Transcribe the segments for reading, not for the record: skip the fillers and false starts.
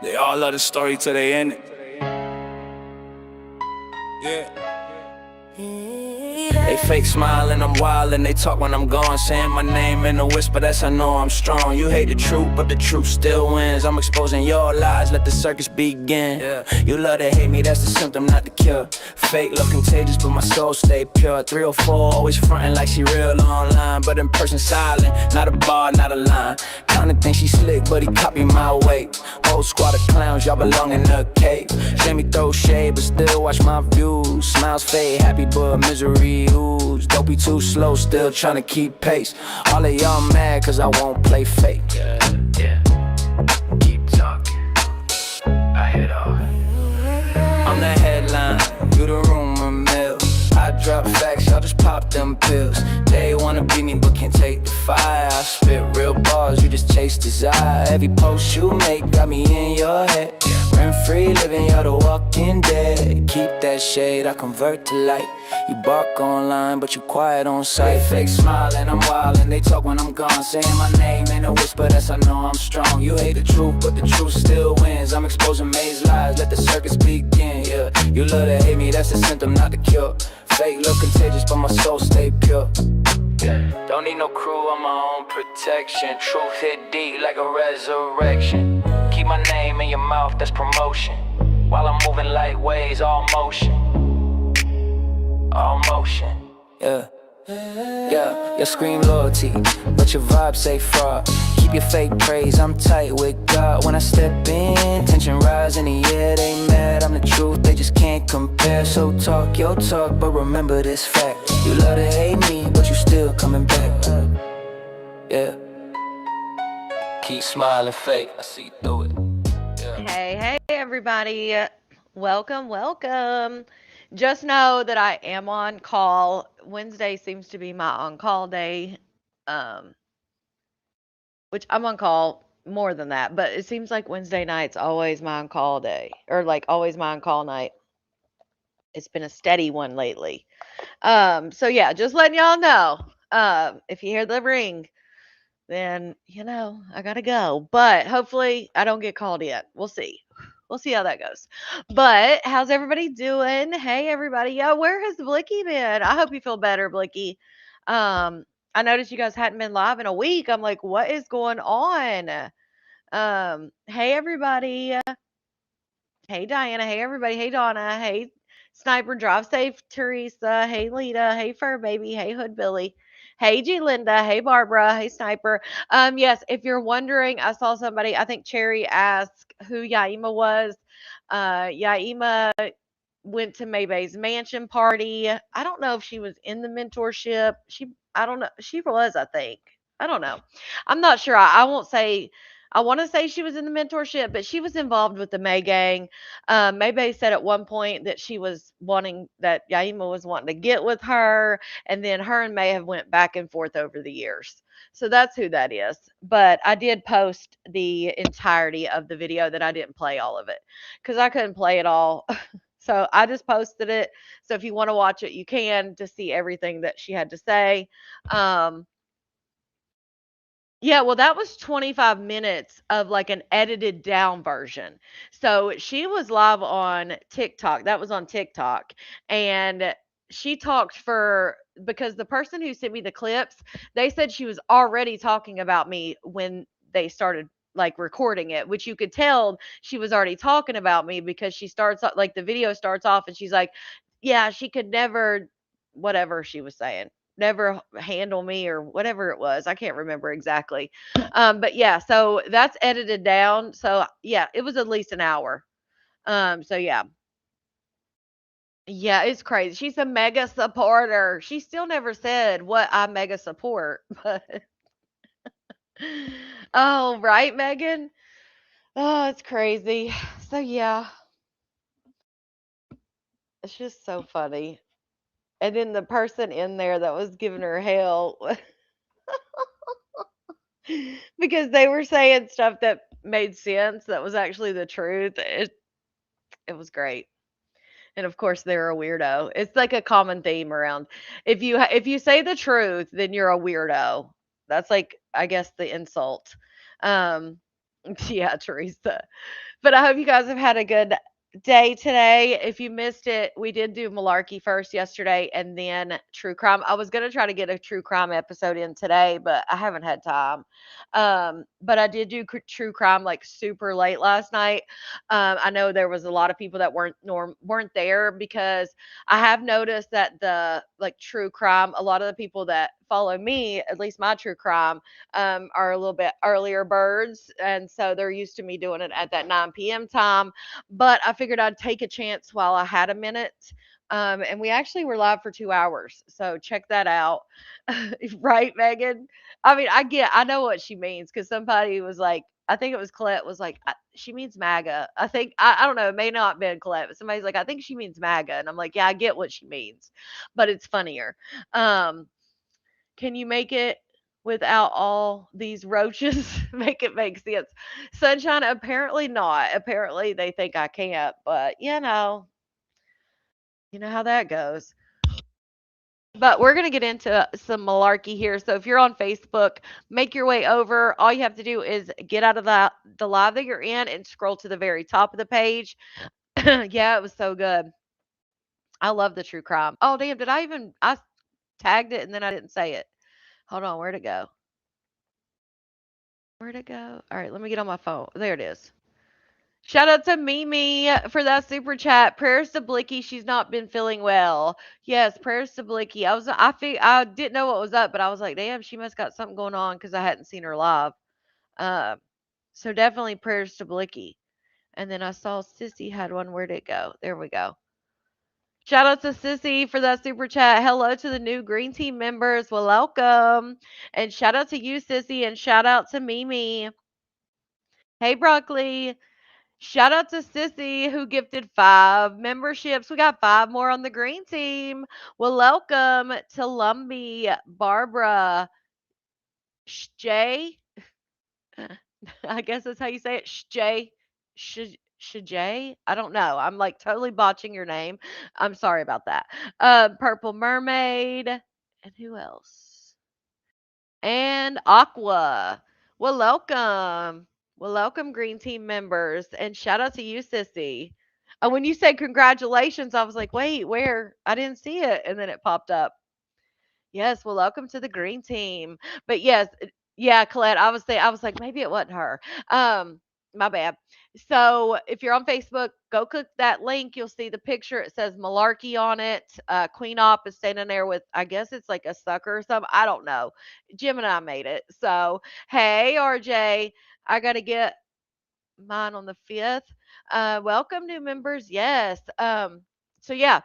They all love the story till they end it. Yeah. They fake smile and I'm wild and they talk when I'm gone, saying my name in a whisper, that's I know I'm strong. You hate the truth, but the truth still wins. I'm exposing your lies, let the circus begin. Yeah. You love to hate me, that's the symptom, not the cure. Fake look contagious, but my soul stay pure. 304, always frontin' like she real online, but in person silent, not a bar, not a line. Kinda think she slick, but he copy my weight. Whole squad of clowns, y'all belong in a cave. Let me throw shade, but still watch my views. Smiles fade, happy but misery ooze. Don't be too slow, still tryna keep pace. All of y'all mad cause I won't play fake. Yeah. Keep talking, I hit off. I'm the headline, you the rumor mill. I drop facts, y'all just pop them pills. They wanna be me but can't take the fire. I spit real bars, you just chase desire. Every post you make got me in your head. Rent-free living, you're the walking dead. Keep that shade, I convert to light. You bark online, but you quiet on sight. Fake smile and I'm wild and they talk when I'm gone, saying my name in a whisper, that's I know I'm strong. You hate the truth, but the truth still wins. I'm exposing May's lies, let the circus begin. Yeah, you love to hate me, that's the symptom, not the cure. Fake look contagious, but my soul stay pure. Yeah. Don't need no crew, I'm my own protection. Truth hit deep like a resurrection. Keep my name in your mouth, that's promotion. While I'm moving light waves, all motion. All motion. Yeah, you scream loyalty, but your vibe say fraud. Keep your fake praise, I'm tight with God. When I step in, tension rise in the air. They mad, I'm the truth, they just can't compare. So talk your talk, but remember this fact. You love to hate me, but you still coming back. Yeah. Keep smiling fake, I see through it. Yeah. Hey, everybody. Welcome. Just know that I am on call. Wednesday seems to be my on call day, um, which I'm on call more than that, but it seems like Wednesday night's always my on call day, or like always my on call night. It's been a steady one lately. So yeah, just letting y'all know. If you hear the ring, then I gotta go. But hopefully I don't get called yet. We'll see. We'll see how that goes. But how's everybody doing? Hey everybody. Yeah, where has Blicky been? I hope you feel better, Blicky. I noticed you guys hadn't been live in a week. I'm like, what is going on? Hey everybody. Hey Diana. Hey everybody. Hey Donna. Hey Sniper. Drive safe, Teresa. Hey Lita. Hey Fur Baby. Hey Hood Billy. Hey G Linda. Hey Barbara. Hey Sniper. Yes, if you're wondering, I saw somebody, I think Cherry asked who Yaima was. Yaima went to Maybay's mansion party. I don't know if she was in the mentorship. I don't know. She was, I think. I don't know. I'm not sure. I won't say. I want to say she was in the mentorship, but she was involved with the May gang. Maybay said at one point that she was wanting that Yaima was wanting to get with her, and then her and May have went back and forth over the years. So that's who that is. But I did post the entirety of the video that I didn't play all of it because I couldn't play it all. So I just posted it. So if you want to watch it, you can to see everything that she had to say. Um, yeah, well, that was 25 minutes of like an edited down version. So she was live on TikTok. That was on TikTok. And she talked for, because the person who sent me the clips, they said she was already talking about me when they started like recording it, which you could tell she was already talking about me because she starts like the video starts off and she's like, yeah, she could never, whatever she was saying, never handle me or whatever it was. I can't remember exactly. But yeah, so that's edited down. So yeah, it was at least an hour. So yeah. Yeah, it's crazy. She's a mega supporter. She still never said what I mega support, but oh, right, Megan. Oh, it's crazy. So yeah, it's just so funny. And then the person in there that was giving her hell because they were saying stuff that made sense that was actually the truth. It was great. And of course they're a weirdo. It's like a common theme around if you say the truth, then you're a weirdo. That's like I guess the insult. Um Yeah, Teresa. But I hope you guys have had a good day today. If you missed it, we did do malarkey first yesterday and then true crime. I was going to try to get a true crime episode in today, but I haven't had time. But I did do true crime like super late last night. I know there was a lot of people that weren't there because I have noticed that the like true crime, a lot of the people that follow me, at least my true crime, are a little bit earlier birds. And so they're used to me doing it at that 9 p.m. time. But I figured I'd take a chance while I had a minute. And we actually were live for 2 hours. So check that out. Right, Megan? I mean, I know what she means because somebody was like, I think it was Colette was like, she means MAGA. I don't know. It may not have been Colette, but somebody's like, I think she means MAGA. And I'm like, yeah, I get what she means, but it's funnier. Um, can you make it without all these roaches? Make it make sense. Sunshine, apparently not. Apparently they think I can't, but you know how that goes. But we're going to get into some malarkey here. So if you're on Facebook, make your way over. All you have to do is get out of the live that you're in and scroll to the very top of the page. Yeah, it was so good. I love the true crime. Oh, damn, I tagged it and then I didn't say it. Hold on, where'd it go? Where'd it go? All right, let me get on my phone. There it is. Shout out to Mimi for that super chat. Prayers to Blicky. She's not been feeling well. Yes, prayers to Blicky. I didn't know what was up, but I was like, damn, she must got something going on because I hadn't seen her live. Uh, so definitely prayers to Blicky. And then I saw Sissy had one. Where'd it go? There we go. Shout out to Sissy for that super chat. Hello to the new Green Team members. Well, welcome. And shout out to you, Sissy, and shout out to Mimi. Hey, Broccoli. Shout out to Sissy who gifted 5 memberships. We got 5 more on the green team. Well, welcome to Lumbee, Barbara, Jay. I guess that's how you say it. Jay. Shajay? I don't know. I'm like totally botching your name. I'm sorry about that. Purple Mermaid. And who else? And Aqua. Well, welcome. Well, welcome, Green Team members. And shout out to you, Sissy. When you said congratulations, I was like, wait, where? I didn't see it. And then it popped up. Yes, well, welcome to the green team. But yes, yeah, Colette, I was like, maybe it wasn't her. My bad. So if you're on Facebook, go click that link. You'll see the picture. It says Malarkey on it. Queen Op is standing there with, I guess it's like a sucker or something. I don't know. Jim and I made it. So hey, RJ, I gotta get mine on the 5th. Welcome, new members. Yes. So yeah,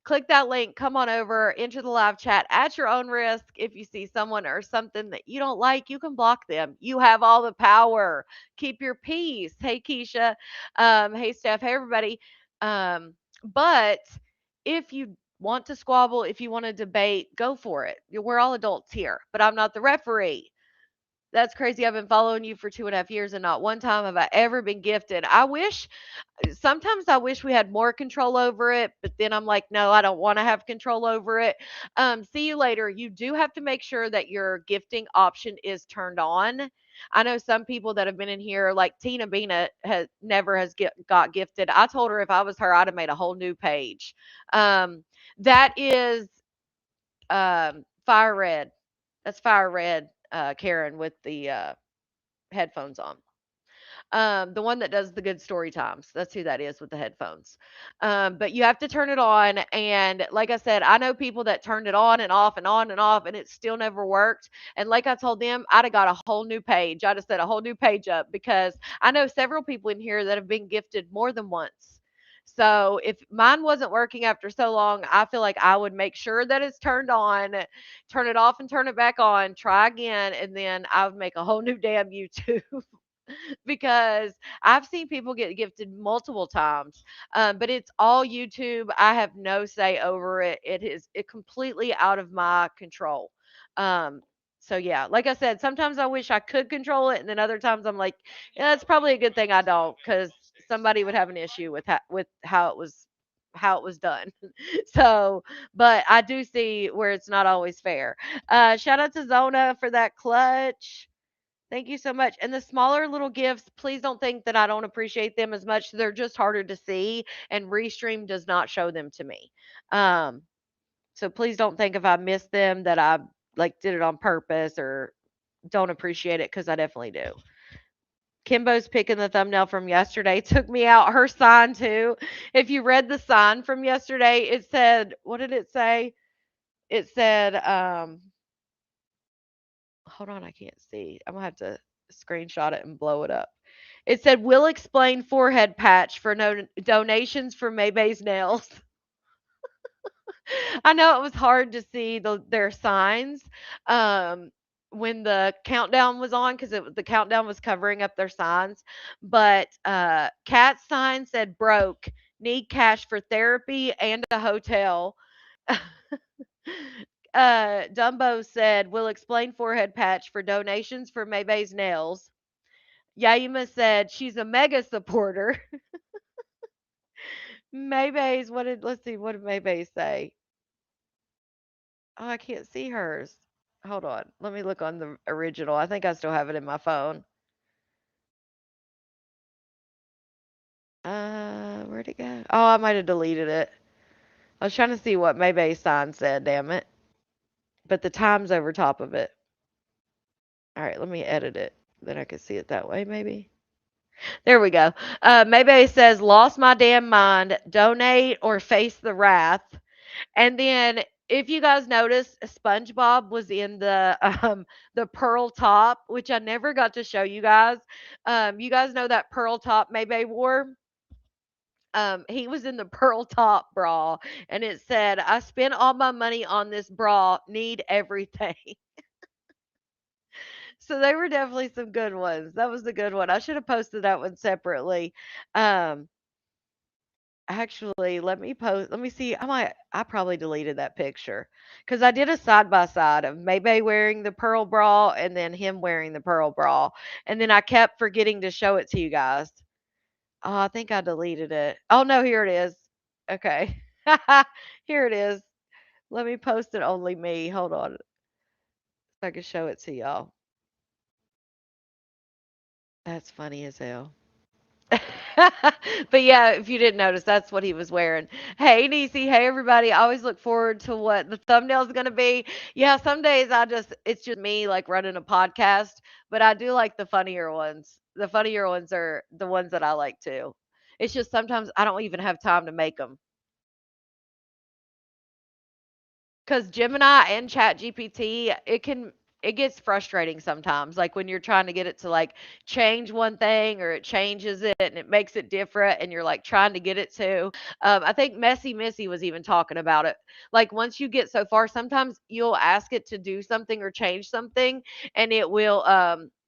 click that link, come on over, enter the live chat at your own risk. If you see someone or something that you don't like, you can block them. You have all the power. Keep your peace. Hey, Keisha. Hey, Steph. Hey, everybody. But if you want to squabble, if you want to debate, go for it. We're all adults here, but I'm not the referee. That's crazy. I've been following you for 2.5 years, and not one time have I ever been gifted. Sometimes I wish we had more control over it, but then I'm like, no, I don't want to have control over it. See you later. You do have to make sure that your gifting option is turned on. I know some people that have been in here, like Tina Bina, has never got gifted. I told her if I was her, I'd have made a whole new page. That is Fire Red. That's Fire Red, Karen, with the headphones on. The one that does the good story times. That's who that is with the headphones. But you have to turn it on. And like I said, I know people that turned it on and off and on and off, and it still never worked. And like I told them, I'd have got a whole new page. I'd have set a whole new page up because I know several people in here that have been gifted more than once. So if mine wasn't working after so long, I feel like I would make sure that it's turned on, turn it off and turn it back on, try again, and then I would make a whole new damn YouTube. Because I've seen people get gifted multiple times, but it's all YouTube. I have no say over it. It completely out of my control. Um, so yeah, like I said, sometimes I wish I could control it, and then other times I'm like, yeah, it's probably a good thing I don't, because somebody would have an issue with with how it was done. So, but I do see where it's not always fair. Shout out to Zona for that clutch. Thank you so much. And the smaller little gifts, please don't think that I don't appreciate them as much. They're just harder to see, and Restream does not show them to me. Um, so please don't think if I miss them that I like did it on purpose or don't appreciate it because I definitely do. Kimbo's picking the thumbnail from yesterday took me out her sign too. If you read the sign from yesterday, it said, what did it say? It said, hold on, I can't see. I'm gonna have to screenshot it and blow it up. It said, "We'll explain forehead patch for no donations for Maybay's nails." I know it was hard to see their signs um, when the countdown was on because the countdown was covering up their signs. But Kat's sign said broke, need cash for therapy and a hotel. Dumbo said, "We'll explain forehead patch for donations for Maybay's nails." Yaima said, "She's a mega supporter." Maybay's, let's see, what did Maybay say? Oh, I can't see hers. Hold on. Let me look on the original. I think I still have it in my phone. Where'd it go? Oh, I might have deleted it. I was trying to see what Maybay's sign said, damn it. But the time's over top of it. All right, let me edit it. Then I can see it that way, maybe. There we go. Maybay says, "Lost my damn mind. Donate or face the wrath." And then if you guys notice, SpongeBob was in the pearl top, which I never got to show you guys. You guys know that pearl top Maybay wore? He was in the pearl top bra, and it said, "I spent all my money on this bra, need everything." So they were definitely some good ones. That was a good one. I should have posted that one separately. Um, Actually, let me see. I probably deleted that picture because I did a side by side of Maybay wearing the pearl bra and then him wearing the pearl bra. And then I kept forgetting to show it to you guys. Oh, I think I deleted it. Oh no, here it is. Okay. Here it is. Let me post it only me. Hold on. So I can show it to y'all. That's funny as hell. But yeah, if you didn't notice, that's what he was wearing. Hey, Niecy. Hey, everybody. I always look forward to what the thumbnail's going to be. Yeah, some days it's just me like running a podcast, but I do like the funnier ones. The funnier ones are the ones that I like too. It's just sometimes I don't even have time to make them. Because Gemini and ChatGPT, it gets frustrating sometimes. Like when you're trying to get it to like change one thing or it changes it and it makes it different and you're like trying to get it to. I think Messy Missy was even talking about it. Like once you get so far, sometimes you'll ask it to do something or change something and it will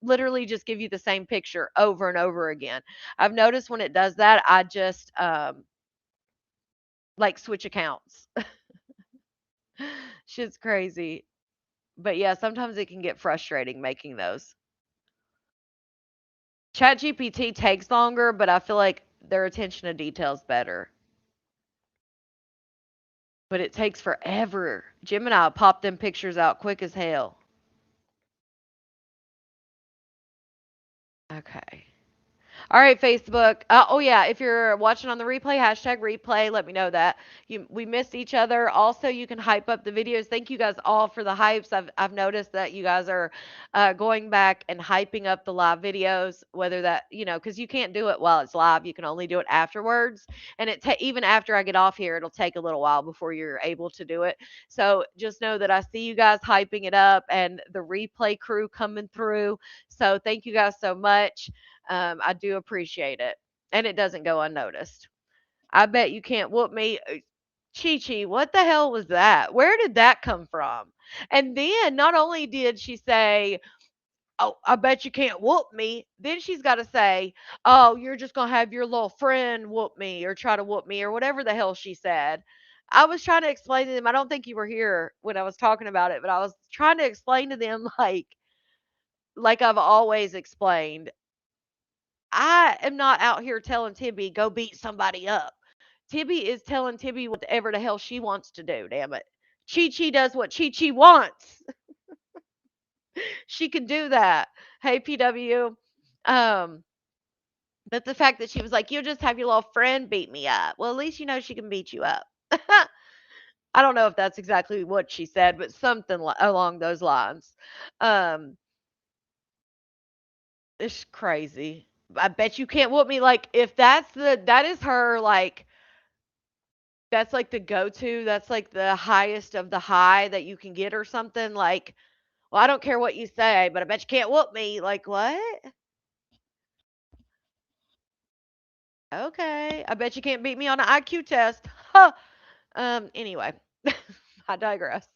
literally just give you the same picture over and over again. I've noticed when it does that, I just like switch accounts. Shit's crazy. But yeah, sometimes it can get frustrating making those. ChatGPT takes longer, but I feel like their attention to detail is better. But it takes forever. Gemini will pop them pictures out quick as hell. Okay. All right, Facebook. Oh yeah, if you're watching on the replay, hashtag replay. Let me know that we missed each other. Also, you can hype up the videos. Thank you guys all for the hypes. I've noticed that you guys are going back and hyping up the live videos. Whether that because you can't do it while it's live, you can only do it afterwards. And even after I get off here, it'll take a little while before you're able to do it. So just know that I see you guys hyping it up and the replay crew coming through. So thank you guys so much. I do appreciate it. And it doesn't go unnoticed. I bet you can't whoop me. Chi Chi, what the hell was that? Where did that come from? And then not only did she say, "Oh, I bet you can't whoop me," then she's got to say, "Oh, you're just going to have your little friend whoop me or try to whoop me," or whatever the hell she said. I was trying to explain to them. I don't think you were here when I was talking about it, but I was trying to explain to them like I've always explained. I am not out here telling Tibby go beat somebody up. Tibby is telling Tibby whatever the hell she wants to do, damn it. Chi Chi does what Chi Chi wants. She can do that. Hey, PW. Um, but the fact that she was like, "You'll just have your little friend beat me up." Well, at least you know she can beat you up. I don't know if that's exactly what she said, but something along those lines. Um, it's crazy. I bet you can't whoop me. Like if that is her like that's like the go-to. That's like the highest of the high that you can get or something. Like, well, I don't care what you say, but I bet you can't whoop me. Like what? Okay. I bet you can't beat me on an IQ test. Huh. Anyway, I digress.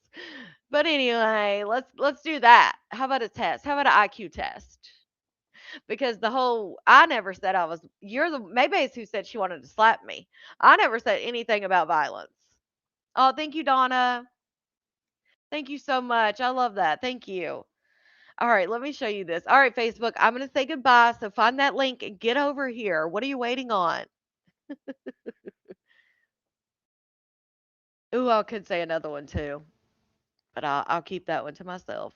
But anyway, let's do that. How about a test? How about an IQ test? Because the whole I never said I was you're the maybe it's who said she wanted to slap me. I never said anything about violence. Oh, thank you, Donna. Thank you so much. I love that. Thank you. All right, let me show you this. All right, Facebook, I'm going to say goodbye. So find that link and get over here. What are you waiting on? Ooh, I could say another one too, but I'll keep that one to myself.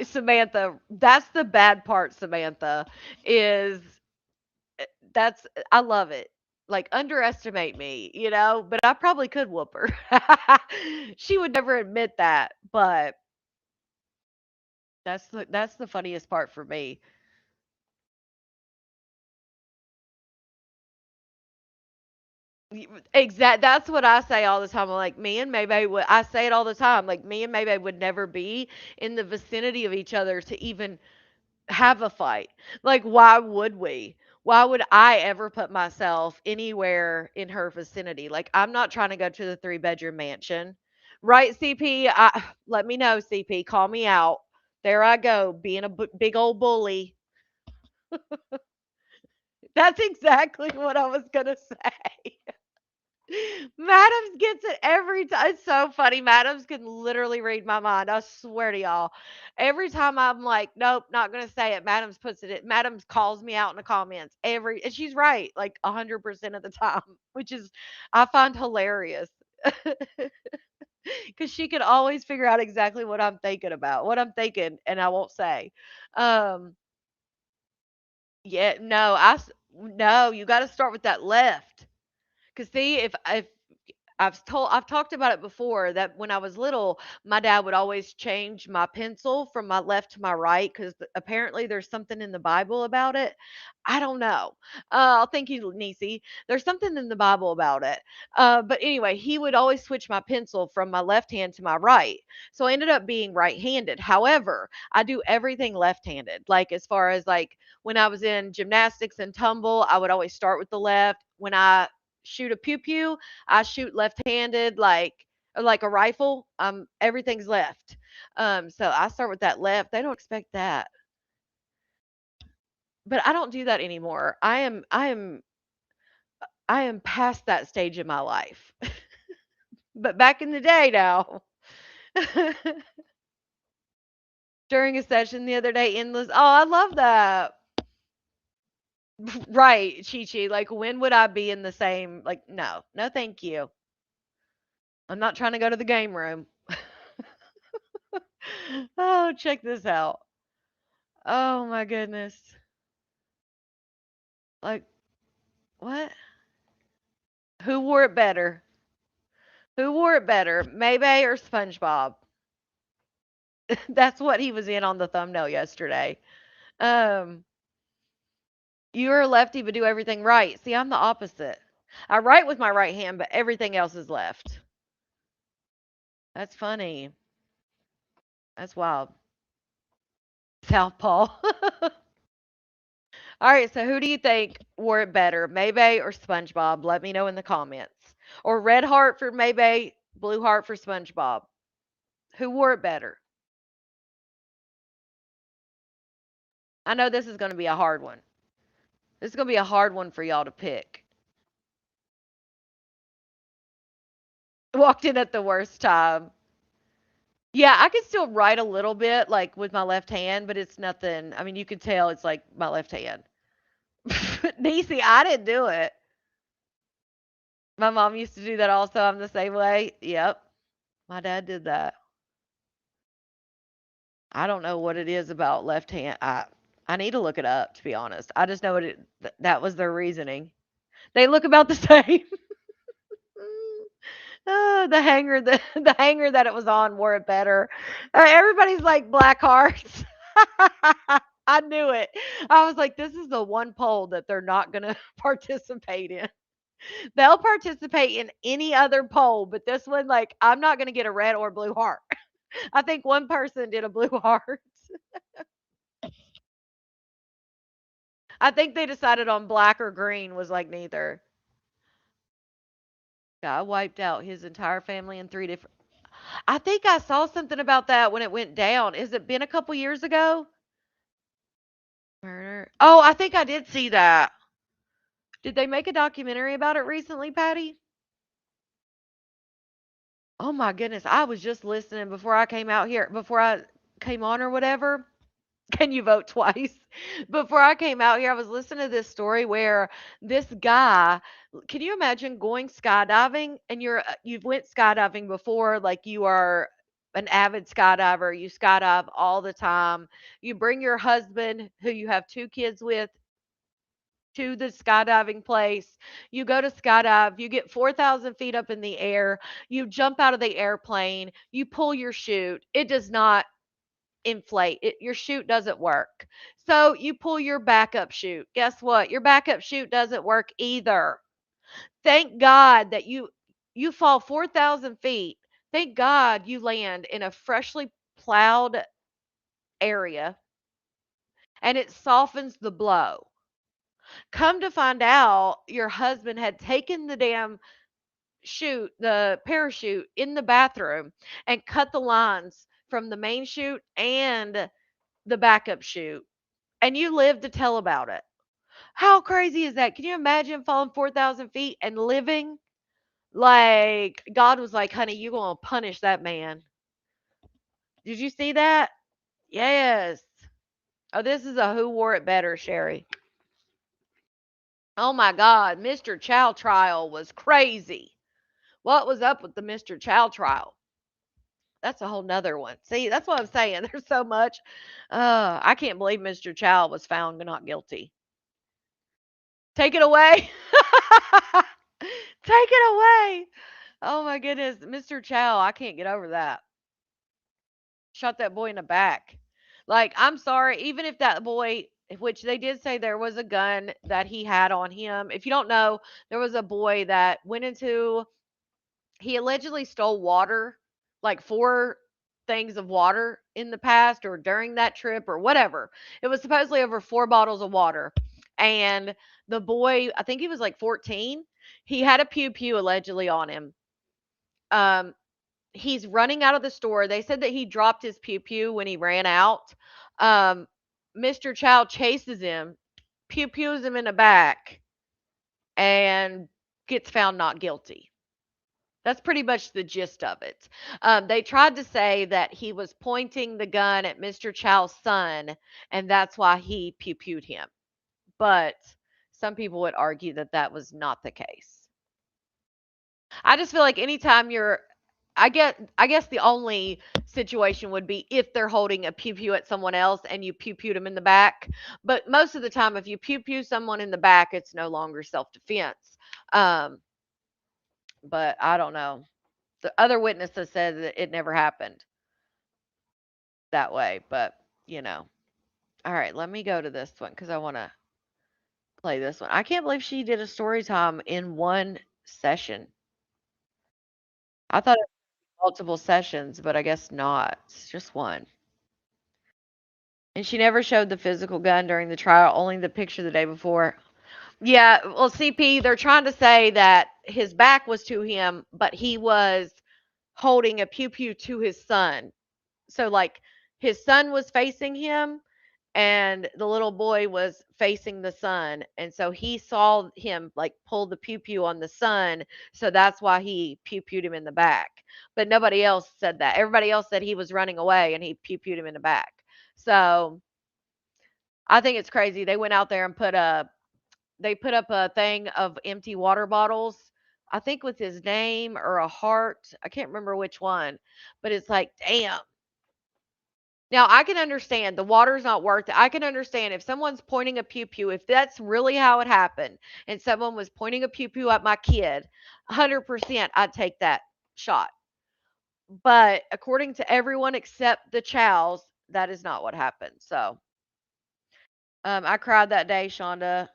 Samantha, that's the bad part, Samantha, is that's I love it. Like underestimate me, but I probably could whoop her. She would never admit that, but that's the funniest part for me. Exact. That's what I say all the time. I'm like me and Maybe would. I say it all the time. Like me and Maybe would never be in the vicinity of each other to even have a fight. Like why would we? Why would I ever put myself anywhere in her vicinity? Like I'm not trying to go to the three-bedroom mansion. Right, CP? Let me know, CP. Call me out. There I go, being a big old bully. That's exactly what I was gonna say. Madams gets it every time. It's so funny. Madams can literally read my mind. I swear to y'all. Every time I'm like, nope, not gonna say it. Madams puts it in. Madams calls me out in the comments and she's right, like 100% of the time, which is I find hilarious because she can always figure out exactly what I'm thinking about, what I'm thinking, and I won't say. Um, yeah, no, no, you got to start with that left. Cause see, if I've talked about it before that when I was little, my dad would always change my pencil from my left to my right because apparently there's something in the Bible about it. I don't know. Thank you, Nisi. There's something in the Bible about it. But anyway, he would always switch my pencil from my left hand to my right. So I ended up being right-handed. However, I do everything left-handed. Like as far as like when I was in gymnastics and tumble, I would always start with the left. When I shoot a pew pew, I shoot left-handed like a rifle. Everything's left. So I start with that left. They don't expect that. But I don't do that anymore. I am past that stage in my life. But back in the day now. During a session the other day, endless. Oh, I love that. Right, Chi Chi. Like when would I be in the same like no. No, thank you. I'm not trying to go to the game room. Oh, check this out. Oh my goodness. Like, what? Who wore it better? Who wore it better, Maybe or SpongeBob? That's what he was in on the thumbnail yesterday. Um, you're a lefty but do everything right. See, I'm the opposite. I write with my right hand, but everything else is left. That's funny. That's wild. Southpaw. All right, so who do you think wore it better, Maybe or SpongeBob? Let me know in the comments. Or red heart for Maybe, blue heart for SpongeBob. Who wore it better? I know this is going to be a hard one. This is going to be a hard one for y'all to pick. Walked in at the worst time. Yeah, I can still write a little bit, like with my left hand, but it's nothing. I mean, you can tell it's like my left hand. Nisi, I didn't do it. My mom used to do that also. I'm the same way. Yep. My dad did that. I don't know what it is about left hand. I need to look it up, to be honest. I just know that was their reasoning. They look about the same. The hanger the hanger that it was on wore it better. Everybody's like black hearts. I knew it. I was like, this is the one poll that they're not going to participate in. They'll participate in any other poll, but this one, like, I'm not going to get a red or blue heart. I think one person did a blue heart. I think they decided on black or green was like neither. God wiped out his entire family in three different. I think I saw something about that when it went down. Has it been a couple years ago? Murder. Oh, I think I did see that. Did they make a documentary about it recently, Patty? Oh my goodness. I was just listening before I came out here, before I came on or whatever. Can you vote twice? Before I came out here, I was listening to this story where this guy, can you imagine going skydiving and you've went skydiving before, like you are an avid skydiver, you skydive all the time. You bring your husband who you have two kids with to the skydiving place. You go to skydive, you get 4,000 feet up in the air, you jump out of the airplane, you pull your chute. It does not inflate. Your chute doesn't work. So you pull your backup chute. Guess what? Your backup chute doesn't work either. Thank God that you fall 4,000 feet. Thank God you land in a freshly plowed area and it softens the blow. Come to find out, your husband had taken the damn chute, the parachute in the bathroom and cut the lines from the main chute and the backup chute. And you live to tell about it. How crazy is that? Can you imagine falling 4,000 feet and living? Like, God was like, honey, you're going to punish that man. Did you see that? Yes. Oh, this is a who wore it better, Sherry. Oh my God. Mr. Chow trial was crazy. What was up with the Mr. Chow trial? That's a whole nother one. See, that's what I'm saying. There's so much. I can't believe Mr. Chow was found not guilty. Take it away. Take it away. Oh my goodness, Mr. Chow, I can't get over that. Shot that boy in the back. Like, I'm sorry, even if that boy, which they did say there was a gun that he had on him. If you don't know, there was a boy that went into, he allegedly stole water, like four things of water in the past or during that trip or whatever. It was supposedly over four bottles of water. And the boy, I think he was like 14, he had a pew pew allegedly on him. Um, he's running out of the store. They said that he dropped his pew pew when he ran out. Um, Mr. Chow chases him, pew pews him in the back, and gets found not guilty. That's pretty much the gist of it. They tried to say that he was pointing the gun at Mr. Chow's son, and that's why he pew pewed him. But some people would argue that that was not the case. I just feel like anytime you're I guess the only situation would be if they're holding a pew pew at someone else and you pew pewed them in the back. But most of the time, if you pew pew someone in the back, it's no longer self defense. Um, but I don't know. The other witnesses said that it never happened that way. But you know, all right. Let me go to this one because I want to play this one. I can't believe she did a story time in one session. I thought it was multiple sessions, but I guess not. It's just one. And she never showed the physical gun during the trial, only the picture the day before. Yeah, well, CP, they're trying to say that his back was to him, but he was holding a pew pew to his son. So, like, his son was facing him, and the little boy was facing the son. And so he saw him, like, pull the pew pew on the son. So that's why he pew pewed him in the back. But nobody else said that. Everybody else said he was running away and he pew pewed him in the back. So I think it's crazy. They went out there and they put up a thing of empty water bottles. I think with his name or a heart. I can't remember which one, but it's like, damn. Now, I can understand the water's not worth it. I can understand if someone's pointing a pew pew, if that's really how it happened, and someone was pointing a pew pew at my kid, 100% I'd take that shot. But according to everyone except the Chows, that is not what happened. So, I cried that day, Shonda.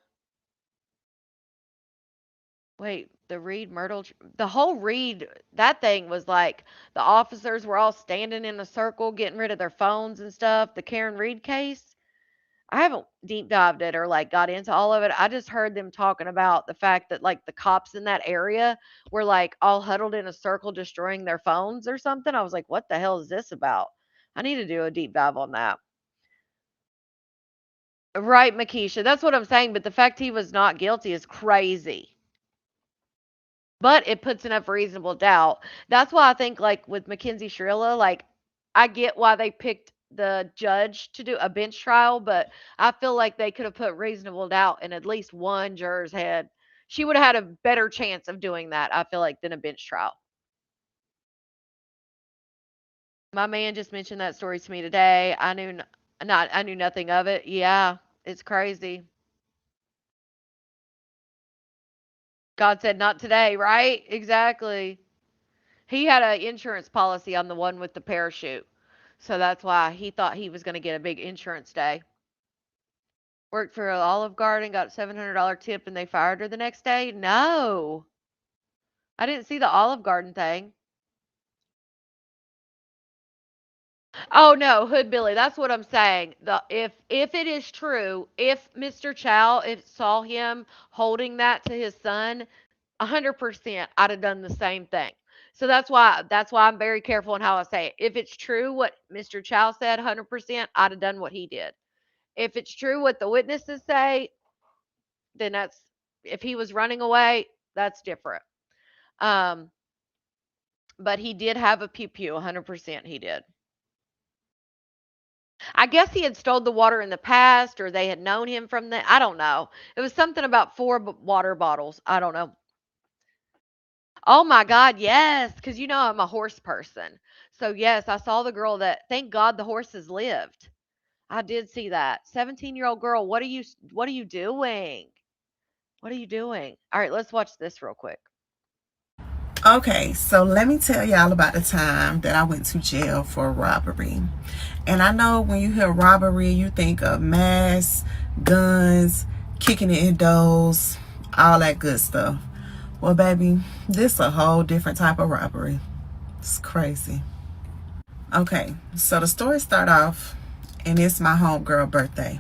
Wait, the Reed Myrtle, the whole Reed, that thing was like the officers were all standing in a circle getting rid of their phones and stuff. The Karen Reed case. I haven't deep dived it or like got into all of it. I just heard them talking about the fact that like the cops in that area were like all huddled in a circle destroying their phones or something. I was like, what the hell is this about? I need to do a deep dive on that. Right, Makisha. That's what I'm saying. But the fact he was not guilty is crazy. But it puts enough reasonable doubt. That's why I think, like with Mackenzie Shrilla, like I get why they picked the judge to do a bench trial, but I feel like they could have put reasonable doubt in at least one juror's head. She would have had a better chance of doing that, I feel like, than a bench trial. My man just mentioned that story to me today. I knew nothing of it. Yeah, it's crazy. God said not today, right? Exactly. He had an insurance policy on the one with the parachute. So that's why he thought he was going to get a big insurance day. Worked for Olive Garden, got a $700 tip, and they fired her the next day? No. I didn't see the Olive Garden thing. Oh no, Hood Billy. That's what I'm saying. The if it is true, if Mr. Chow if saw him holding that to his son, 100% I'd have done the same thing. So that's why I'm very careful in how I say it. If it's true what Mr. Chow said, 100% I'd have done what he did. If it's true what the witnesses say, then that's if he was running away, that's different. Um, but he did have a pew pew, 100% he did. I guess he had stole the water in the past, or they had known him from the. I don't know. It was something about four water bottles. I don't know. Oh my God, yes, because you know I'm a horse person. So yes, I saw the girl that. Thank God the horses lived. I did see that 17-year-old girl. What are you doing? What are you doing? All right, let's watch this real quick. Okay, so let me tell y'all about the time that I went to jail for robbery. And I know when you hear robbery, you think of mass, guns, kicking it in doors, all that good stuff. Well, baby, this a whole different type of robbery. It's crazy. Okay, so the story start off, and it's my homegirl birthday.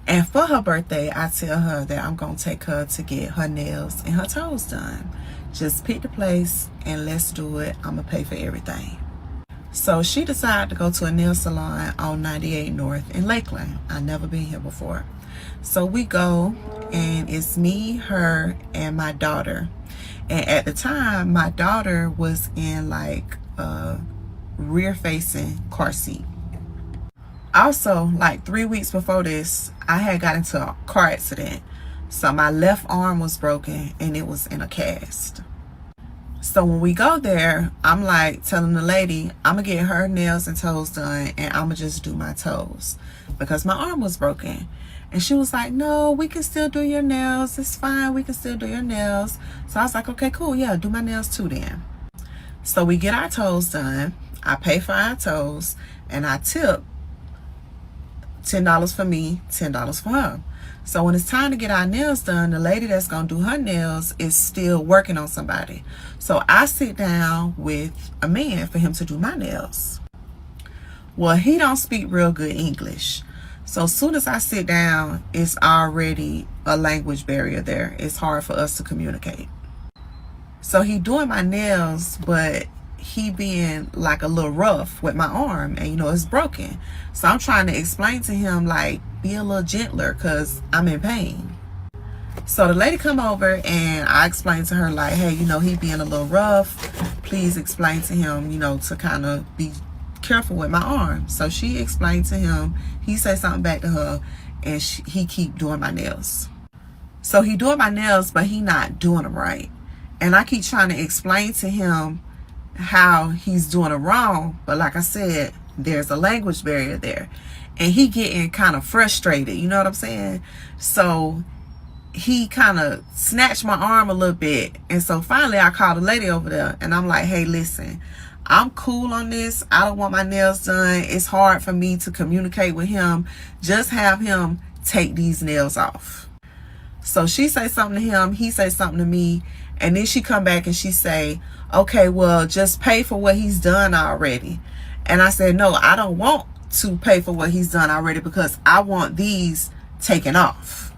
And for her birthday, I tell her that I'm going to take her to get her nails and her toes done. Just pick the place and let's do it. I'm going to pay for everything. So she decided to go to a nail salon on 98 North in Lakeland. I've never been here before. So we go, and it's me, her, and my daughter. And at the time, my daughter was in like a rear-facing car seat. Also, like 3 weeks before this, I had got into a car accident. So my left arm was broken and it was in a cast. So when we go there, I'm like telling the lady, I'm going to get her nails and toes done and I'm going to just do my toes because my arm was broken. And she was like, no, we can still do your nails. It's fine. We can still do your nails. So I was like, okay, cool. Yeah, do my nails too then. So we get our toes done. I pay for our toes and I tip $10 for me, $10 for her. So when it's time to get our nails done, the lady that's going to do her nails is still working on somebody. So I sit down with a man for him to do my nails. Well, he don't speak real good English. So as soon as I sit down, it's already a language barrier there. It's hard for us to communicate. So he doing my nails, but he being like a little rough with my arm, and you know it's broken. So I'm trying to explain to him like, be a little gentler because I'm in pain. So the lady come over and I explained to her like, hey, you know, he being a little rough, please explain to him, you know, to kind of be careful with my arm. So she explained to him, he said something back to her, and he keep doing my nails. So he doing my nails, but he not doing them right. And I keep trying to explain to him how he's doing it wrong, but like I said, there's a language barrier there. And he getting kind of frustrated, you know what I'm saying? So he kind of snatched my arm a little bit. And so finally I called a lady over there and I'm like, hey, listen, I'm cool on this. I don't want my nails done. It's hard for me to communicate with him. Just have him take these nails off. So she say something to him, he say something to me, and then she come back and she say, okay, well, just pay for what he's done already. And I said, no, I don't want to pay for what he's done already because I want these taken off.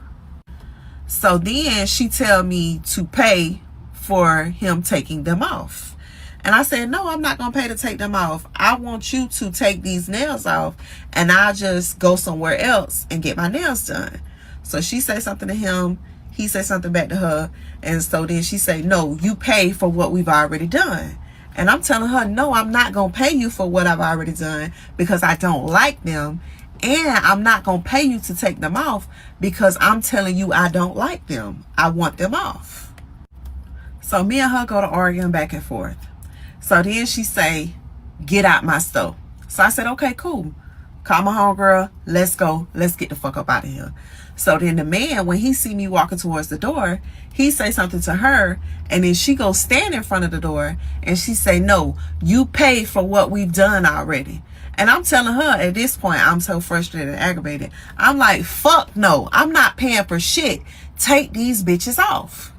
So then she tell me to pay for him taking them off. And I said, no, I'm not going to pay to take them off. I want you to take these nails off and I'll just go somewhere else and get my nails done. So she say something to him. He say something back to her. And so then she say, no, you pay for what we've already done. And I'm telling her, no, I'm not going to pay you for what I've already done because I don't like them. And I'm not going to pay you to take them off because I'm telling you I don't like them. I want them off. So me and her go to arguing back and forth. So then she say, get out my store. So I said, okay, cool. Call my homegirl. Let's go. Let's get the fuck up out of here. So then the man, when he see me walking towards the door, he say something to her. And then she goes stand in front of the door. And she say, no, you pay for what we've done already. And I'm telling her at this point, I'm so frustrated and aggravated. I'm like, fuck no. I'm not paying for shit. Take these bitches off.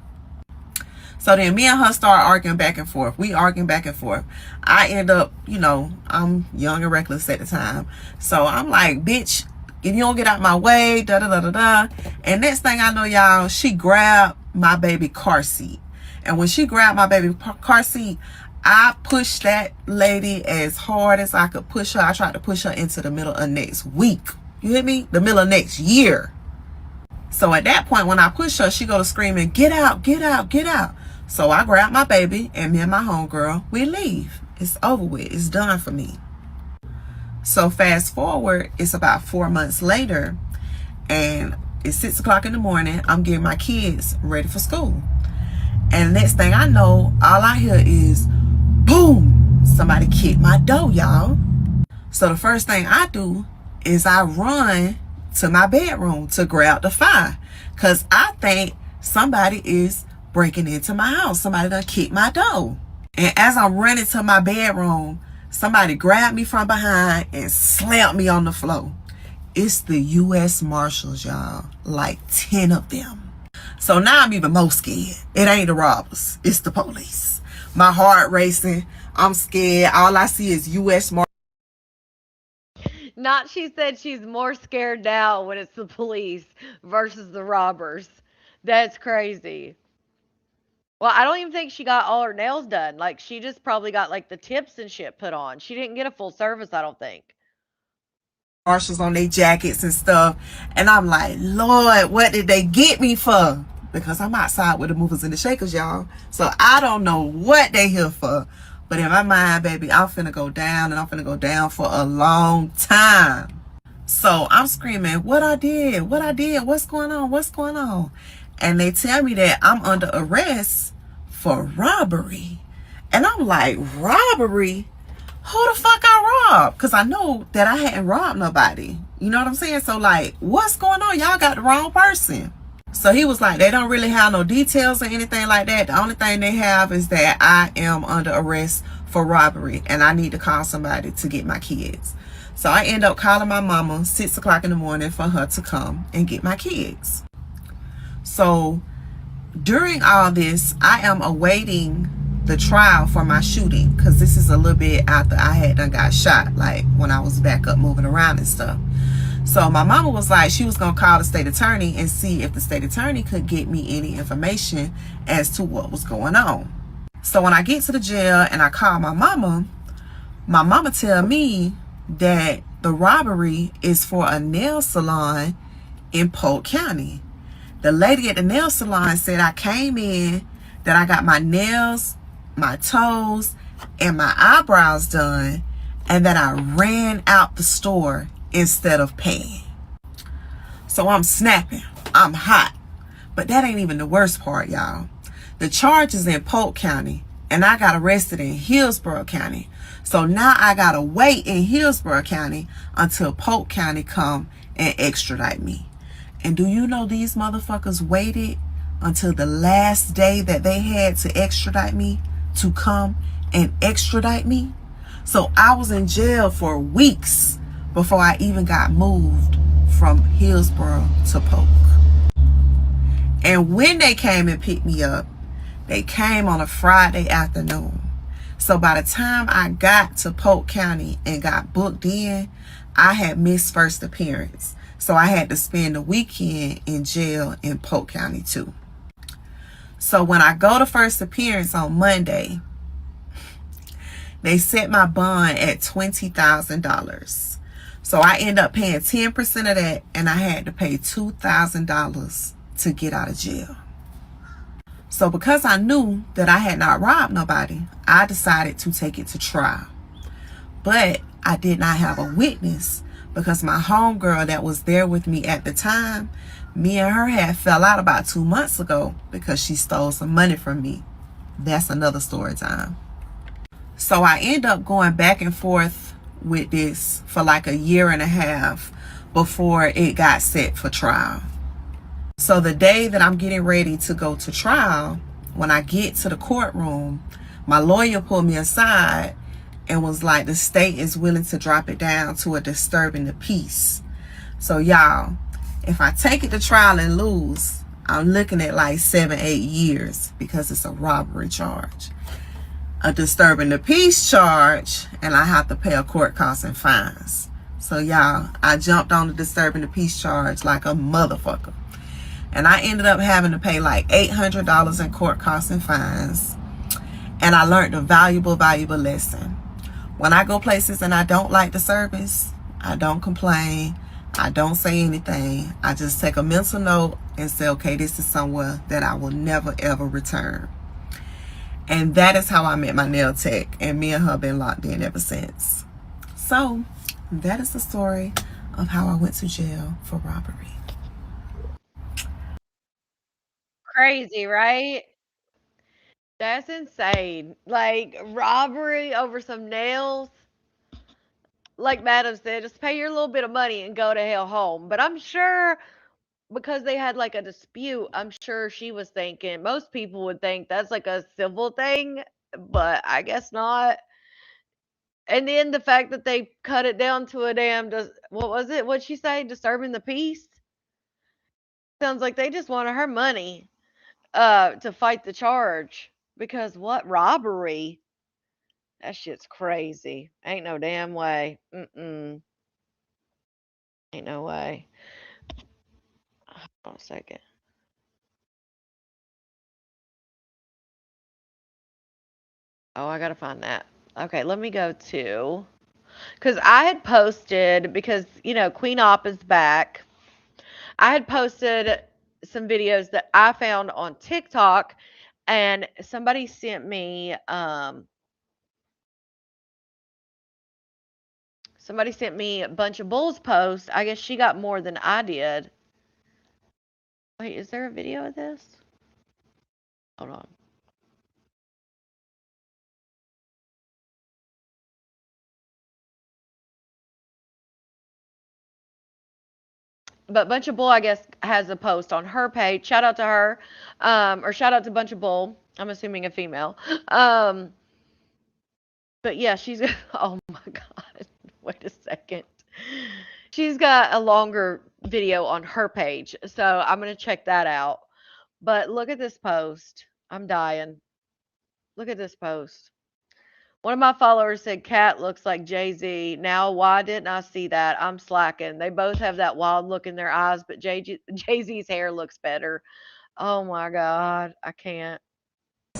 So then me and her start arguing back and forth. We arguing back and forth. I end up, you know, I'm young and reckless at the time. So I'm like, bitch, if you don't get out my way, da da da da da. And next thing I know, y'all, she grabbed my baby car seat. And when she grabbed my baby car seat, I pushed that lady as hard as I could push her. I tried to push her into the middle of next week. You hear me? The middle of next year. So at that point, when I push her, she go to screaming, get out, get out, get out. So I grab my baby and me and my homegirl, we leave. It's over with. It's done for me. So fast forward, it's about 4 months later and it's 6 o'clock in the morning. I'm getting my kids ready for school. And next thing I know, all I hear is boom, somebody kicked my door, y'all. So the first thing I do is I run to my bedroom to grab the fire because I think somebody is breaking into my house. Somebody done kicked my door. And as I'm running to my bedroom, somebody grabbed me from behind and slammed me on the floor. It's the U.S. Marshals, y'all. Like 10 of them. So now I'm even more scared. It ain't the robbers. It's the police. My heart racing. I'm scared. All I see is U.S. Marshals. Not she said she's more scared now when it's the police versus the robbers. That's crazy. Well, I don't even think she got all her nails done. Like, she just probably got, like, the tips and shit put on. She didn't get a full service, I don't think. Marshals on their jackets and stuff. And I'm like, Lord, what did they get me for? Because I'm outside with the movers and the shakers, y'all. So I don't know what they here for. But in my mind, baby, I'm finna go down and I'm finna go down for a long time. So I'm screaming, what I did? What I did? What's going on? What's going on? And they tell me that I'm under arrest for robbery. And I'm like, robbery? Who the fuck I robbed? Because I know that I hadn't robbed nobody. You know what I'm saying? So like, what's going on? Y'all got the wrong person. So he was like, they don't really have no details or anything like that. The only thing they have is that I am under arrest for robbery and I need to call somebody to get my kids. So I end up calling my mama 6 o'clock in the morning for her to come and get my kids. So during all this, I am awaiting the trial for my shooting because this is a little bit after I had done got shot, like when I was back up moving around and stuff. So my mama was like, she was going to call the state attorney and see if the state attorney could get me any information as to what was going on. So when I get to the jail and I call my mama tell me that the robbery is for a nail salon in Polk County. The lady at the nail salon said I came in, that I got my nails, my toes, and my eyebrows done, and that I ran out the store instead of paying. So I'm snapping. I'm hot. But that ain't even the worst part, y'all. The charges in Polk County and I got arrested in Hillsborough County. So now I gotta wait in Hillsborough County until Polk County come and extradite me. And do you know these motherfuckers waited until the last day that they had to extradite me to come and extradite me? So I was in jail for weeks before I even got moved from Hillsborough to Polk. And when they came and picked me up, they came on a Friday afternoon. So by the time I got to Polk County and got booked in, I had missed first appearance. So I had to spend the weekend in jail in Polk County too. So when I go to first appearance on Monday, they set my bond at $20,000. So I end up paying 10% of that, and I had to pay $2,000 to get out of jail. So because I knew that I had not robbed nobody, I decided to take it to trial. But I did not have a witness because my homegirl that was there with me at the time, me and her had fell out about 2 months ago because she stole some money from me. That's another story time. So I end up going back and forth with this for like a year and a half before it got set for trial. So the day that I'm getting ready to go to trial, when I get to the courtroom, my lawyer pulled me aside and was like, the state is willing to drop it down to a disturbing the peace. So y'all, if I take it to trial and lose, I'm looking at like 7-8 years because it's a robbery charge. A disturbing the peace charge, and I have to pay a court costs and fines. So y'all, I jumped on the disturbing the peace charge like a motherfucker. And I ended up having to pay like $800 in court costs and fines. And I learned a valuable lesson. When I go places and I don't like the service, I don't complain. I don't say anything. I just take a mental note and say, okay, this is somewhere that I will never ever return. And that is how I met my nail tech. And me and her been locked in ever since. So that is the story of how I went to jail for robbery. Crazy, right? That's insane. Like robbery over some nails. Like Madam said, just pay your little bit of money and go to hell home. But I'm sure because they had like a dispute, I'm sure she was thinking most people would think that's like a civil thing, but I guess not. And then the fact that they cut it down to a damn what was it? What'd she say? Disturbing the peace? Sounds like they just wanted her money to fight the charge. Because what robbery? That shit's crazy. Ain't no damn way. Mm-mm. Ain't no way. Hold on a second. Oh, I gotta find that. Okay, let me go to because I had posted because Queen Op is back. I had posted some videos that I found on TikTok, and somebody sent me a bunch of Bulls posts. I guess she got more than I did. Wait, is there a video of this? Hold on. But Bunch of Bull, I guess, has a post on her page. Shout out to her, or shout out to Bunch of Bull. I'm assuming a female. Um, but yeah, she's. Oh my god! Wait a second. She's got a longer video on her page, so I'm gonna check that out. But look at this post. I'm dying. Look at this post. One of my followers said Cat looks like Jay-Z. Now, why didn't I see that? I'm slacking. They both have that wild look in their eyes, but Jay-Z's hair looks better. Oh my God. I can't.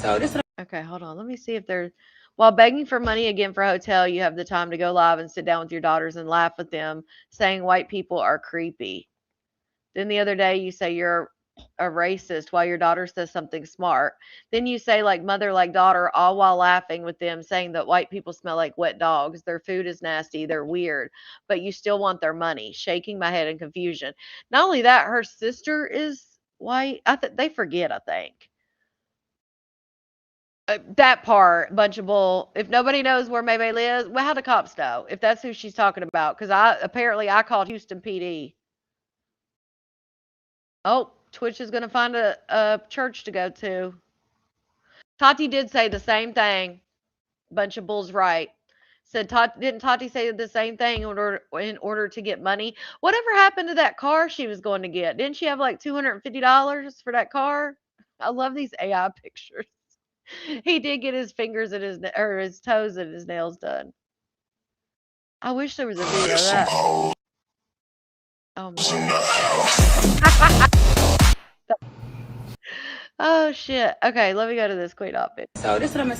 Okay, hold on. Let me see if there's. While begging for money again for a hotel, you have the time to go live and sit down with your daughters and laugh with them, saying white people are creepy. Then the other day you say you're a racist while your daughter says something smart. Then you say like mother like daughter all while laughing with them saying that white people smell like wet dogs. Their food is nasty, they're weird, but you still want their money. Shaking my head in confusion. Not only that, her sister is white. They forget, I think. That part, bunch of bull. If nobody knows where Maybay lives, well, how do cops know? If that's who she's talking about, because I called Houston PD. Oh, Twitch is gonna find a church to go to. Tati did say the same thing. Bunch of bulls, right? Said didn't Tati say the same thing in order to get money? Whatever happened to that car she was going to get? Didn't she have like $250 for that car? I love these AI pictures. He did get his fingers and his toes and his nails done. I wish there was a video of that. Oh my. Oh shit. Okay, let me go to this queen outfit. So this is what I'm gonna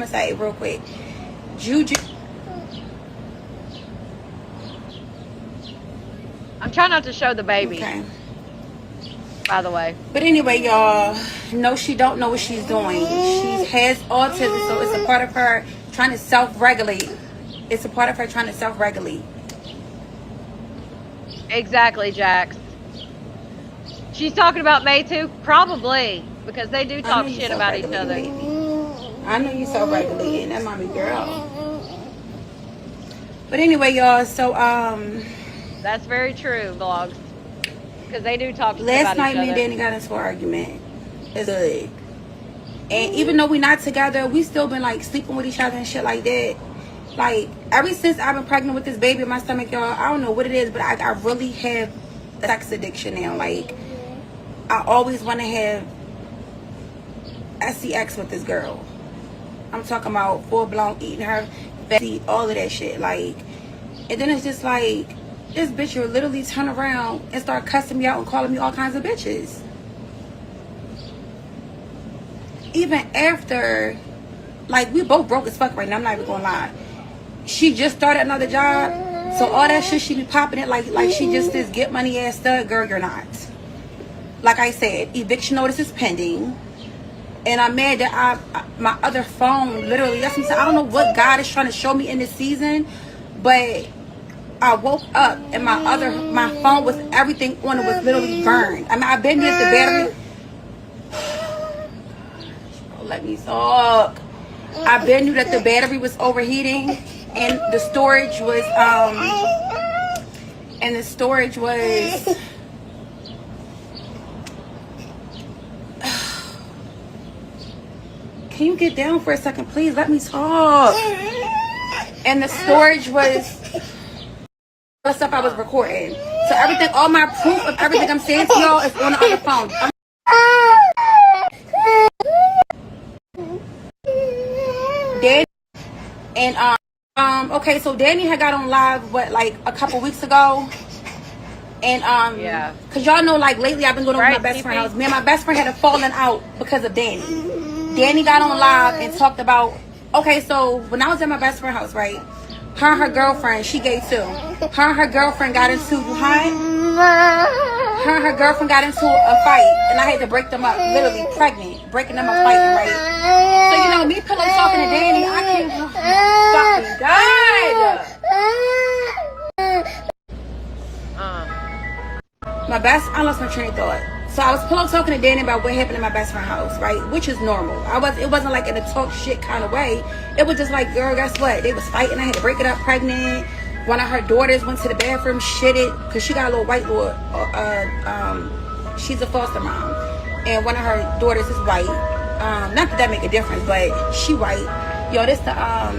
say real quick. Juju. I'm trying not to show the baby. Okay. By the way. But anyway, y'all, no, she don't know what she's doing. She has autism, so it's a part of her trying to self-regulate. It's a part of her trying to self-regulate. Exactly, Jax. She's talking about May too? Probably. Because they do talk shit about each other. I know you self-regulating. That mommy girl. But anyway, y'all, so that's very true, vlogs. Because they do talk shit about each other. Last night me and Danny got into an argument. It's good. And even though we're not together, we still been like sleeping with each other and shit like that. Like, ever since I've been pregnant with this baby in my stomach, y'all, I don't know what it is, but I really have a sex addiction now. Like, I always want to have sex with this girl. I'm talking about full-blown eating her, Betty, all of that shit. Like, and then it's just like, this bitch will literally turn around and start cussing me out and calling me all kinds of bitches. Even after, like, we both broke as fuck right now, I'm not even gonna lie. She just started another job, so all that shit she be popping it like she just this get money ass stud. Girl, you're not. Like I said, eviction notice is pending, and I'm mad that my other phone literally, that's what I'm saying, I don't know what God is trying to show me in this season, but I woke up and my phone was, everything on it was literally burned. I mean, I've been here at the battery. Let me talk. I've been knew that the battery was overheating, and the storage was Can you get down for a second, please? Let me talk. And the storage was the stuff I was recording. So everything, all my proof of everything I'm saying to y'all is on the other phone. Danny and okay, so Danny had got on live like a couple weeks ago, and yeah, cause y'all know, like, lately I've been going over my best friend's house. Me and my best friend had a falling out because of Danny. Danny got on live and talked about, okay, so when I was at my best friend's house, right, her and her girlfriend, she gay too. Her and her girlfriend got into Her and her girlfriend got into a fight, and I had to break them up. Literally pregnant, breaking them up, fighting, right? So, you know, me pillow talking to Danny, I can't fucking die. My best, I lost my train of thought. So I was pillow talking to Danny about what happened in my best friend's house, right? Which is normal. It wasn't like in a talk shit kind of way. It was just like, girl, guess what? They was fighting. I had to break it up, pregnant. One of her daughters went to the bathroom, shitted, because she got a little white little, she's a foster mom. And one of her daughters is white. Not that make a difference, but she white. Yo, this the, all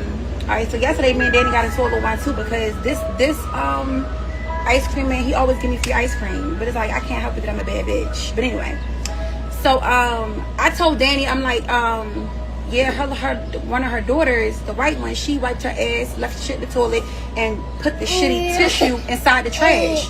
right, so yesterday me and Danny got into a little one too, because this ice cream man, he always give me free ice cream, but it's like, I can't help it that I'm a bad bitch. But anyway, so I told Danny, I'm like, yeah, her one of her daughters, the white one, she wiped her ass, left the shit in the toilet, and put the shitty tissue inside the trash.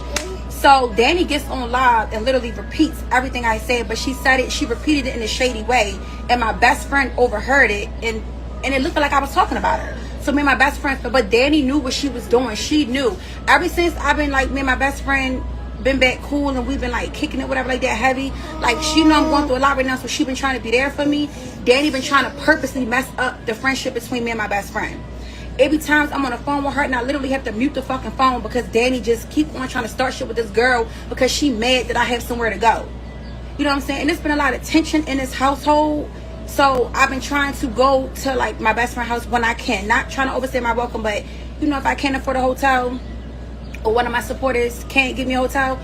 So Danny gets on live and literally repeats everything I said, but she said it, she repeated it in a shady way, and my best friend overheard it, and it looked like I was talking about her. So me and my best friend, but Danny knew what she was doing. She knew. Ever since I've been like, me and my best friend been back cool, and we've been like kicking it, whatever, like that heavy. Like, she know I'm going through a lot right now, so she been trying to be there for me. Danny been trying to purposely mess up the friendship between me and my best friend. Every time I'm on the phone with her, and I literally have to mute the fucking phone because Danny just keep on trying to start shit with this girl because she mad that I have somewhere to go. You know what I'm saying? And there's been a lot of tension in this household. So I've been trying to go to like my best friend's house when I can. Not trying to overstay my welcome, but if I can't afford a hotel or one of my supporters can't give me a hotel,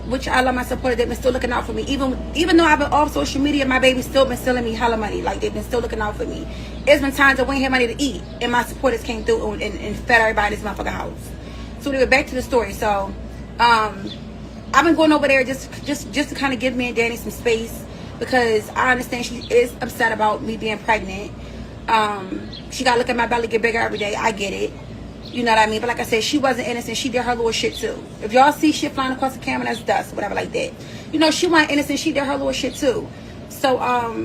which I love my supporters, they've been still looking out for me. Even though I've been off social media, my baby's still been sending me hella money. Like they've been still looking out for me. It's been times that we ain't had money to eat, and my supporters came through and fed everybody in this motherfucking house. So anyway, back to the story. So, I've been going over there just to kind of give me and Danny some space because I understand she is upset about me being pregnant. She got to look at my belly get bigger every day. I get it. You know what I mean? But like I said, she wasn't innocent. She did her little shit too. If y'all see shit flying across the camera, that's dust, whatever like that. She wasn't innocent. She did her little shit too. So, I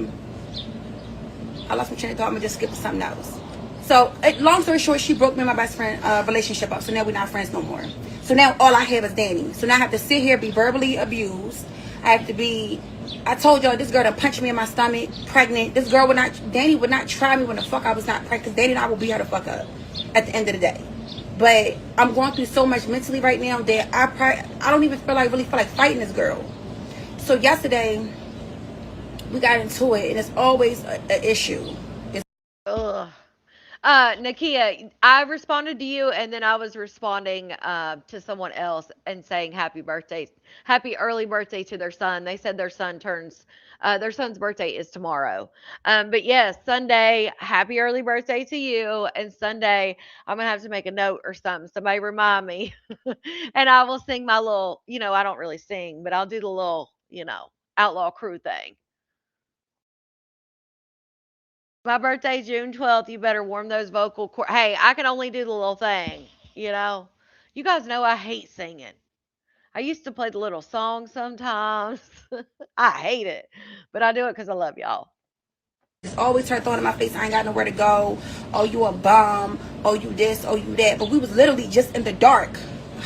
lost my train of thought. I'm going to just skip to something else. So, long story short, she broke me and my best friend relationship up. So now we're not friends no more. So now all I have is Danny. So now I have to sit here, be verbally abused. I told y'all this girl done punched me in my stomach, pregnant. Danny would not try me when the fuck I was not pregnant. Danny and I will beat her the fuck up at the end of the day. But I'm going through so much mentally right now that I don't even really feel like fighting this girl. So yesterday, we got into it, and it's always an issue. Ugh. Nakia, I responded to you, and then I was responding to someone else and saying happy early birthday to their son. They said their son's birthday is tomorrow. But yes, Sunday, happy early birthday to you. And Sunday, I'm gonna have to make a note or something. Somebody remind me, and I will sing my little. I don't really sing, but I'll do the little, outlaw crew thing. My birthday, June 12th. You better warm those vocal cords. Hey, I can only do the little thing, you know? You guys know I hate singing. I used to play the little song sometimes. I hate it, but I do it because I love y'all. Just always start throwing in my face, I ain't got nowhere to go. Oh, you a bum. Oh, you this. Oh, you that. But we was literally just in the dark.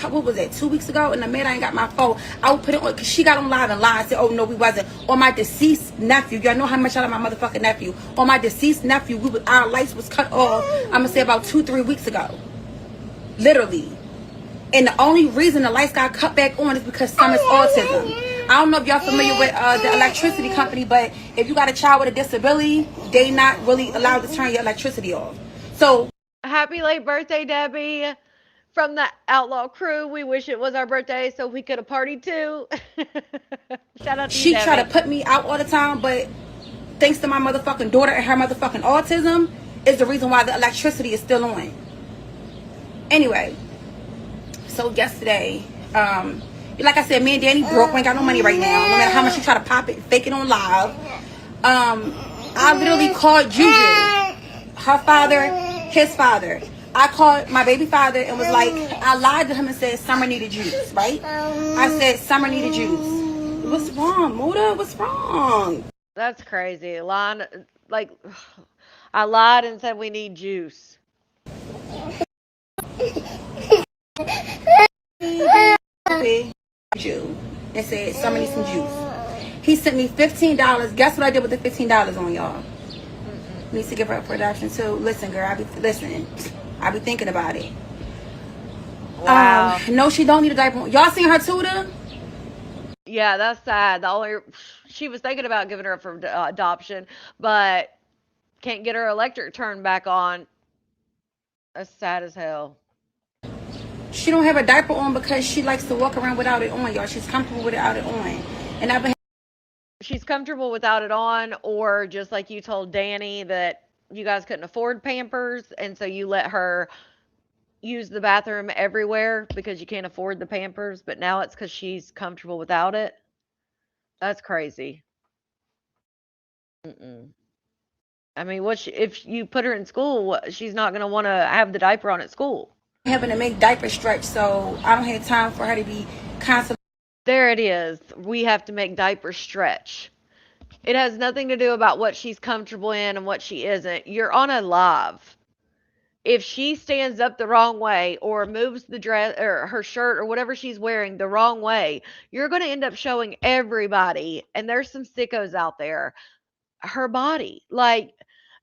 What was that, 2 weeks ago? And the minute I ain't got my phone, I would put it on, because she got on live and lied and said, oh, no, we wasn't. On my deceased nephew, y'all know how much I love my motherfucking nephew. On my deceased nephew, our lights was cut off, I'm going to say about 2-3 weeks ago. Literally. And the only reason the lights got cut back on is because Summer's autism. I don't know if y'all familiar with the electricity company, but if you got a child with a disability, they not really allowed to turn your electricity off. So happy late birthday, Debbie. From the Outlaw crew, we wish it was our birthday so we could have partied too. Shout out to you, she Debbie. try to put me out all the time, but thanks to my motherfucking daughter and her motherfucking autism is the reason why the electricity is still on. Anyway, so yesterday, like I said, me and Danny broke. We ain't got no money right now. No matter how much you try to pop it, fake it on live. I literally called Juju, her father, his father. I called my baby father and was like, I lied to him and said Summer needed juice, right? I said Summer needed juice. What's wrong, Muda? What's wrong? That's crazy. Lying, like, I lied and said we need juice. And said Summer needs some juice. He sent me $15. Guess what I did with the $15 on y'all? Needs to give her up for adoption too. Listen, girl, I be thinking about it. Wow. No, she don't need a diaper. Y'all seen her tutor? Yeah, that's sad. She was thinking about giving her up for adoption, but can't get her electric turned back on. That's sad as hell. She don't have a diaper on because she likes to walk around without it on, y'all. She's comfortable without it on. And I've been. She's comfortable without it on, or just like you told Danny that you guys couldn't afford Pampers, and so you let her use the bathroom everywhere because you can't afford the Pampers, but now it's because she's comfortable without it. That's crazy. Mm-mm. I mean, if you put her in school, she's not going to want to have the diaper on at school. Having to make diaper stretch, so I don't have time for her to be constantly. There it is. We have to make diaper stretch. It has nothing to do about what she's comfortable in and what she isn't. You're on a live. If she stands up the wrong way or moves the dress or her shirt or whatever she's wearing the wrong way, you're going to end up showing everybody, and there's some sickos out there, her body. Like,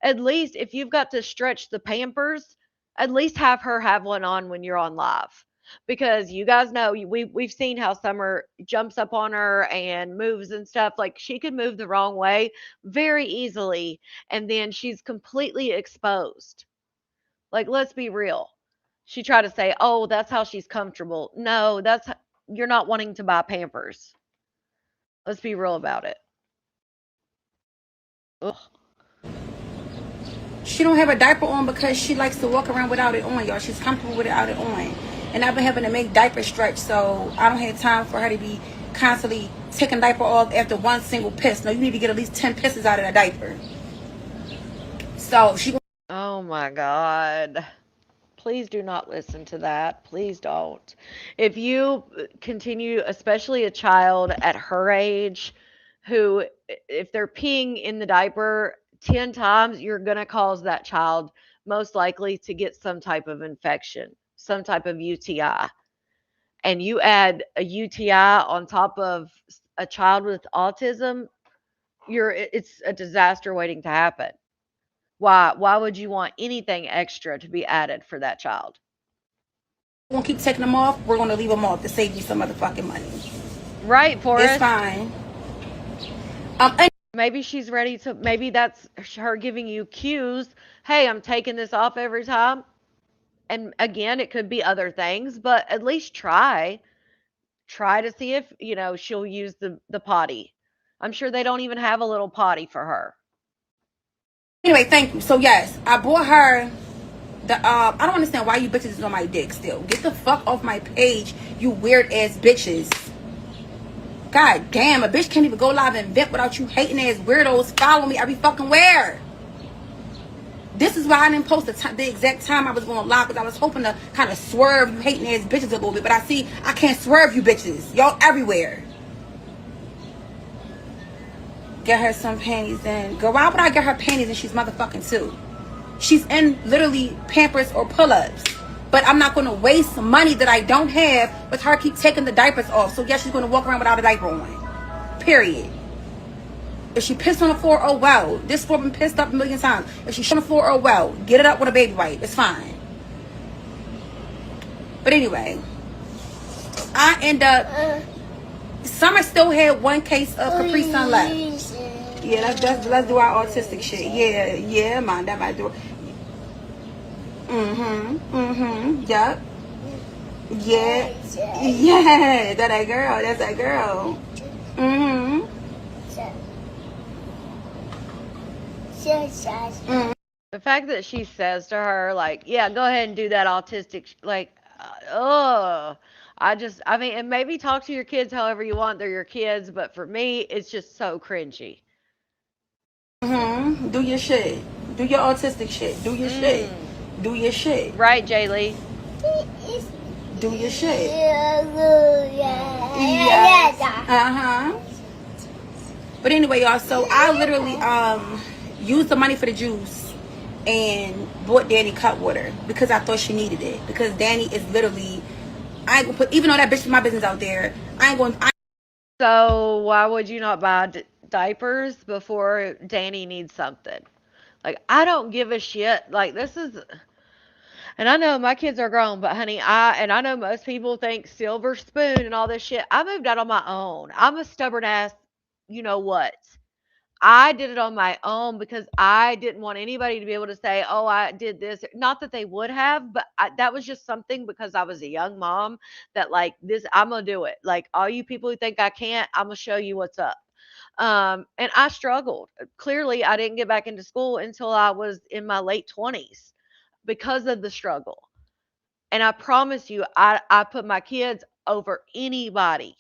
at least if you've got to stretch the Pampers, at least have her have one on when you're on live. because you guys know we've seen how Summer jumps up on her and moves and stuff. Like she could move the wrong way very easily, and then she's completely exposed. Like, let's be real. She tried to say, "Oh, that's how she's comfortable." No, you're not wanting to buy Pampers. Let's be real about it. Ugh. She don't have a diaper on because she likes to walk around without it on, y'all. She's comfortable without it on. And I've been having to make diaper stretch, so I don't have time for her to be constantly taking diaper off after one single piss. No, you need to get at least 10 pisses out of that diaper. So she... Oh my God. Please do not listen to that. Please don't. If you continue, especially a child at her age, who, if they're peeing in the diaper 10 times, you're going to cause that child most likely to get some type of infection, some type of UTI. And you add a UTI on top of a child with autism, it's a disaster waiting to happen. Why would you want anything extra to be added for that child? We're going to keep taking them off. We're going to leave them off to save you some motherfucking money. Right, Forrest. It's fine. Maybe she's ready to, maybe that's her giving you cues. Hey, I'm taking this off every time. And again, it could be other things, but at least try to see if, she'll use the potty. I'm sure they don't even have a little potty for her. Anyway, thank you. So yes, I bought her the I don't understand why you bitches is on my dick still. Get the fuck off my page, you weird ass bitches. God damn, a bitch can't even go live and vent without you hating ass weirdos follow me every fucking where. This is why I didn't post the exact time I was going live, because I was hoping to kind of swerve you hating ass bitches a little bit, but I see I can't swerve you bitches. Y'all everywhere. Get her some panties then. Girl, why would I get her panties and she's motherfucking too? She's in literally Pampers or pull-ups. But I'm not going to waste money that I don't have with her keep taking the diapers off. So yes, she's going to walk around without a diaper on. Period. If she pissed on the floor, oh well. This floor been pissed up a million times. If she shit on the floor, oh well. Get it up with a baby wipe. It's fine. But anyway, I end up... Summer still had one case of Capri Sun left. Yeah, let's do our autistic shit. Yeah, man, that might do it. Yup. Yeah, that girl. That's that girl. The fact that she says to her, like, yeah, go ahead and do that autistic, I mean, and maybe talk to your kids however you want. They're your kids, but for me, it's just so cringy. Do your shit. Do your autistic shit. Do your shit. Do your shit. Right, Jaylee? Do your shit. But anyway, y'all, so I literally used the money for the juice and bought Danny cut water because I thought she needed it. Because Danny is literally, I ain't gonna put, even though that bitch is my business out there, So why would you not buy diapers before Danny needs something? Like, I don't give a shit. Like, this is, and I know my kids are grown, but honey, I know most people think silver spoon and all this shit. I moved out on my own. I'm a stubborn ass, you know what? I did it on my own because I didn't want anybody to be able to say, oh, I did this. Not that they would have, but that was just something because I was a young mom that, like, this, I'm going to do it. Like, all you people who think I can't, I'm going to show you what's up. And I struggled. Clearly, I didn't get back into school until I was in my late 20s because of the struggle. And I promise you, I put my kids over anybody.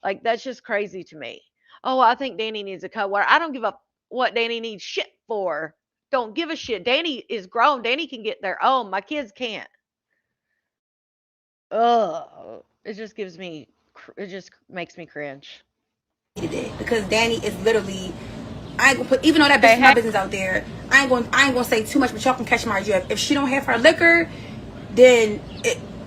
Like, that's just crazy to me. Oh, I think Danny needs a cut water. I don't give a what Danny needs shit for. Don't give a shit. Danny is grown. Danny can get their own. My kids can't. Ugh. It just makes me cringe. Because Danny is literally, I ain't gonna put, even though that bitch is my business out there, I ain't gonna say too much, but y'all can catch my drift. If she don't have her liquor, then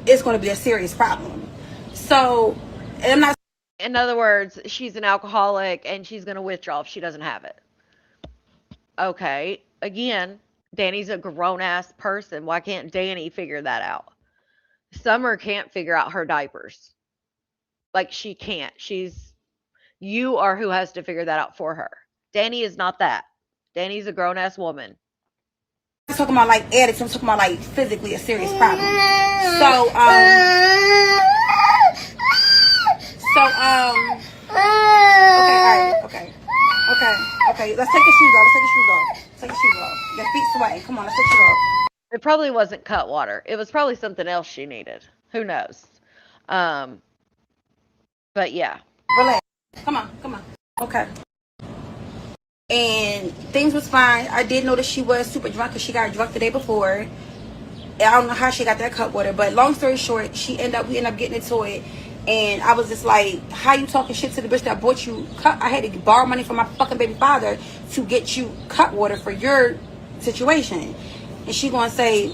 it's gonna be a serious problem. So, and I'm not. In other words, she's an alcoholic and she's going to withdraw if she doesn't have it. Okay. Again, Danny's a grown ass person. Why can't Danny figure that out? Summer can't figure out her diapers. Like, she can't. You are who has to figure that out for her. Danny is not that. Danny's a grown ass woman. I'm talking about like addicts. I'm talking about like physically a serious problem. So okay. Let's take the shoes off. Take the shoes off. Your feet sweating. Come on, let's take the shoes off. It probably wasn't cut water. It was probably something else she needed. Who knows? But yeah. Relax. Come on. Okay. And things was fine. I did notice she was super drunk because she got drunk the day before. I don't know how she got that cut water, but long story short, we ended up getting into it. And I was just like, how you talking shit to the bitch that bought you cut? I had to borrow money from my fucking baby father to get you cut water for your situation. And she gonna say,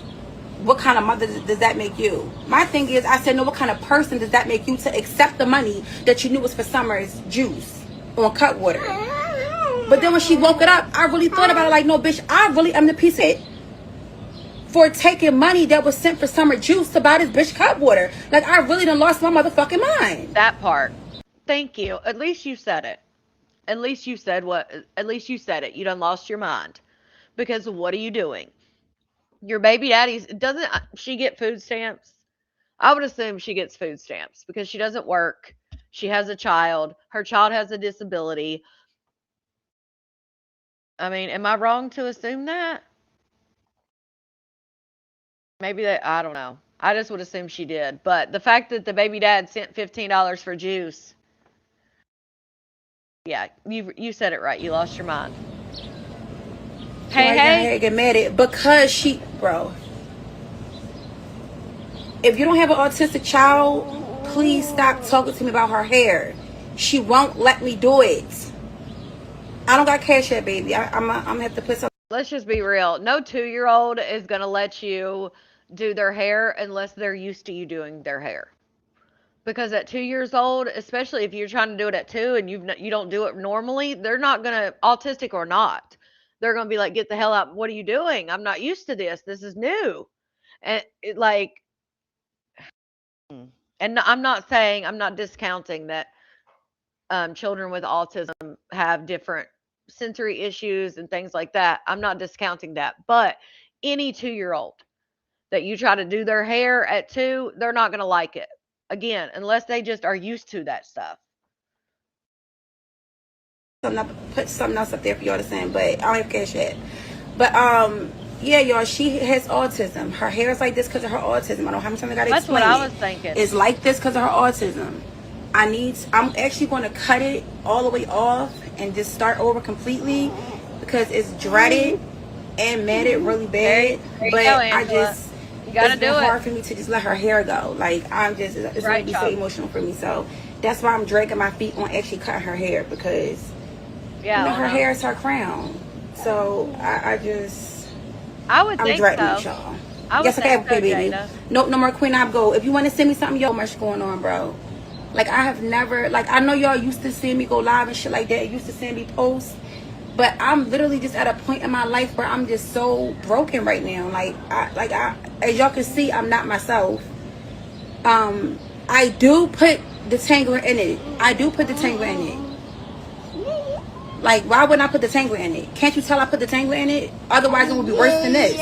what kind of mother does that make you? My thing is, I said, no, what kind of person does that make you to accept the money that you knew was for Summer's juice on cut water? But then when she woke it up, I really thought about it like, no, bitch, I really am the piece of it for taking money that was sent for Summer juice to buy this bitch cut water. Like, I really done lost my motherfucking mind. That part. Thank you. At least you said it. At least you said it. You done lost your mind. Because what are you doing? Your baby daddy's, doesn't she get food stamps? I would assume she gets food stamps because she doesn't work. She has a child. Her child has a disability. I mean, am I wrong to assume that? Maybe that, I don't know. I just would assume she did. But the fact that the baby dad sent $15 for juice, yeah, you said it right. You lost your mind. Hey. Get mad at because she, bro. If you don't have an autistic child, please stop talking to me about her hair. She won't let me do it. I don't got cash yet, baby. I'm gonna have to put some. Let's just be real. No 2-year-old is gonna let you do their hair unless they're used to you doing their hair. Because at 2 years old, especially if you're trying to do it at 2 and you don't do it normally, they're not gonna, autistic or not, they're gonna be like, get the hell out! What are you doing? I'm not used to this. This is new, and it, like, and I'm not discounting that children with autism have different sensory issues and things like that. I'm not discounting that, but any 2-year-old that you try to do their hair at 2, they're not gonna like it. Again, unless they just are used to that stuff. Put something else up there for y'all to send, but I don't have cash yet. But yeah, y'all, she has autism. Her hair is like this because of her autism. I don't know how much time I gotta explain. That's what I was thinking. It's like this because of her autism. I'm actually going to cut it all the way off and just start over completely because it's dreaded and matted really bad. There but you go, I just, you gotta it's do been it. hard for me to just let her hair go. Like, it's Right, going to be so emotional for me. So that's why I'm dragging my feet on actually cutting her hair because her hair is her crown. So I'm think dragging so. y'all. I would Yes, okay, think so, baby. Jada. No more Queen Ob Go. If you want to send me something, yo, much going on, bro. Like, I have never, like, I know y'all used to seeing me go live and shit like that, used to seeing me post, but I'm literally just at a point in my life where I'm just so broken right now. Like, I as y'all can see, I'm not myself. I do put the tangler in it. Like, why wouldn't I put the tangler in it? Can't you tell I put the tangler in it? Otherwise, it would be worse than this.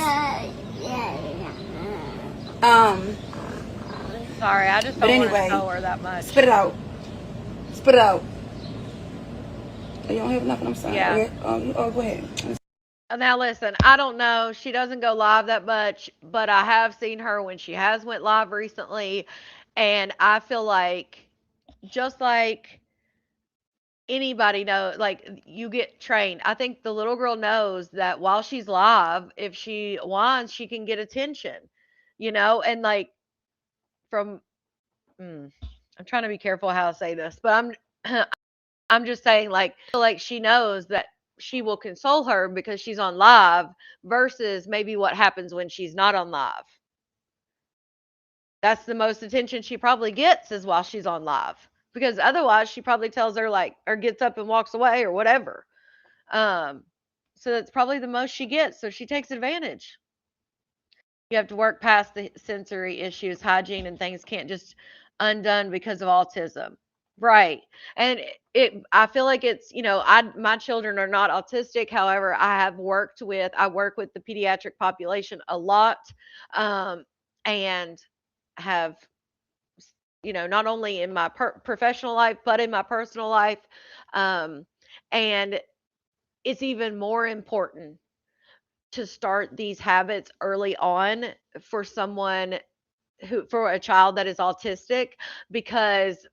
Sorry, I just don't want to tell her that much. Spit it out. Oh, you don't have nothing, I'm sorry. Yeah. Okay. Oh, go ahead. Now listen, I don't know. She doesn't go live that much, but I have seen her when she has went live recently, and I feel like just like anybody knows, like, you get trained. I think the little girl knows that while she's live, if she wants, she can get attention, and like from I'm trying to be careful how I say this, but I'm just saying, like she knows that she will console her because she's on live versus maybe what happens when she's not on live. That's the most attention she probably gets is while she's on live because otherwise she probably tells her or gets up and walks away or whatever. So that's probably the most she gets. So she takes advantage. You have to work past the sensory issues, hygiene, and things can't just undone because of autism. Right. And I feel like it's, my children are not autistic. However, I work with the pediatric population a lot. And have, not only in my professional life, but in my personal life. Um, and it's even more important to start these habits early on for for a child that is autistic, because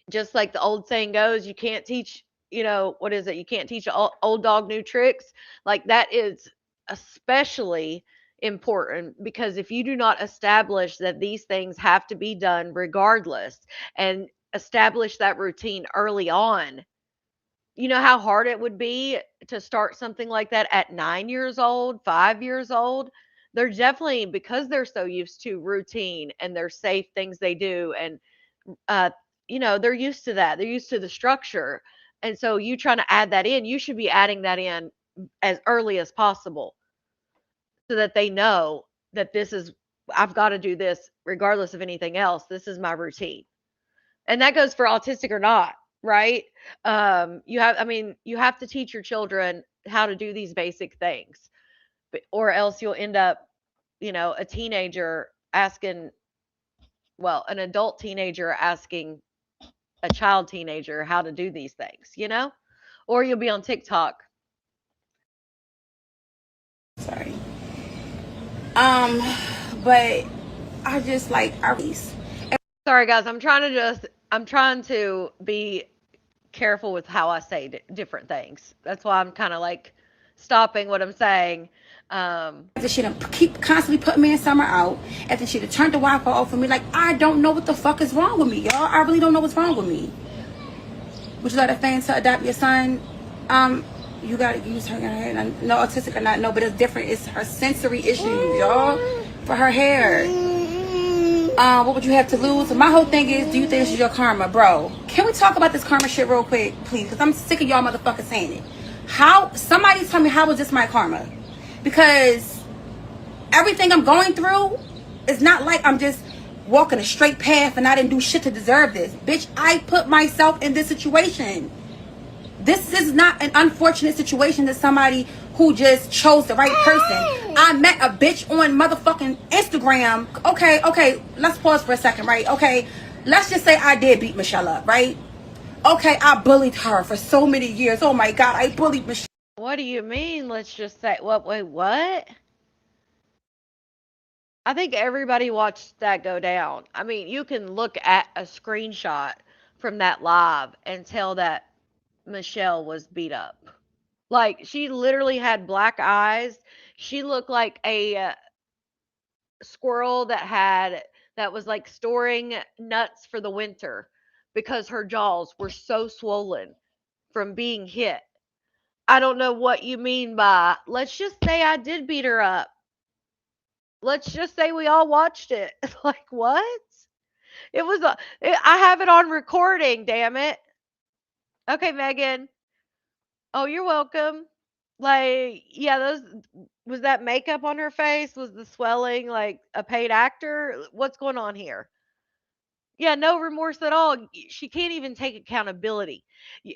just like the old saying goes, you can't teach, what is it? You can't teach old dog new tricks. Like, that is especially important, because if you do not establish that these things have to be done regardless, and establish that routine early on, you know how hard it would be to start something like that at 9 years old, 5 years old? They're definitely, because they're so used to routine and their safe things they do, and uh, they're used to that. They're used to the structure. And so you trying to add that in, you should be adding that in as early as possible, so that they know that I've got to do this regardless of anything else. This is my routine. And that goes for autistic or not, right? You have to teach your children how to do these basic things, or else you'll end up, a teenager asking, well, an adult teenager asking a child teenager how to do these things, or you'll be on TikTok. Sorry. But I just like Sorry guys, I'm trying to be careful with how I say different things. That's why I'm kind of like stopping what I'm saying. After she done keep constantly putting me in summer out, after she done turned the Wi-Fi off for me, like, I don't know what the fuck is wrong with me, y'all. I really don't know what's wrong with me. Would you let a fan to adopt your son? You gotta use her hair. No, autistic or not, no, but it's different. It's her sensory issues, y'all, for her hair. What would you have to lose? My whole thing is, do you think this is your karma, bro? Can we talk about this karma shit real quick, please? Because I'm sick of y'all motherfuckers saying it. Somebody tell me, how is this my karma? Because everything I'm going through is not like I'm just walking a straight path and I didn't do shit to deserve this. Bitch, I put myself in this situation. This is not an unfortunate situation to somebody who just chose the right person. I met a bitch on motherfucking Instagram. Okay, let's pause for a second, right? Okay, let's just say I did beat Michelle up, right? Okay, I bullied her for so many years. Oh my God, I bullied Michelle. What do you mean? Let's just say, wait, what? I think everybody watched that go down. I mean, you can look at a screenshot from that live and tell that Michelle was beat up. Like, she literally had black eyes. She looked like a squirrel that was like storing nuts for the winter, because her jaws were so swollen from being hit. I don't know what you mean by, let's just say I did beat her up. Let's just say we all watched it. Like, what? I have it on recording, damn it. Okay, Megan. Oh, you're welcome. Like, yeah, was that makeup on her face? Was the swelling like a paid actor? What's going on here? Yeah, no remorse at all. She can't even take accountability.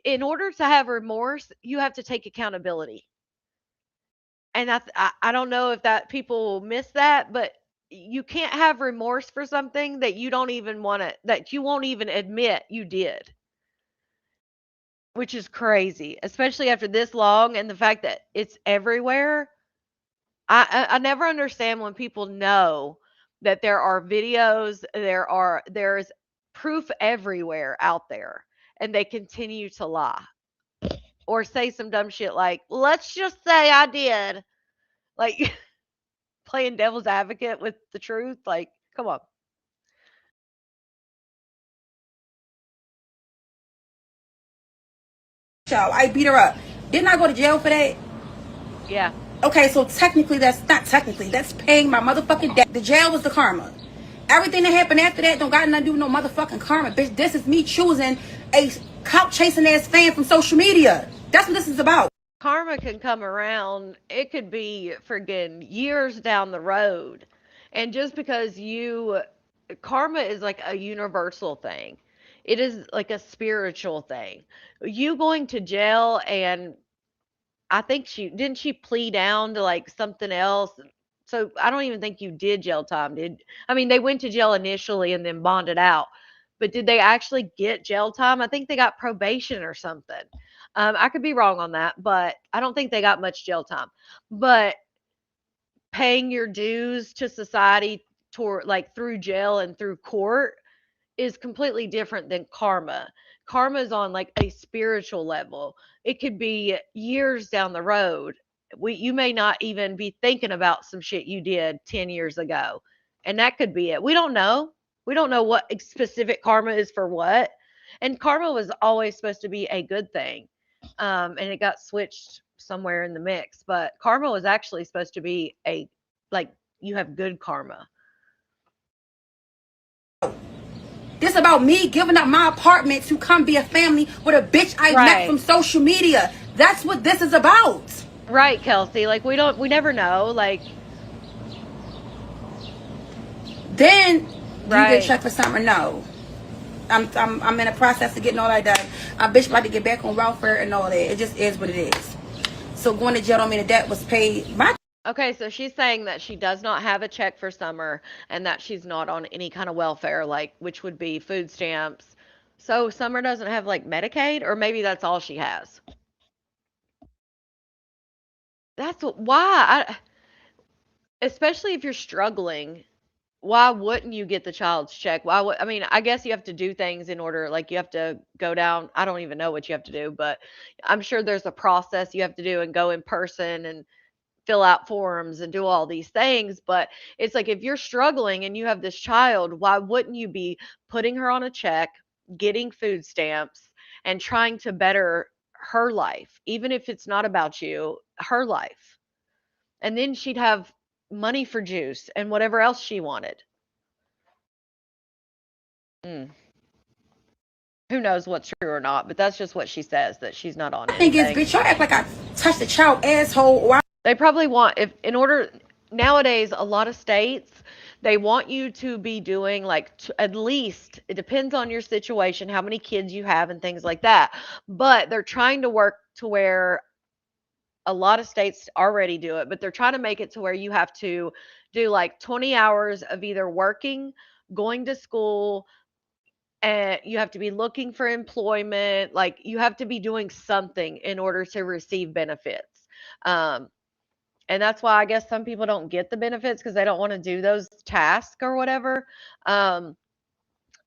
In order to have remorse, you have to take accountability. And I don't know if that people miss that, but you can't have remorse for something that you don't even that you won't even admit you did. Which is crazy, especially after this long, and the fact that it's everywhere. I never understand when people know that there are videos, there's proof everywhere out there, and they continue to lie or say some dumb shit like, let's just say I did. Like, playing devil's advocate with the truth. Like, come on. I beat her up. Didn't I go to jail for that? Yeah. Okay, so technically, that's paying my motherfucking debt. The jail was the karma. Everything that happened after that don't got nothing to do with no motherfucking karma, bitch. This is me choosing a clout chasing ass fan from social media. That's what this is about. karma can come around. It could be friggin' years down the road. And just because karma is like a universal thing. It is like a spiritual thing. You going to jail, and I think she plea down to like something else. So I don't even think you did jail time. I mean, they went to jail initially and then bonded out. But did they actually get jail time? I think they got probation or something. I could be wrong on that, but I don't think they got much jail time. But paying your dues to society toward like through jail and through court is completely different than karma. Karma is on like a spiritual level. It could be years down the road. You may not even be thinking about some shit you did 10 years ago. And that could be it. We don't know. We don't know what specific karma is for what. And karma was always supposed to be a good thing. And it got switched somewhere in the mix. But karma was actually supposed to be like, you have good karma. This about me giving up my apartment to come be a family with a bitch I met from social media. That's what this is about. Right, Kelsey. Like we never know. Like then you get checked for something. No, I'm in a process of getting all that done. My bitch about to get back on welfare and all that. It just is what it is. So going to jail don't mean the debt was paid. Okay, so she's saying that she does not have a check for summer and that she's not on any kind of welfare, like which would be food stamps. So Summer doesn't have like Medicaid, or maybe that's all she has. Why, especially if you're struggling, why wouldn't you get the child's check? I mean, I guess you have to do things in order, like you have to go down. I don't even know what you have to do, but I'm sure there's a process you have to do and go in person and fill out forms and do all these things. But it's like if you're struggling and you have this child, why wouldn't you be putting her on a check, getting food stamps, and trying to better her life, even if it's not about you, her life? And then she'd have money for juice and whatever else she wanted. Mm. Who knows what's true or not, but that's just what she says, that she's not on anything. I think it's bitch, y'all act like I touched a child asshole. Or they probably want, if in order, nowadays a lot of states, they want you to be doing like at least, it depends on your situation, how many kids you have and things like that, but they're trying to work to where a lot of states already do it, but they're trying to make it to where you have to do like 20 hours of either working, going to school, and you have to be looking for employment. Like you have to be doing something in order to receive benefits. Um, and that's why I guess some people don't get the benefits because they don't want to do those tasks or whatever. Um,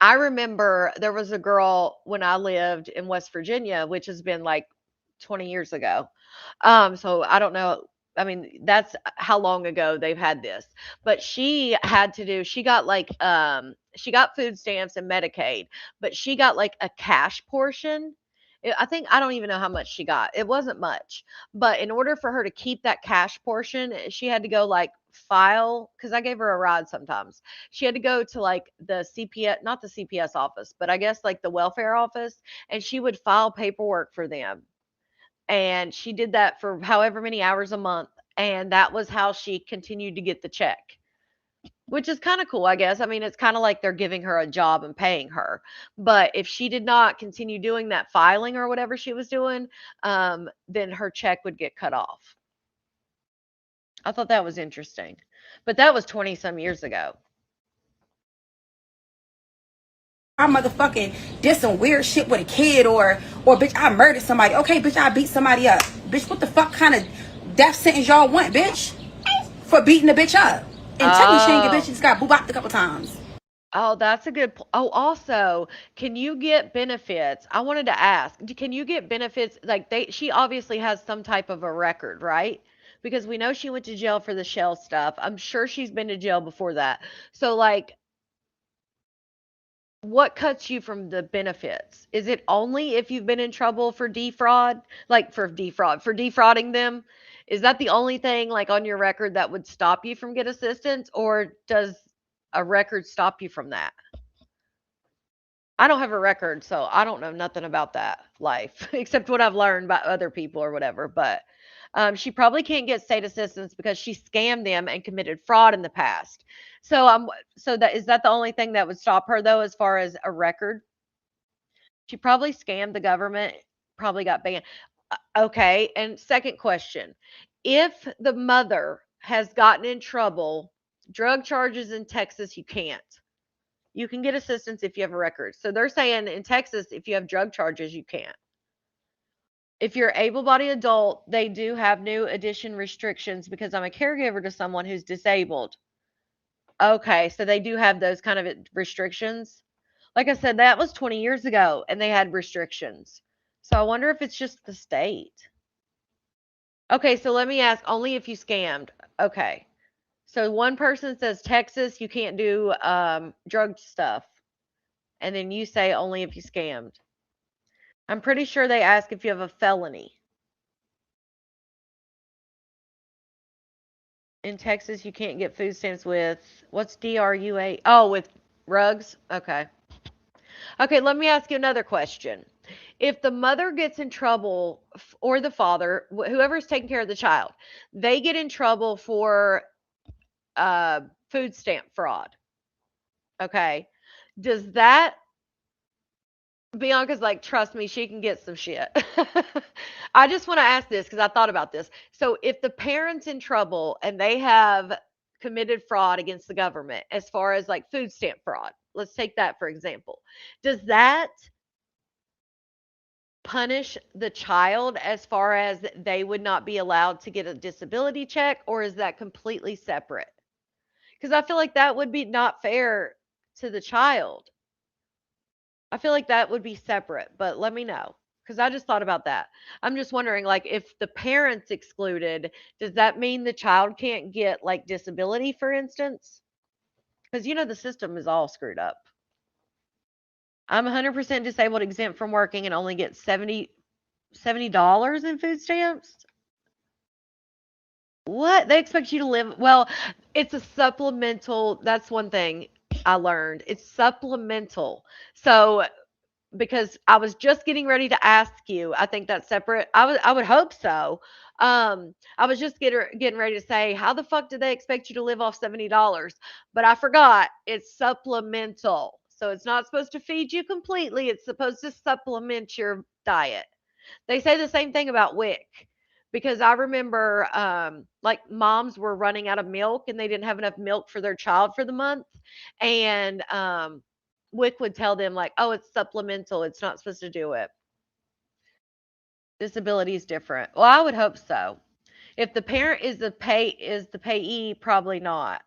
I remember there was a girl when I lived in West Virginia, which has been like 20 years ago. So I don't know. I mean, that's how long ago they've had this. But she got food stamps and Medicaid, but she got like a cash portion. I think I don't even know how much she got. It wasn't much. But in order for her to keep that cash portion, she had to go like file, because I gave her a ride sometimes. She had to go to like the CPS, not the CPS office, but I guess like the welfare office, and she would file paperwork for them. And she did that for however many hours a month, and that was how she continued to get the check, which is kind of cool, I guess. I mean, it's kind of like they're giving her a job and paying her. But if she did not continue doing that filing or whatever she was doing, then her check would get cut off. I thought that was interesting. But that was 20 some years ago. I motherfucking did some weird shit with a kid, or bitch, I murdered somebody. Okay, bitch, I beat somebody up. Bitch, what the fuck kind of death sentence y'all want, bitch? For beating the bitch up. And technically she ain't get bitch, she just got boobapped a couple times. Oh, that's a good. Oh, also, can you get benefits? I wanted to ask, can you get benefits? Like she obviously has some type of a record, right? Because we know she went to jail for the shell stuff. I'm sure she's been to jail before that. So, like, what cuts you from the benefits? Is it only if you've been in trouble for defraud, like for defrauding them? Is that the only thing like on your record that would stop you from get assistance, or does a record stop you from that? I don't have a record, so I don't know nothing about that life except what I've learned by other people or whatever. But she probably can't get state assistance because she scammed them and committed fraud in the past. So so that is that the only thing that would stop her though, as far as a record? She probably scammed the government, probably got banned. Okay. And second question, if the mother has gotten in trouble, drug charges in Texas, you can't. You can get assistance if you have a record. So they're saying in Texas, if you have drug charges, you can't. If you're able-bodied adult, they do have new addition restrictions because I'm a caregiver to someone who's disabled. Okay, so they do have those kind of restrictions. Like I said, that was 20 years ago and they had restrictions. So I wonder if it's just the state. Okay, so let me ask, only if you scammed. Okay. So one person says Texas, you can't do drug stuff. And then you say only if you scammed. I'm pretty sure they ask if you have a felony. In Texas, you can't get food stamps with, what's DRUA? Oh, with rugs? Okay. Okay, let me ask you another question. If the mother gets in trouble, or the father, whoever's taking care of the child, they get in trouble for food stamp fraud. Okay. Does that, Bianca's like, trust me, she can get some shit. I just want to ask this because I thought about this. So if the parent's in trouble and they have committed fraud against the government, as far as like food stamp fraud, let's take that for example, does that punish the child as far as they would not be allowed to get a disability check, or is that completely separate? Because I feel like that would be not fair to the child. I feel like that would be separate, but let me know because I just thought about that. I'm just wondering, like, if the parent's excluded, does that mean the child can't get like disability, for instance? Because the system is all screwed up. I'm 100% disabled, exempt from working, and only get $70 in food stamps. What? They expect you to live? Well, it's a supplemental. That's one thing I learned. It's supplemental. So because I was just getting ready to ask you. I think that's separate. I would hope so. I was just getting ready to say, how the fuck did they expect you to live off $70? But I forgot it's supplemental. So it's not supposed to feed you completely. It's supposed to supplement your diet. They say the same thing about WIC because I remember like moms were running out of milk and they didn't have enough milk for their child for the month. And WIC would tell them like, oh, it's supplemental. It's not supposed to do it. Disability is different. Well, I would hope so. If the parent is the payee, probably not.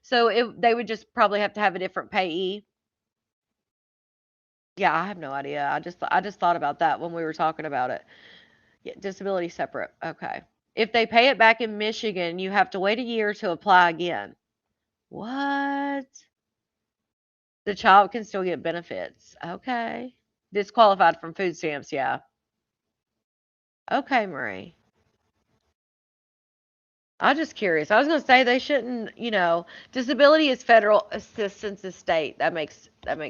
So they would just probably have to have a different payee. Yeah, I have no idea. I just thought about that when we were talking about it. Yeah, disability separate. Okay. If they pay it back in Michigan, you have to wait a year to apply again. What? The child can still get benefits. Okay. Disqualified from food stamps, yeah. Okay, Marie. I'm just curious. I was going to say they shouldn't, disability is federal, assistance is state. That makes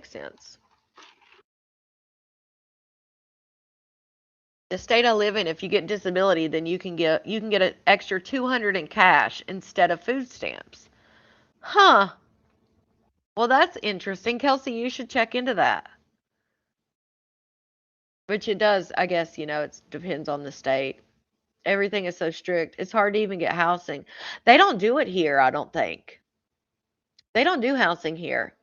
sense. The state I live in, if you get disability, then you can get an extra 200 in cash instead of food stamps. Huh. Well, that's interesting. Kelsey, you should check into that. Which it does, I guess, it depends on the state. Everything is so strict. It's hard to even get housing. They don't do it here, I don't think. They don't do housing here.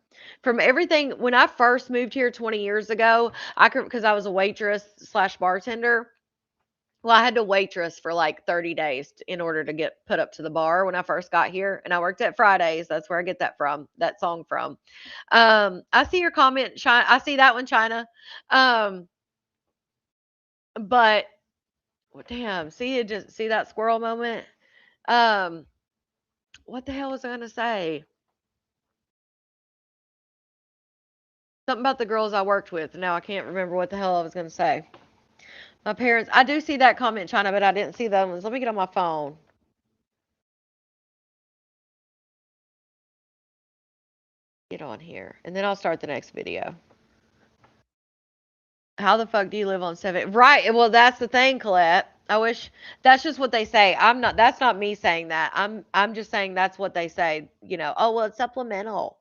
From everything, when I first moved here 20 years ago, because I was a waitress / bartender. Well, I had to waitress for like 30 days in order to get put up to the bar when I first got here. And I worked at Fridays. That's where I get that song from. I see your comment, China. I see that one, China. But damn, see that squirrel moment? What the hell was I gonna say? Something about the girls I worked with. Now I can't remember what the hell I was gonna say. My parents, I do see that comment, China, but I didn't see the other ones. Let me get on my phone. Get on here, and then I'll start the next video. How the fuck do you live on 7? Right. Well, that's the thing, Colette. I wish that's just what they say. That's not me saying that. I'm just saying that's what they say. Oh, well, it's supplemental.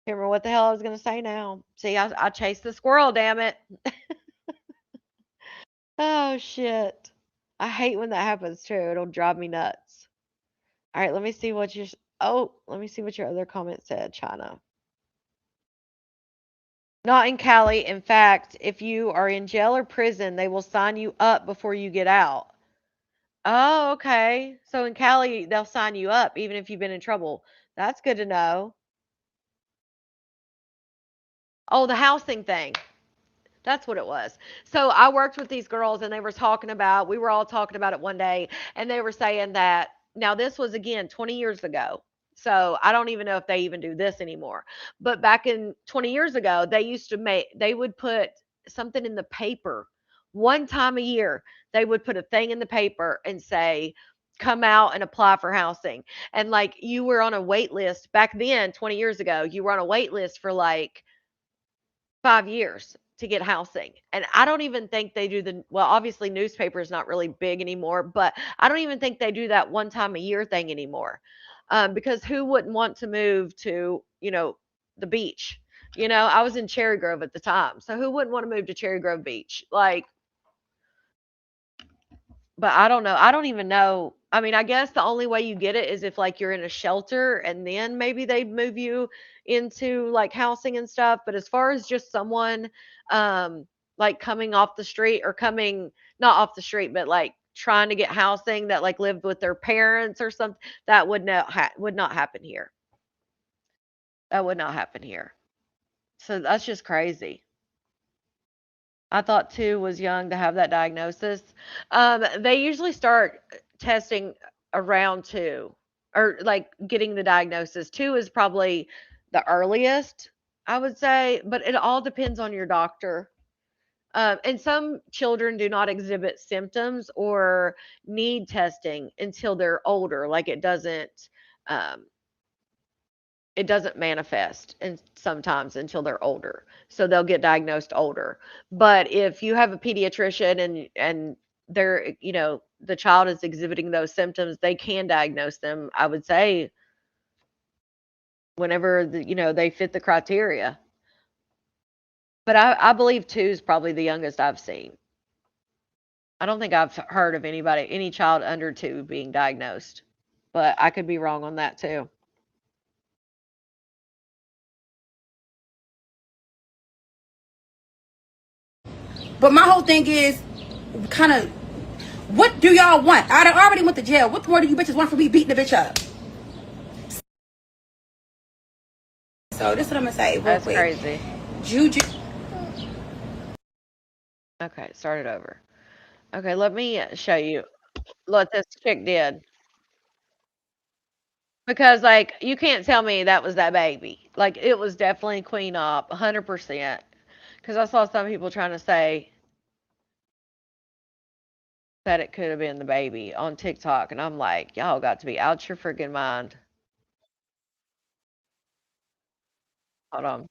Can't remember what the hell I was going to say now. See, I chased the squirrel, damn it. Oh, shit. I hate when that happens too. It'll drive me nuts. All right, let me see what let me see what your other comment said, China. Not in Cali. In fact, if you are in jail or prison, they will sign you up before you get out. Oh, okay. So in Cali, they'll sign you up even if you've been in trouble. That's good to know. Oh, the housing thing. That's what it was. So I worked with these girls and we were all talking about it one day, and they were saying that now this was again 20 years ago. So I don't even know if they even do this anymore. But back in 20 years ago, they would put something in the paper one time a year. They would put a thing in the paper and say, come out and apply for housing. And like you were on a wait list back then, 20 years ago, you were on a wait list for like 5 years to get housing. And I don't even think they do well, obviously newspaper is not really big anymore, but I don't even think they do that one time a year thing anymore. Because who wouldn't want to move to, the beach? I was in Cherry Grove at the time. So who wouldn't want to move to Cherry Grove Beach? Like, but I don't know. I don't even know. I mean, I guess the only way you get it is if like you're in a shelter and then maybe they move you into like housing and stuff. But as far as just someone like coming off the street or coming not off the street, but like trying to get housing that like lived with their parents or something, that would not happen here. That would not happen here. So that's just crazy. I thought 2 was young to have that diagnosis. They usually start testing around 2 or like getting the diagnosis. 2 is probably the earliest, I would say, but it all depends on your doctor. And some children do not exhibit symptoms or need testing until they're older. Like um, it doesn't manifest and sometimes until they're older. So they'll get diagnosed older. But if you have a pediatrician and they're, the child is exhibiting those symptoms, they can diagnose them, I would say, whenever they fit the criteria. But I believe 2 is probably the youngest I've seen. I don't think I've heard of any child under 2 being diagnosed. But I could be wrong on that too. But my whole thing is kind of, what do y'all want? I already went to jail. What more do you bitches want from me beating the bitch up? So this is what I'm gonna say real That's quick. crazy. Juju. Okay, start it over. Okay, let me show you what this chick did. Because, like, you can't tell me that was that baby. Like, it was definitely Queen Op, 100%. Because I saw some people trying to say that it could have been the baby on TikTok. And I'm like, y'all got to be out your freaking mind. Hold on.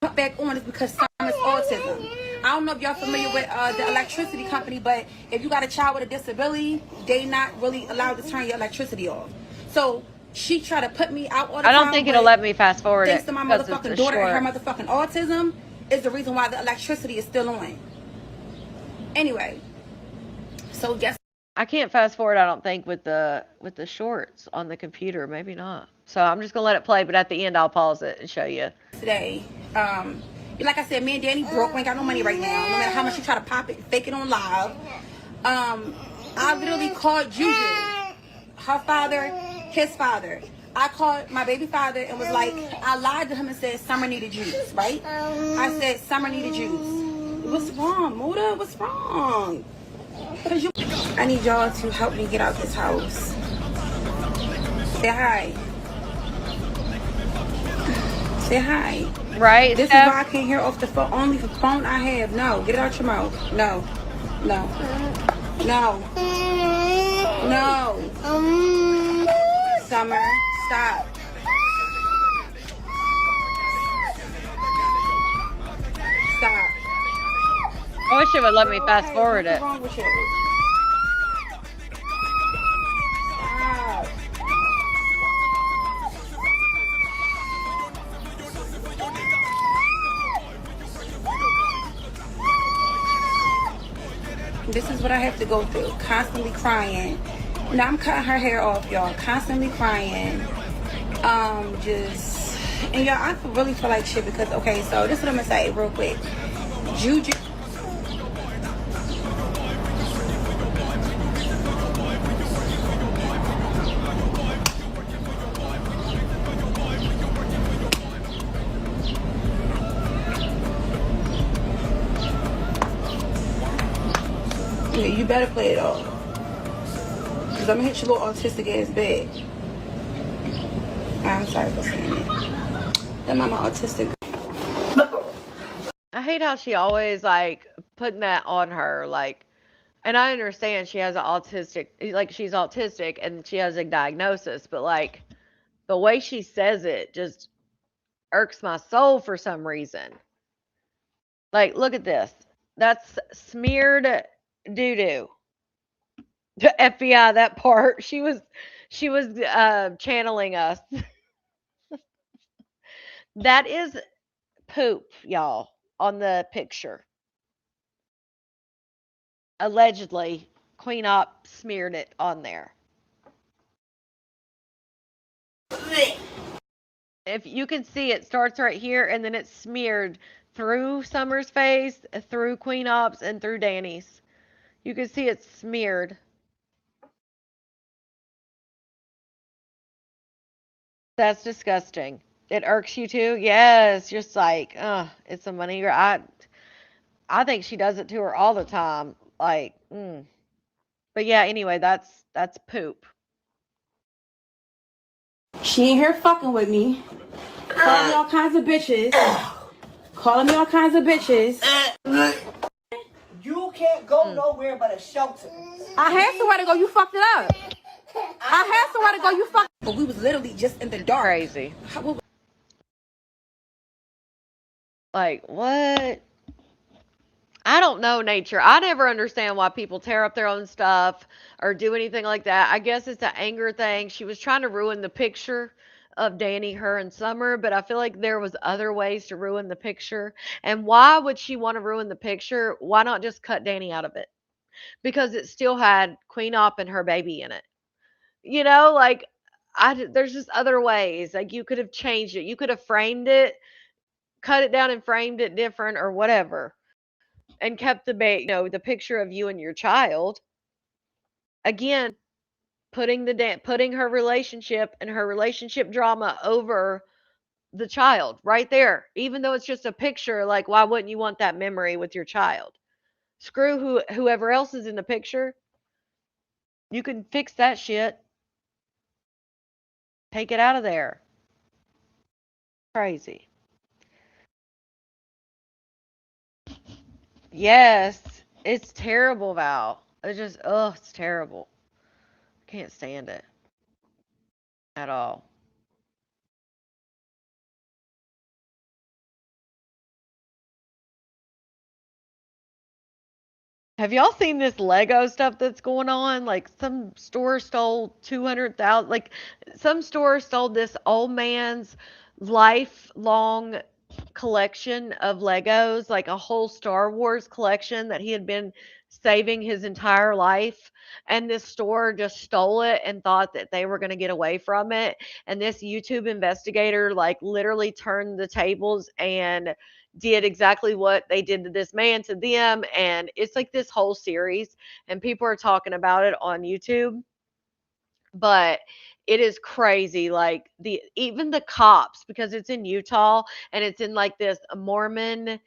Put back on is because Summer's autism. I don't know if y'all familiar with the electricity company, but if you got a child with a disability, they not really allowed to turn your electricity off. So she tried to put me out all the time. I don't think it'll let me fast forward thanks it. to my because motherfucking it's daughter and her short. motherfucking autism is the reason why the electricity is still on. Anyway, so guess I can't fast forward, I don't think, with the shorts on the computer. Maybe not. So I'm just gonna let it play, but at the end I'll pause it and show you. today, like I said, me and Danny broke. We ain't got no money right now. No matter how much you try to pop it, fake it on live. I literally called Juju, her father, his father. I called my baby father and was like, I lied to him and said Summer needed juice, right? I said Summer needed juice. What's wrong, Muda? What's wrong? I need y'all to help me get out this house. Say hi. Say hi. Right? This is why I can't hear off the phone. Only the phone I have. No, get it out your mouth. No. No. No. No. Summer. Stop. Stop. I wish it would let me fast Okay, forward what's it. wrong with you? Stop. This is what I have to go through. Constantly crying. Now I'm cutting her hair off, y'all. Constantly crying. And y'all, I really feel like shit because, okay, so this is what I'm gonna say real quick. Juju. Yeah, you better play it off. Because I'm going to hit your little autistic ass back. I'm sorry for saying it. That mama autistic. I hate how she always like putting that on her, like, and I understand she has an autistic, like she's autistic and she has a diagnosis, but like the way she says it just irks my soul for some reason. Like, look at this. That's smeared doo doo. FBI, that part. She was channeling us. That is poop, y'all, on the picture. Allegedly, Queen Op smeared it on there. If you can see, it starts right here and then it's smeared through Summer's face, through Queen Op's, and through Danny's. You can see it's smeared. That's disgusting. It irks you too? Yes, just like, it's a money grab. I think she does it to her all the time. Like, But yeah, anyway, that's poop. She ain't here fucking with me. Calling me all kinds of bitches. Calling me all kinds of bitches. You can't go nowhere but a shelter. I had somewhere to go. You fucked it up. I had somewhere to go. You fucked. But we was literally just in the dark. Crazy. Like, what? I don't know, Nature. I never understand why people tear up their own stuff or do anything like that. I guess it's an anger thing. She was trying to ruin the picture of Danny, her, and Summer, but I feel like there was other ways to ruin the picture. And why would she want to ruin the picture? Why not just cut Danny out of it? Because it still had Queen Op and her baby in it. Like there's just other ways. Like you could have changed it. You could have framed it, cut it down and framed it different or whatever, and kept the picture of you and your child. Again, putting her relationship and her relationship drama over the child right there. Even though it's just a picture, like why wouldn't you want that memory with your child? Screw whoever else is in the picture. You can fix that shit. Take it out of there. Crazy. Yes, it's terrible, Val. It's terrible. Can't stand it at all. Have y'all seen this Lego stuff that's going on? Like some store stole 200,000. Like some store stole this old man's lifelong collection of Legos, like a whole Star Wars collection that he had been saving his entire life. And this store just stole it and thought that they were going to get away from it. And this YouTube investigator, like, literally turned the tables and did exactly what they did to this man to them. And it's like this whole series, and people are talking about it on YouTube. But it is crazy, like even the cops, because it's in Utah and it's in like this Mormon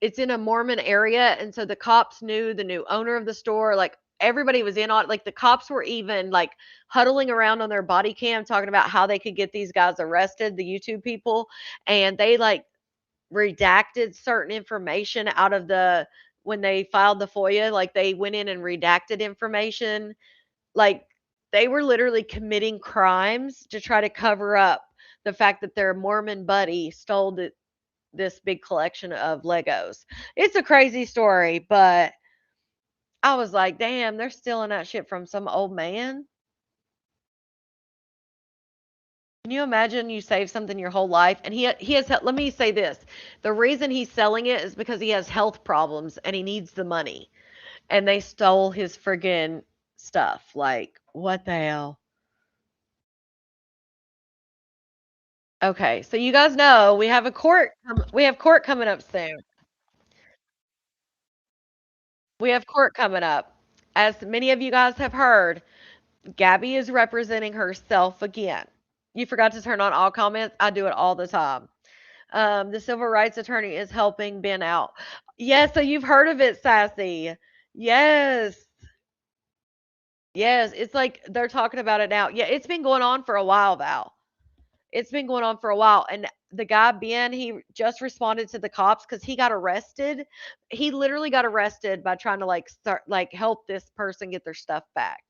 it's in a Mormon area, and so the cops knew the new owner of the store, like everybody was in on it. Like the cops were even like huddling around on their body cam talking about how they could get these guys arrested, the YouTube people, and they like redacted certain information out of the when they filed the FOIA, like they went in and redacted information, like they were literally committing crimes to try to cover up the fact that their Mormon buddy stole this big collection of Legos. It's a crazy story, but I was like, damn, they're stealing that shit from some old man. Can you imagine you save something your whole life? And he has, let me say this. The reason he's selling it is because he has health problems and he needs the money. And they stole his friggin' stuff. Like, what the hell? Okay, so you guys know we have court coming up soon. We have court coming up. As many of you guys have heard, Gabby is representing herself again. You forgot to turn on all comments. I do it all the time. The civil rights attorney is helping Ben out. Yes, so you've heard of it, Sassy. Yes. Yes, it's like they're talking about it now. Yeah, it's been going on for a while, Val. It's been going on for a while. And the guy, Ben, he just responded to the cops because he got arrested. He literally got arrested by trying to like start like help this person get their stuff back.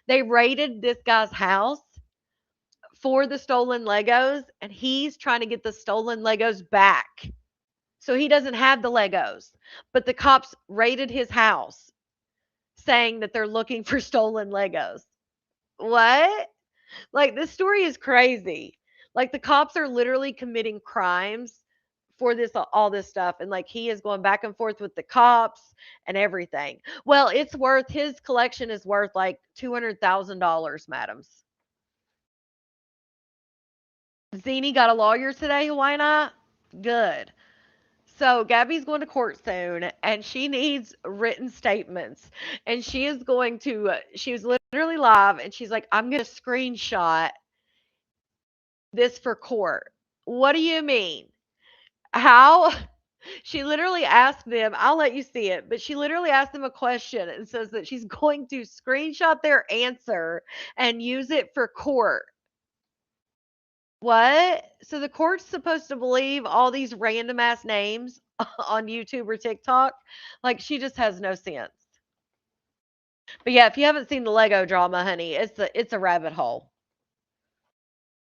They raided this guy's house for the stolen Legos, and he's trying to get the stolen Legos back. So he doesn't have the Legos. But the cops raided his house saying that they're looking for stolen Legos. What? Like, this story is crazy. Like, the cops are literally committing crimes for this all this stuff, and like he is going back and forth with the cops and everything. Well, it's worth his collection is worth like $200,000, madams. Zini got a lawyer today, Hawaiiana? Good. So Gabby's going to court soon, and she needs written statements. And she is going to. She was literally live, and she's like, "I'm going to screenshot this for court." What do you mean? How? She literally asked them. I'll let you see it, but she literally asked them a question and says that she's going to screenshot their answer and use it for court. What? So the court's supposed to believe all these random ass names on YouTube or TikTok? Like she just has no sense. But yeah, if you haven't seen the Lego drama, honey, it's a rabbit hole.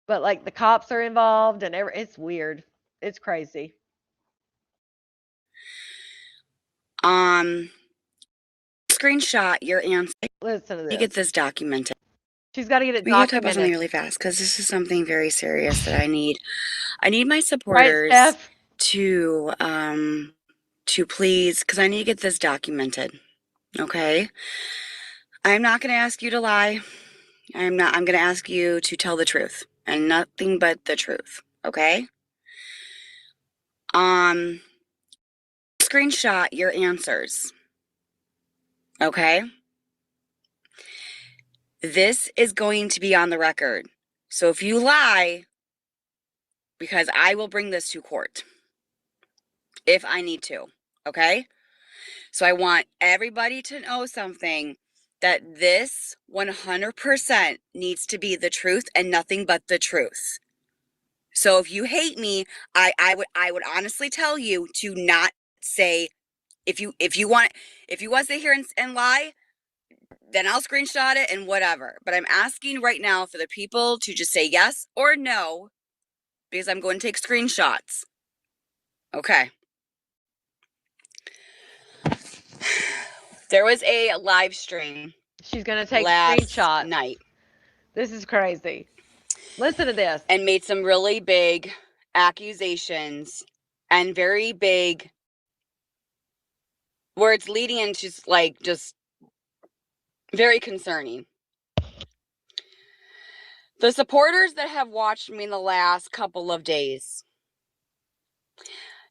But like the cops are involved and it's weird. It's crazy. Screenshot your answer. Listen to You this. get this documented. She's got to get it We gotta talk about something documented. really fast because this is something very serious that I need. I need my Right, supporters Steph? to please, because I need to get this documented. Okay? I'm not gonna ask you to lie. I'm gonna ask you to tell the truth and nothing but the truth. Okay? Screenshot your answers. Okay? This is going to be on the record. So if you lie, because I will bring this to court if I need to, okay? So I want everybody to know something, that this 100% needs to be the truth and nothing but the truth. So if you hate me, I would honestly tell you to not say, if you want to sit here and lie, then I'll screenshot it and whatever. But I'm asking right now for the people to just say yes or no, because I'm going to take screenshots. Okay. There was a live stream. She's going to take last screenshots. night. This is crazy. Listen to this. And made some really big accusations and very big, where it's leading into like just very concerning. The supporters that have watched me in the last couple of days.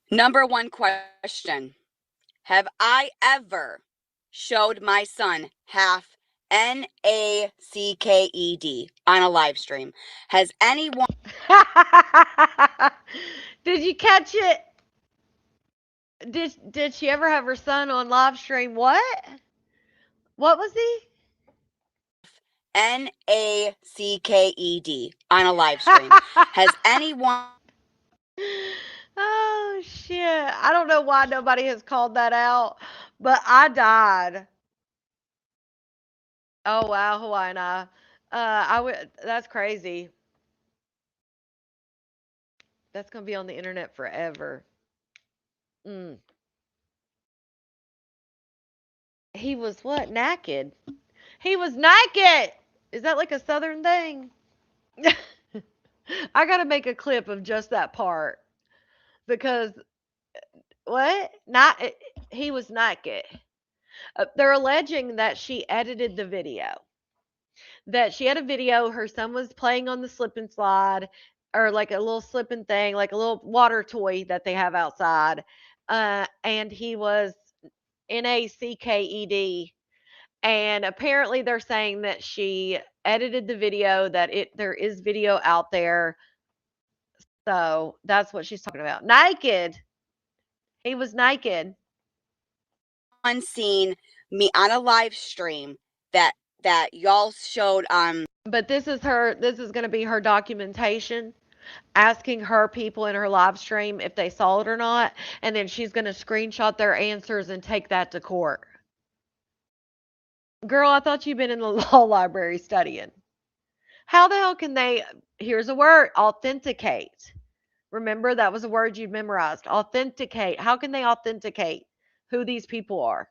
Number one question. Have I ever showed my son half NACKED on a live stream? Has anyone... Did you catch it? Did she ever have her son on live stream? What? What was he? NACKED on a live stream. Has anyone... Oh shit. I don't know why nobody has called that out, but I died. Oh wow, Hawaiian. That's crazy. That's gonna be on the internet forever. Mm. He was what? Naked. He was naked. Is that like a southern thing? I gotta make a clip of just that part because what? Not he was naked. They're alleging that she edited the video. That she had a video. Her son was playing on the slip and slide, or like a little slipping thing, like a little water toy that they have outside. And he was NACKED. And apparently they're saying that she edited the video, that there is video out there. So that's what she's talking about. Naked. He was naked. On seen me on a live stream that y'all showed on. But this is going to be her documentation, asking her people in her live stream if they saw it or not, and then she's going to screenshot their answers and take that to court. Girl, I thought you'd been in the law library studying. How the hell can they, here's a word, authenticate. Remember, that was a word you'd memorized. Authenticate. How can they authenticate who these people are?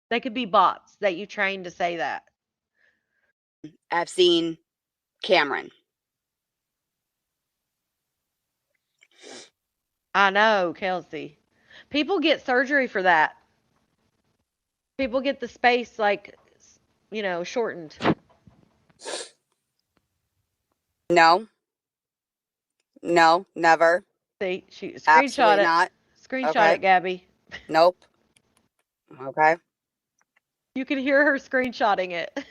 They could be bots that you train to say that. I've seen Cameron. I know, Kelsey. People get surgery for that. People get the space, like, shortened. No, never. See, she screenshot Absolutely it. not. Screenshot Okay. it, Gabby. Nope. Okay. You can hear her screenshotting it.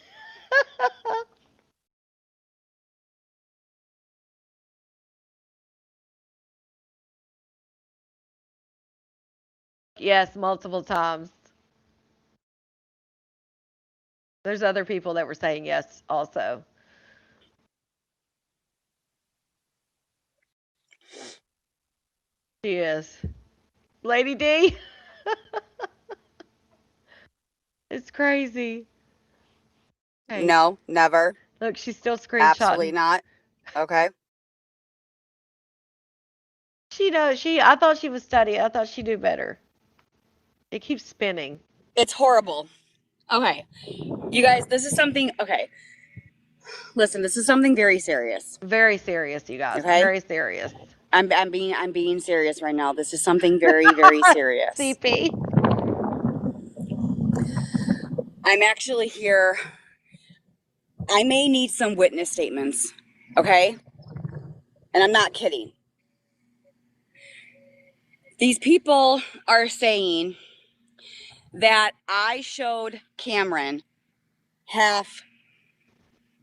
Yes, multiple times. There's other people that were saying yes also. She is. Lady D. It's crazy. Hey, No, never. look, she's still Absolutely screenshotting. not. Okay. She knows. I thought she was studying. I thought she'd do better. It keeps spinning. It's horrible. Okay. You guys, this is something, okay. Listen, this is something very serious. Very serious, you guys. Okay. Very serious. I'm being serious right now. This is something very, very serious. CP. I'm actually here. I may need some witness statements. Okay? And I'm not kidding. These people are saying that I showed Cameron half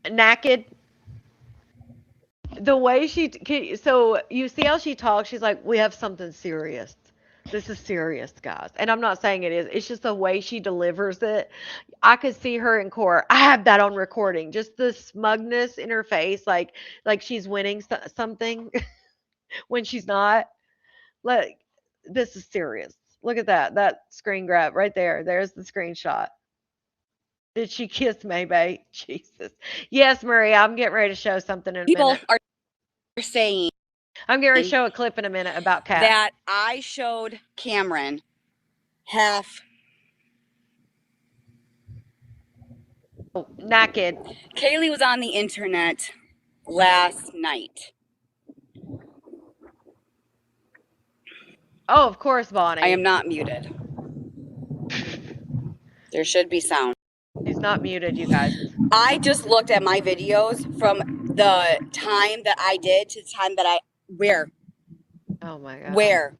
Naked. The way so you see how she talks, she's like, we have something serious. This is serious, guys. And I'm not saying it is. It's just the way she delivers it. I could see her in court. I have that on recording. Just the smugness in her face, like she's winning something when she's not. Like, this is serious. Look at that. That screen grab right there. There's the screenshot. Did she kiss Maybe? Jesus. Yes, Maria, I'm getting ready to show something in a people minute. are saying I'm getting ready to show a clip in a minute about Kat. that I showed Cameron half Naked. Kaylee was on the internet last night. Oh, of course, Bonnie. I am not muted. There should be sound. She's not muted, you guys. I just looked at my videos from the time that I did to the time that Oh my god. where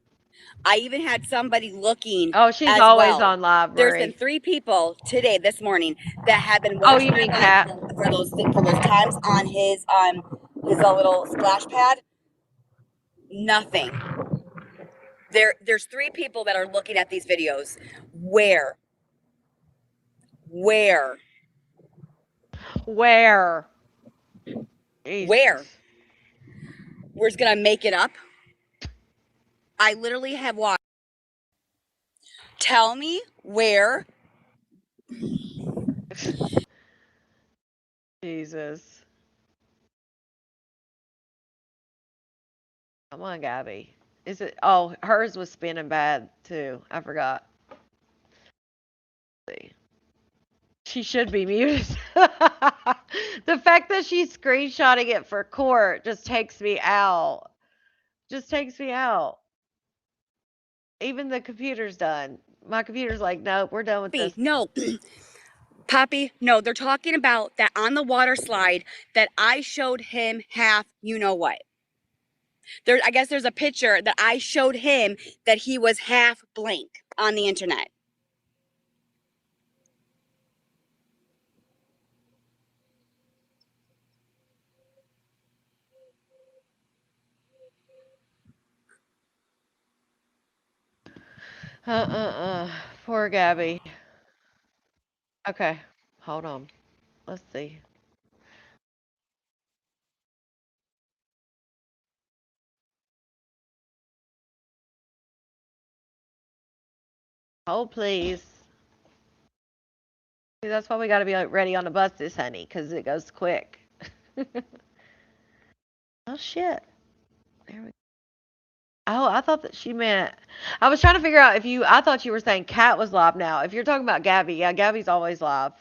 I even had somebody looking. Oh, she's as always well. on live, There's Marie. been 3 people today, this morning, that have been Oh, watching you mean my Kat? live for those times on his little splash pad. Nothing. There's 3 people that are looking at these videos. Where? Where? Jesus. Where? We're just gonna make it up. I literally have watched. Tell me where Jesus. Come on, Gabby. Is it? Oh, hers was spinning bad too. I forgot. Let's see. She should be muted. The fact that she's screenshotting it for court just takes me out. Just takes me out. Even the computer's done. My computer's like, nope, we're done with this. No. Poppy, no, they're talking about that on the water slide that I showed him half you know what. I guess there's a picture that I showed him that he was half blank on the internet. Poor Gabby. Okay, hold on. Let's see. Hold, please. See, that's why we got to be ready on the buses, honey, because it goes quick. Oh, shit. There we go. Oh, I thought that she meant. I was trying to figure out if you. I thought you were saying Kat was live now. If you're talking about Gabby, yeah, Gabby's always live.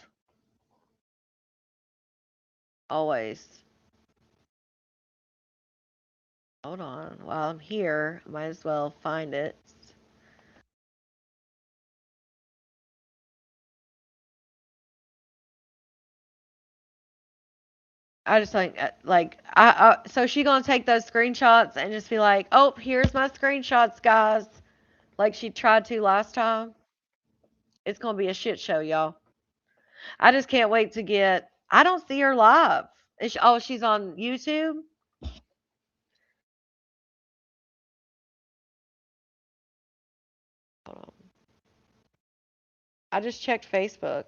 Always. Hold on. While I'm here, might as well find it. I just think, so she gonna take those screenshots and just be like, oh, here's my screenshots, guys, like she tried to last time. It's gonna be a shit show, y'all. I just can't wait to get. I don't see her live. Oh, she's on YouTube. Hold on. I just checked Facebook.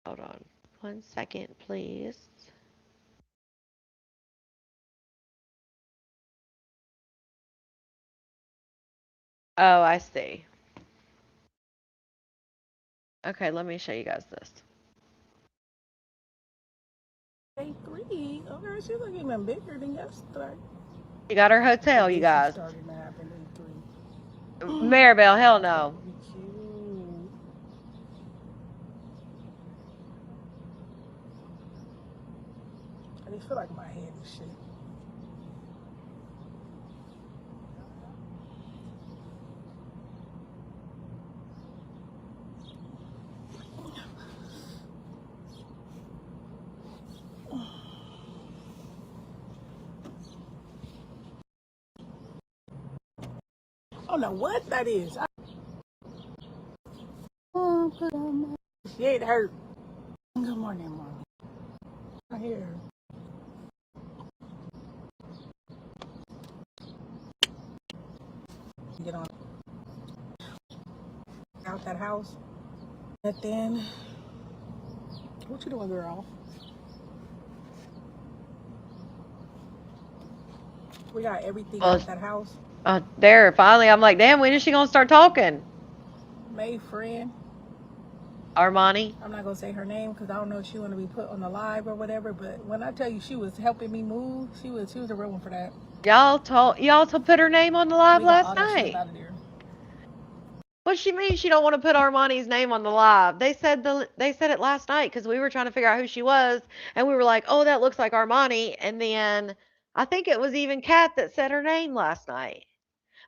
Hold on. 1 second, please. Oh, I see. Okay, let me show you guys this. Day 3. Okay, she's like even bigger than yesterday. You got her hotel, you guys. Starting to happen day 3. Maribel, hell no. Cute. I just feel like my head is shit. I don't know what that is. She ain't hurt. Good morning, Mom. I hear her. Get on out that house. And then, what you doing, girl? We got everything out that house. There, finally, I'm like, damn, when is she gonna start talking? May friend. Armani. I'm not gonna say her name because I don't know if she want to be put on the live or whatever. But when I tell you she was helping me move, she was a real one for that. Y'all to put her name on the live last night. Out of there. What she mean she don't want to put Armani's name on the live? They said it last night because we were trying to figure out who she was, and we were like, oh, that looks like Armani, and then I think it was even Kat that said her name last night.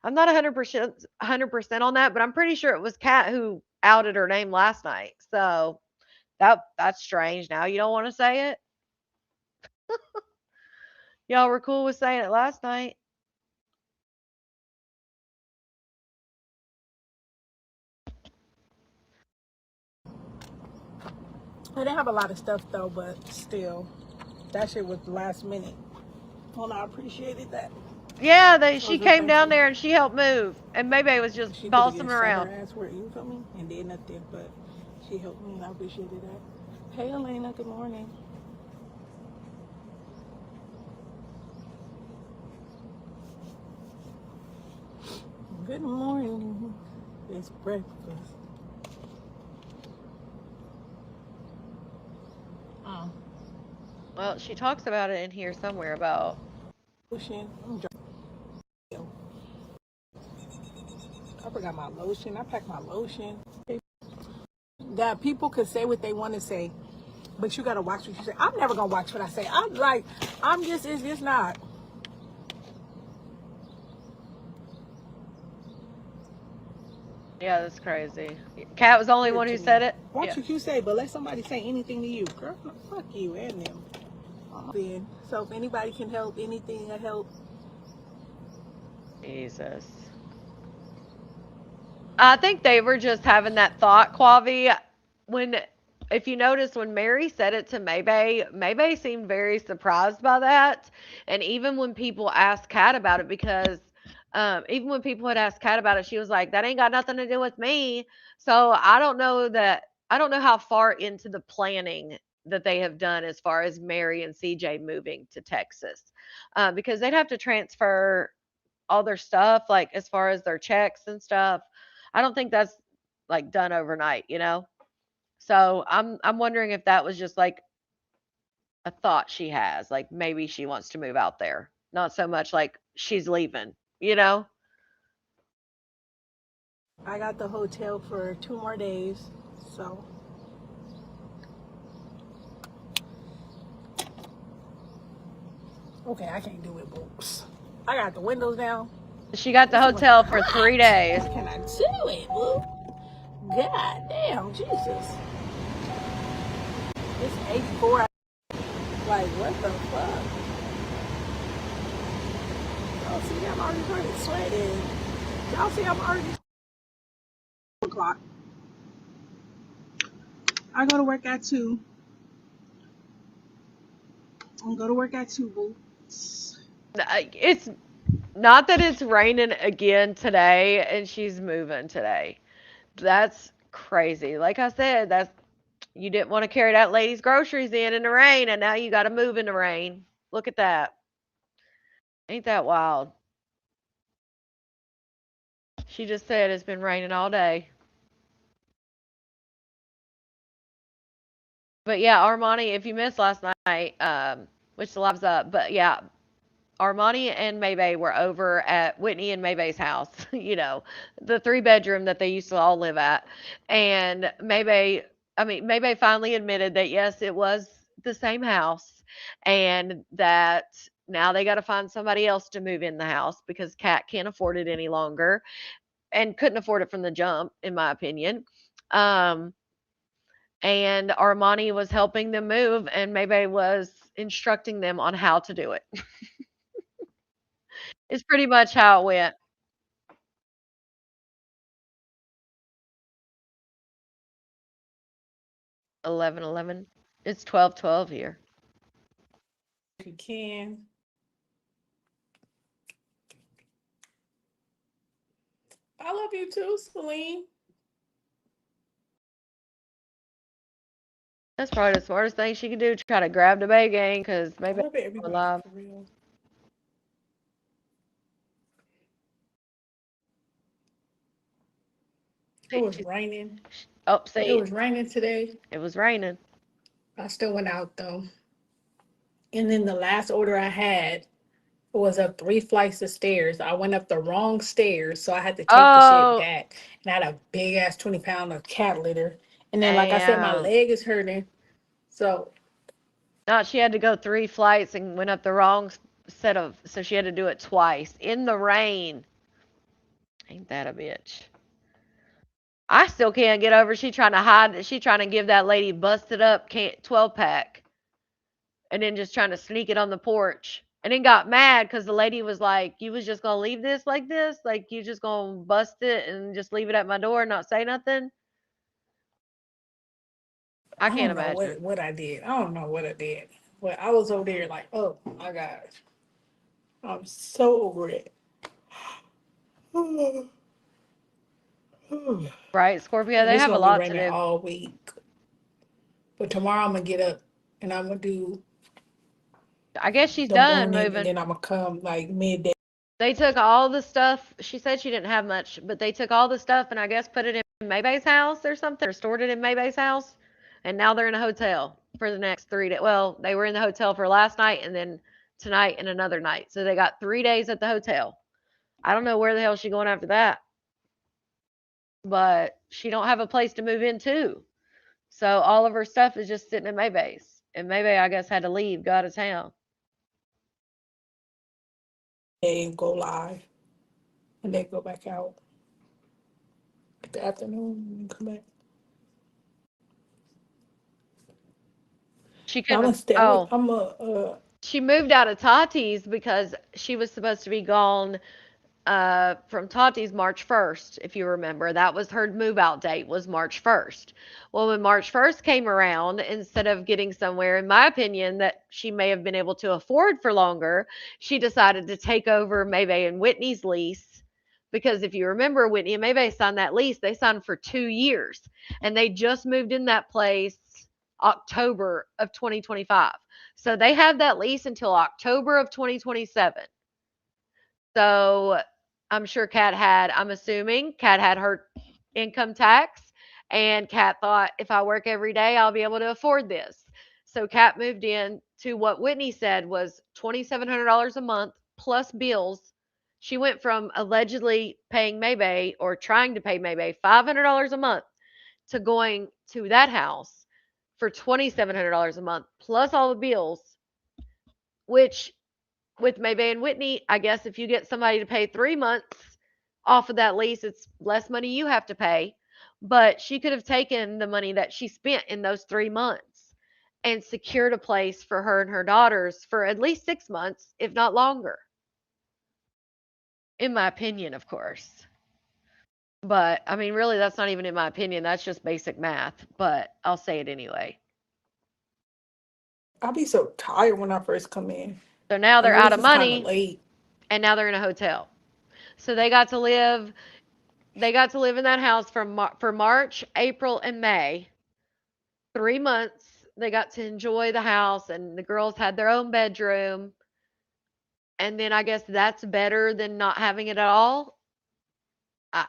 I'm not 100% on that, but I'm pretty sure it was Kat who outed her name last night. So that's strange. Now you don't want to say it. Y'all were cool with saying it last night. They didn't have a lot of stuff though, but still, that shit was last minute. Well, I appreciated that. Yeah, she came down there and she helped move, and maybe it was just bossing around. Her ass where you feel me, and did nothing, but she helped me, and I appreciated that. Hey, Elena, good morning. Good morning. It's breakfast. Well, she talks about it in here somewhere about. Lotion. I forgot my lotion. I packed my lotion. That people could say what they want to say, but you gotta watch what you say. I'm never gonna watch what I say. It's just not. Yeah, that's crazy. Kat was the only one who said it. Watch Yeah. what you say, but let somebody say anything to you. Girl, fuck you and them. So if anybody can help, anything that help. Jesus. I think they were just having that thought, Quavi. When, if you notice, when Mary said it to Maybay seemed very surprised by that. And even when people asked Kat about it, because even when people had asked Kat about it, she was like, "That ain't got nothing to do with me." So I don't know how far into the planning that they have done as far as Mary and CJ moving to Texas, because they'd have to transfer all their stuff, like as far as their checks and stuff. I don't think that's like done overnight, you know? So I'm wondering if that was just like a thought she has, like maybe she wants to move out there. Not so much like she's leaving, you know? I got the hotel for 2 more days, so okay, I can't do it, books. I got the windows down. She got the hotel for 3 days. Can I do it, boo? God damn, Jesus. It's 8:04. Like, what the fuck? Y'all see, I'm already running sweating. Y'all see, I'm already o'clock. I go to work at 2. I'm go to work at 2, boo. It's not that it's raining again today and she's moving today. That's crazy. Like I said, that's you didn't want to carry that lady's groceries in the rain, and now you got to move in the rain. Look at that. Ain't that wild? She just said it's been raining all day. But yeah, Armani, if you missed last night, which the live's up, but yeah, Armani and Maybay were over at Whitney and Maybay's house, the 3 bedroom that they used to all live at. And Maybay finally admitted that yes, it was the same house and that now they got to find somebody else to move in the house because Kat can't afford it any longer and couldn't afford it from the jump, in my opinion. Um, and Armani was helping them move, and Maybay was instructing them on how to do it. It's pretty much how it went. 11:11. It's 12:12 here. If you can. I love you too, Celine. That's probably the smartest thing she could do. Try to grab the Bay gang because I maybe love everybody alive. for real. It was raining. Oh, It see, was raining today. it was raining. I still went out though. And then the last order I had was up 3 flights of stairs. I went up the wrong stairs, so I had to take the shit Oh, back. And I had a big ass 20 pound of cat litter. And then, like I said, my damn. leg is hurting. So Not she had to go 3 flights and went up the wrong set of, so she had to do it twice in the rain. Ain't that a bitch? I still can't get over she trying to hide. She trying to give that lady busted up 12 pack and then just trying to sneak it on the porch. And then got mad because the lady was like, "You was just gonna leave this like this? Like you just gonna bust it and just leave it at my door and not say nothing?" I I can't don't know imagine. what I did. I don't know what I did. But I was over there like, oh my gosh. I'm so over it. Right, Scorpio, And they it's have a gonna be lot to raining do. all week. But tomorrow I'm gonna get up and I'm gonna do I guess she's the done morning and moving. then I'm gonna come like midday. They took all the stuff. She said she didn't have much, but they took all the stuff and I guess put it in Maybay's house or something, or stored it in Maybay's house, and now they're in a hotel. for the next 3 days. Well, they were in the hotel for last night and then tonight and another night. So they got 3 days at the hotel. I don't know where the hell she's going after that. But she don't have a place to move into. So all of her stuff is just sitting at Maybay's. And Maybay, I guess, had to leave, go out of town. They go live and they go back out at the afternoon and come back. She I'm couldn't. gonna stay. She moved out of Tati's because she was supposed to be gone from Tati's March 1st, if you remember. That was her move out date, was March 1st. Well, when March 1st came around, instead of getting somewhere, in my opinion, that she may have been able to afford for longer, she decided to take over Maybay and Whitney's lease. Because if you remember, Whitney and Maybay signed that lease, they signed for 2 years. And they just moved in that place October of 2025. So they have that lease until October of 2027. So I'm sure I'm assuming Kat had her income tax, and Kat thought, if I work every day, I'll be able to afford this. So Kat moved in to what Whitney said was $2,700 a month plus bills. She went from allegedly paying Maybay or trying to pay Maybay $500 a month to going to that house for $2,700 a month plus all the bills, which with Maybay and Whitney, I guess if you get somebody to pay 3 months off of that lease, it's less money you have to pay. But she could have taken the money that she spent in those 3 months and secured a place for her and her daughters for at least 6 months, if not longer. In my opinion, of course. But I mean, really, that's not even in my opinion. That's just basic math. But I'll say it anyway. I'll be so tired when I first come in. So now I they're know out this of is kinda money, late. and now they're in a hotel. So they got to live in that house for March, April, and May. 3 months. They got to enjoy the house, and the girls had their own bedroom. And then I guess that's better than not having it at all.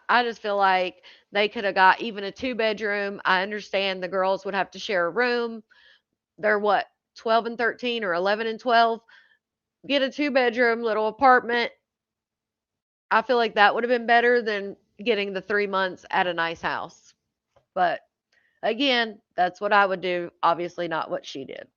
I just feel like they could have got even a 2-bedroom. I understand the girls would have to share a room. They're what, 12 and 13 or 11 and 12? Get a 2-bedroom little apartment. I feel like that would have been better than getting the 3 months at a nice house. But again, that's what I would do. Obviously, not what she did.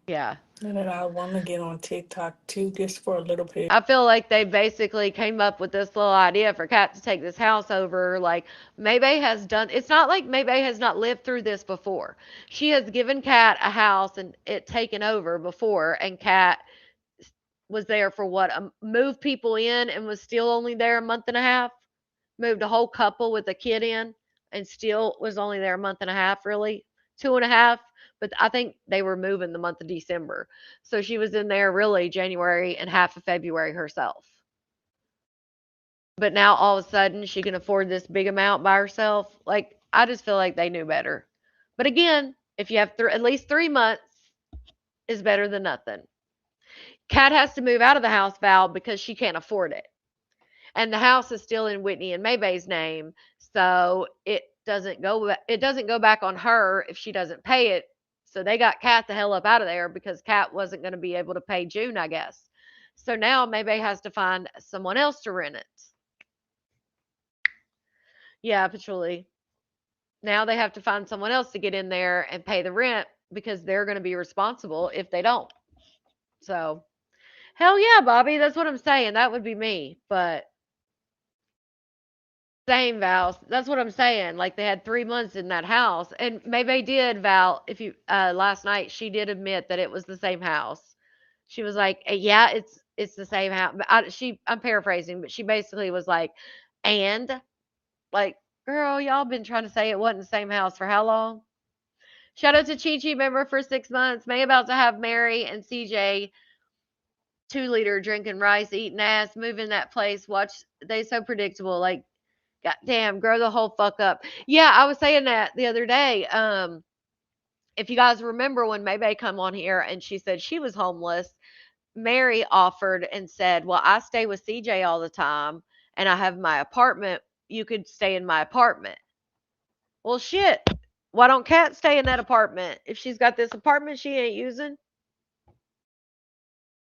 Yeah. And then I want to get on TikTok too, just for a little bit. I feel like they basically came up with this little idea for Kat to take this house over. Like, Maybay has done, it's not like Maybay has not lived through this before. She has given Kat a house and it taken over before, and Kat was there for what? Moved people in and was still only there a month and a half. Moved a whole couple with a kid in and still was only there a month and a half, really. 2.5. But I think they were moving the month of December. So she was in there really January and half of February herself. But now all of a sudden she can afford this big amount by herself. Like, I just feel like they knew better. But again, if you have at least 3 months, is better than nothing. Kat has to move out of the house, Val, because she can't afford it. And the house is still in Whitney and Maybay's name, so it doesn't go back on her if she doesn't pay it. So they got Kat the hell up out of there because Kat wasn't going to be able to pay June, I guess. So now Maybay has to find someone else to rent it. Yeah, Patchouli. Now they have to find someone else to get in there and pay the rent because they're going to be responsible if they don't. So, hell yeah, Bobby, that's what I'm saying. That would be me, but same, Val. That's what I'm saying. Like, they had 3 months in that house, and maybe did, Val. If you last night, she did admit that it was the same house. She was like, "Yeah, it's the same house." But I'm paraphrasing, but she basically was like, "And like, girl, y'all been trying to say it wasn't the same house for how long?" Shout out to Chi Chi, member for 6 months. May about to have Mary and CJ 2-liter drinking rice, eating ass, moving that place. Watch, they so predictable. Like, God damn, grow the whole fuck up. Yeah, I was saying that the other day. If you guys remember when Maybay come on here and she said she was homeless, Mary offered and said, "Well, I stay with CJ all the time and I have my apartment. You could stay in my apartment." Well, shit. Why don't Kat stay in that apartment? If she's got this apartment she ain't using,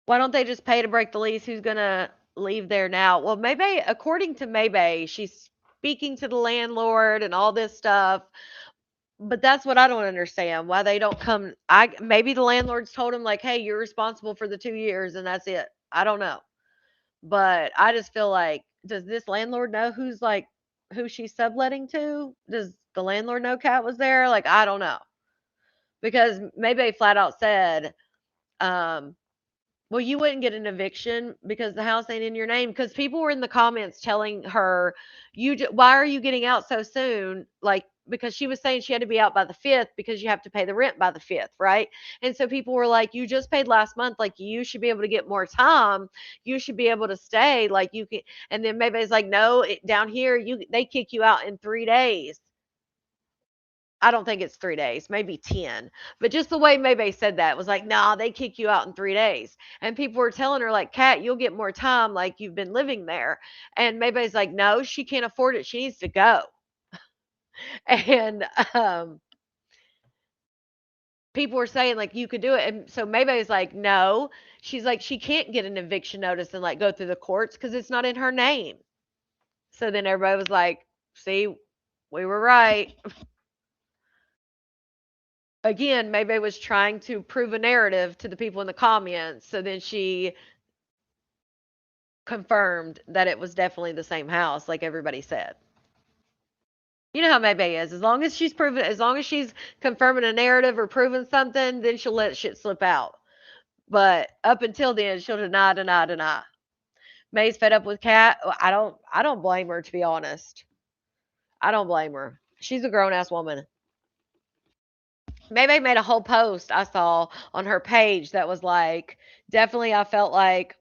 why don't they just pay to break the lease? Who's gonna leave there now? Well, maybe according to Maybe, she's speaking to the landlord and all this stuff. But that's what I don't understand. Why they don't come. Maybe the landlord's told him like, hey, you're responsible for the 2 years and that's it. I don't know. But I just feel like, does this landlord know who she's subletting to? Does the landlord know Kat was there? Like, I don't know. Because maybe flat out said, um, well, you wouldn't get an eviction because the house ain't in your name. Because people were in the comments telling her, why are you getting out so soon? Like, because she was saying she had to be out by the 5th because you have to pay the rent by the 5th, right? And so people were like, you just paid last month. Like, you should be able to get more time. You should be able to stay. Like, you can. And then maybe it's like, no, down here, they kick you out in 3 days. I don't think it's 3 days, maybe 10. But just the way Maybe said that was like, nah, they kick you out in 3 days. And people were telling her, like, Kat, you'll get more time, like you've been living there. And Maybe's like, no, she can't afford it. She needs to go. And people were saying, like, you could do it. And so Maybe's like, no. She's like, she can't get an eviction notice and like go through the courts because it's not in her name. So then everybody was like, see, we were right. Again, Maybe was trying to prove a narrative to the people in the comments. So then she confirmed that it was definitely the same house, like everybody said. You know how Maybe is. As long as she's confirming a narrative or proving something, then she'll let shit slip out. But up until then, she'll deny, deny, deny. May's fed up with Kat. I don't blame her, to be honest. I don't blame her. She's a grown ass woman. Maybe made a whole post I saw on her page that was like, definitely I felt like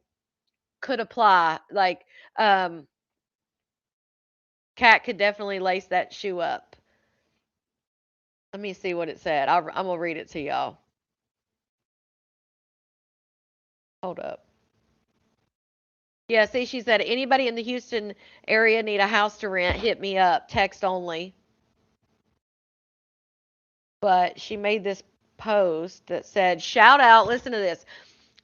could apply. Like, Kat could definitely lace that shoe up. Let me see what it said. I'm gonna read it to y'all. Hold up. Yeah, see, she said, anybody in the Houston area need a house to rent, hit me up, text only. But she made this post that said, shout out, listen to this.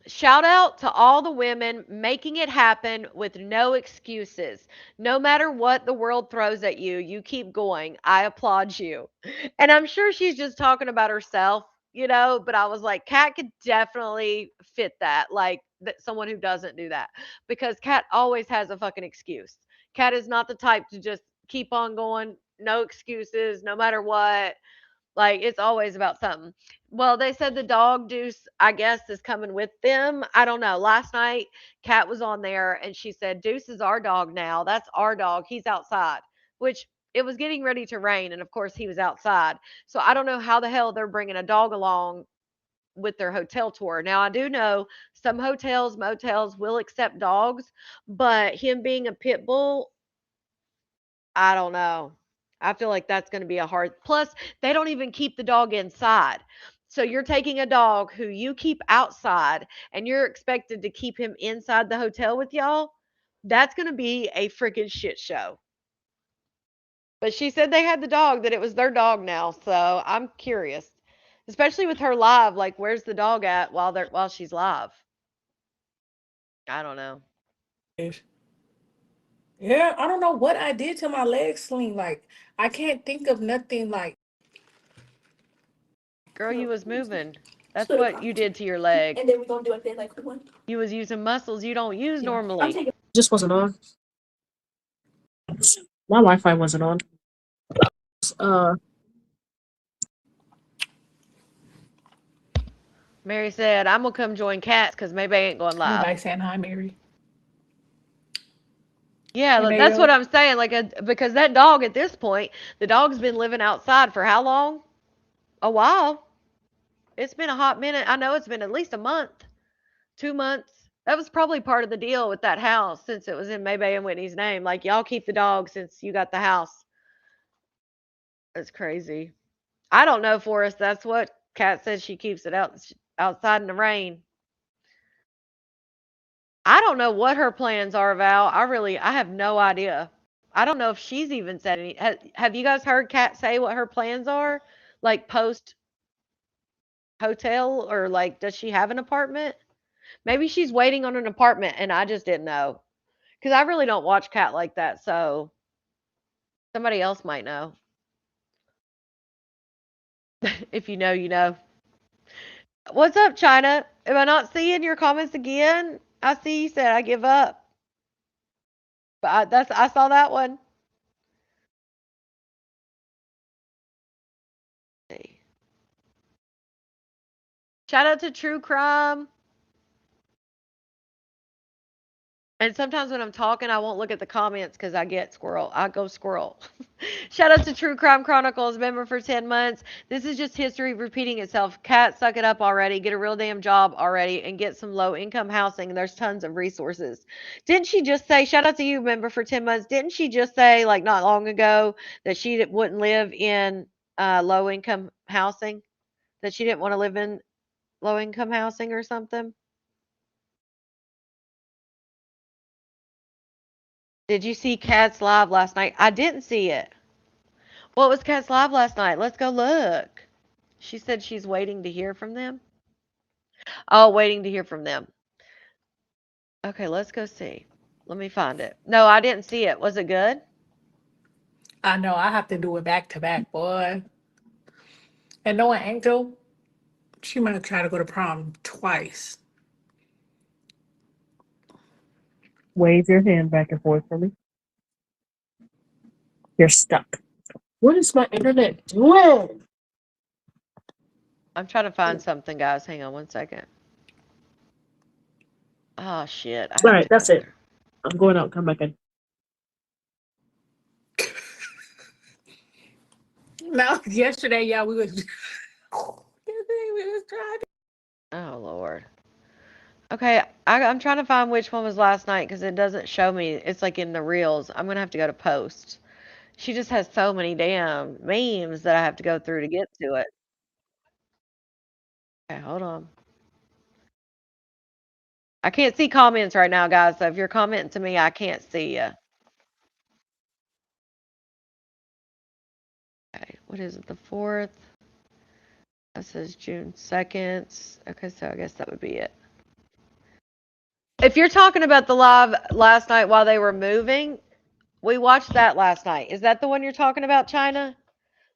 Shout out to all the women making it happen with no excuses. No matter what the world throws at you, you keep going. I applaud you. And I'm sure she's just talking about herself, but I was like, Kat could definitely fit that. Like, someone who doesn't do that. Because Kat always has a fucking excuse. Kat is not the type to just keep on going, no excuses, no matter what. Like, it's always about something. Well, they said the dog Deuce, I guess, is coming with them. I don't know. Last night, Kat was on there and she said, Deuce is our dog now. That's our dog. He's outside, which it was getting ready to rain. And of course, he was outside. So I don't know how the hell they're bringing a dog along with their hotel tour. Now, I do know some hotels, motels will accept dogs, but him being a pit bull, I don't know. I feel like that's going to be a hard. Plus, they don't even keep the dog inside. So you're taking a dog who you keep outside and you're expected to keep him inside the hotel with y'all. That's going to be a freaking shit show. But she said they had the dog, that it was their dog now. So I'm curious, especially with her live. Like, where's the dog at while she's live? I don't know. Yeah, I don't know what I did to my legs sling. Like, I can't think of nothing like. Girl, you was moving. That's what you did to your leg. And then we're gonna do it then like one. You was using muscles you don't use normally. Just wasn't on. My Wi-Fi wasn't on. Uh, Mary said, I'm gonna come join Cats because maybe I ain't going live. Everybody saying hi, Mary. Yeah, Hey, that's Mayo. what I'm saying. Like, because that dog at this point, the dog's been living outside for how long? A while. It's been a hot minute. I know it's been at least a month, 2 months. That was probably part of the deal with that house since it was in Maybay and Whitney's name. Like, y'all keep the dog since you got the house. That's crazy. I don't know, Forrest. That's what Kat said. She keeps it outside in the rain. I don't know what her plans are, Val. I have no idea. I don't know if she's even said any. Have you guys heard Kat say what her plans are? Like post hotel, or like does she have an apartment? Maybe she's waiting on an apartment and I just didn't know. Because I really don't watch Kat like that, so somebody else might know. If you know, you know. What's up, China? Am I not seeing your comments again? I see you said I give up. But I saw that one. Shout out to True Crime. And sometimes when I'm talking, I won't look at the comments because I get squirrel. I go squirrel. Shout out to True Crime Chronicles, member for 10 months. This is just history repeating itself. Cat, suck it up already. Get a real damn job already and get some low income housing. There's tons of resources. Didn't she just say, shout out to you, member for 10 months. Didn't she just say, like not long ago, that she wouldn't live in low income housing? That she didn't want to live in low income housing or something? Did you see Cat's live last night? I didn't see it. What was Cat's live last night? Let's go look. She said she's waiting to hear from them. Oh, waiting to hear from them. Okay, let's go see. Let me find it. No, I didn't see it. Was it good? I know I have to do it back to back, boy. And knowing Angel, she might try to go to prom twice. Wave your hand back and forth for me. You're stuck. What is my internet doing? I'm trying to find something, guys. Hang on one second. Oh shit. I All have right, to that's go it. there. I'm going out. Come back in. No, yesterday, yeah, we was. Yesterday we was trying. Oh Lord. Okay, I'm trying to find which one was last night because it doesn't show me. It's like in the reels. I'm gonna have to go to post. She just has so many damn memes that I have to go through to get to it. Okay, hold on. I can't see comments right now, guys. So if you're commenting to me, I can't see you. Okay, what is it? The 4th? That says June 2nd. Okay, so I guess that would be it. If you're talking about the live last night while they were moving, we watched that last night. Is that the one you're talking about, China?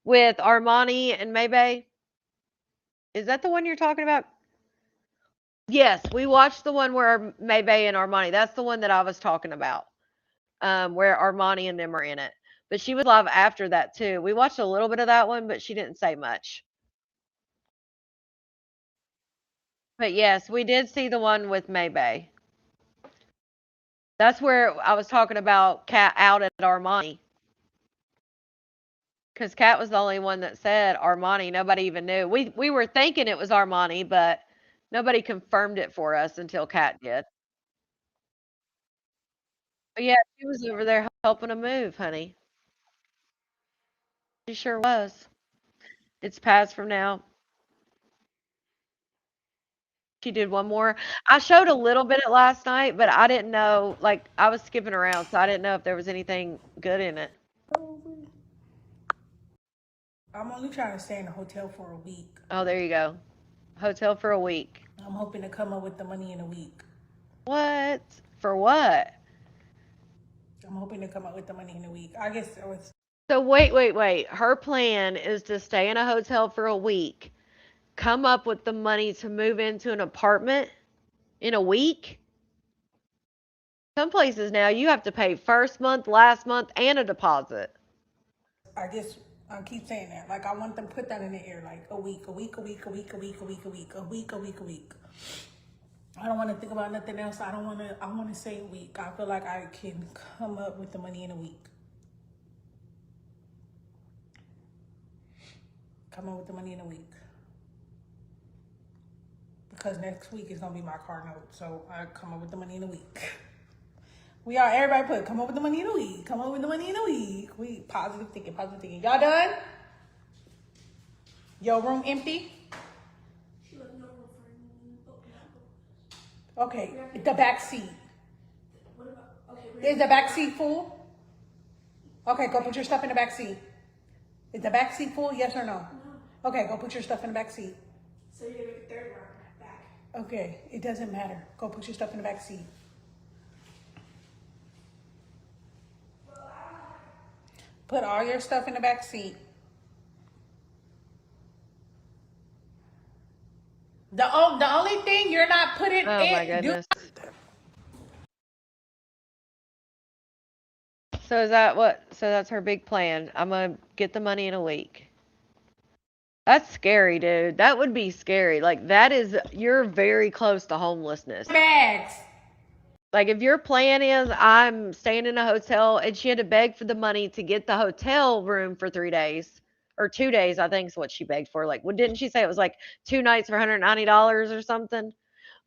With Armani and Maybay? Is that the one you're talking about? Yes, we watched the one where Maybay and Armani. That's the one that I was talking about. Where Armani and them are in it. But she was live after that too. We watched a little bit of that one, but she didn't say much. But yes, we did see the one with Maybay. That's where I was talking about Kat out at Armani. Because Kat was the only one that said Armani. Nobody even knew. We were thinking it was Armani, but nobody confirmed it for us until Kat did. But yeah, she was over there helping them move, honey. She sure was. It's past from now. She did one more. I showed a little bit of last night, but I didn't know. Like I was skipping around, so I didn't know if there was anything good in it. I'm only trying to stay in a hotel for a week. Oh, there you go. Hotel for a week. I'm hoping to come up with the money in a week. What? For what? I'm hoping to come up with the money in a week. I guess it was. So wait. Her plan is to stay in a hotel for a week, come up with the money to move into an apartment in a week. Some places now you have to pay first month, last month, and a deposit. I guess I keep saying that. Like I want them to put that in the air. Like a week. I don't want to think about nothing else. I want to say a week. I feel like I can come up with the money in a week. Come up with the money in a week. Because next week is going to be my car note. So I come up with the money in a week. Everybody put, come up with the money in a week. Come up with the money in a week. We positive thinking. Y'all done? Your room empty? Okay, the back seat. Is the back seat full? Okay, go put your stuff in the back seat. Is the back seat full? Yes or no? Okay, go put your stuff in the back seat. So you're gonna make a third round back. Okay, it doesn't matter. Go put your stuff in the back seat. Put all your stuff in the back seat. The only thing you're not putting Oh my goodness. So is that what? So that's her big plan. I'm gonna get the money in a week. That's scary, dude. That would be scary. Like that is, you're very close to homelessness. bags. Like if your plan is I'm staying in a hotel and she had to beg for the money to get the hotel room for 3 days or 2 days, I think is what she begged for. Like, what didn't she say it was like 2 nights for $190 or something?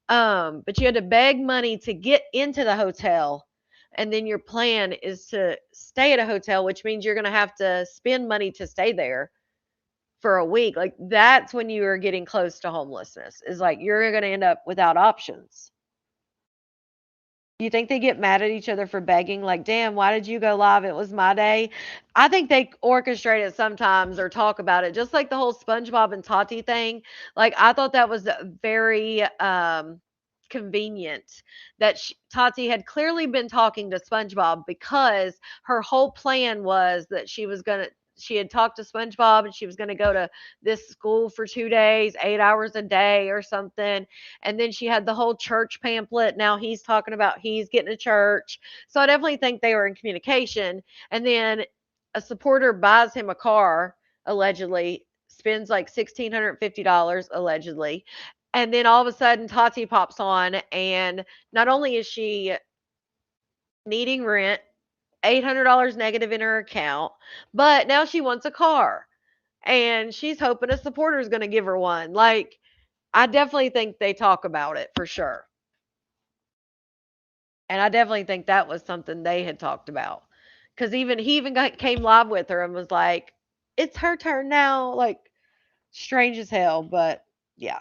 But you had to beg money to get into the hotel. And then your plan is to stay at a hotel, which means you're going to have to spend money to stay there for a week. Like that's when you are getting close to homelessness. Is like you're going to end up without options. You think they get mad at each other for begging? Like, damn, why did you go live? It was my day. I think they orchestrate it sometimes or talk about it, just like the whole SpongeBob and Tati thing. Like, I thought that was very convenient that Tati had clearly been talking to SpongeBob because her whole plan was that she had talked to SpongeBob and she was going to go to this school for 2 days, 8 hours a day or something. And then she had the whole church pamphlet. Now he's talking about he's getting a church. So I definitely think they were in communication. And then a supporter buys him a car, allegedly, spends like $1,650, allegedly. And then all of a sudden, Tati pops on, and not only is she needing rent, $800 negative in her account, but now she wants a car. And she's hoping a supporter is going to give her one. Like, I definitely think they talk about it for sure. And I definitely think that was something they had talked about. Because he even came live with her and was like, it's her turn now. Like, strange as hell. But yeah.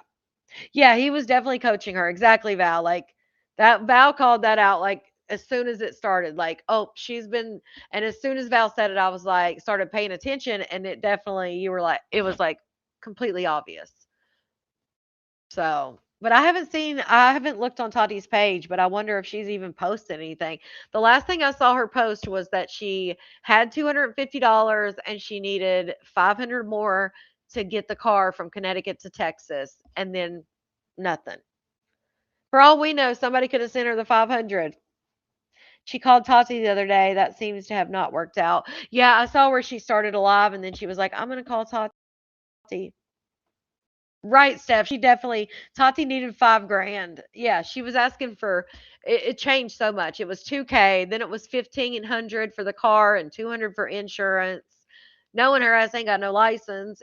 Yeah, he was definitely coaching her. Exactly, Val. Like, that Val called that out like as soon as it started. Like, oh, she's been, and as soon as Val said it, I was like, started paying attention. And it definitely, you were like, it was like completely obvious. So, but I haven't looked on Tati's page, but I wonder if she's even posted anything. The last thing I saw her post was that she had $250 and she needed 500 more to get the car from Connecticut to Texas, and then nothing. For all we know, somebody could have sent her the 500. She called Tati the other day. That seems to have not worked out. Yeah, I saw where she started a live and then she was like, I'm going to call Tati. Right, Steph. She definitely Tati needed 5 grand. Yeah, she was asking for it changed so much. It was 2K, then it was 1,500 for the car and 200 for insurance. Knowing her ass ain't got no license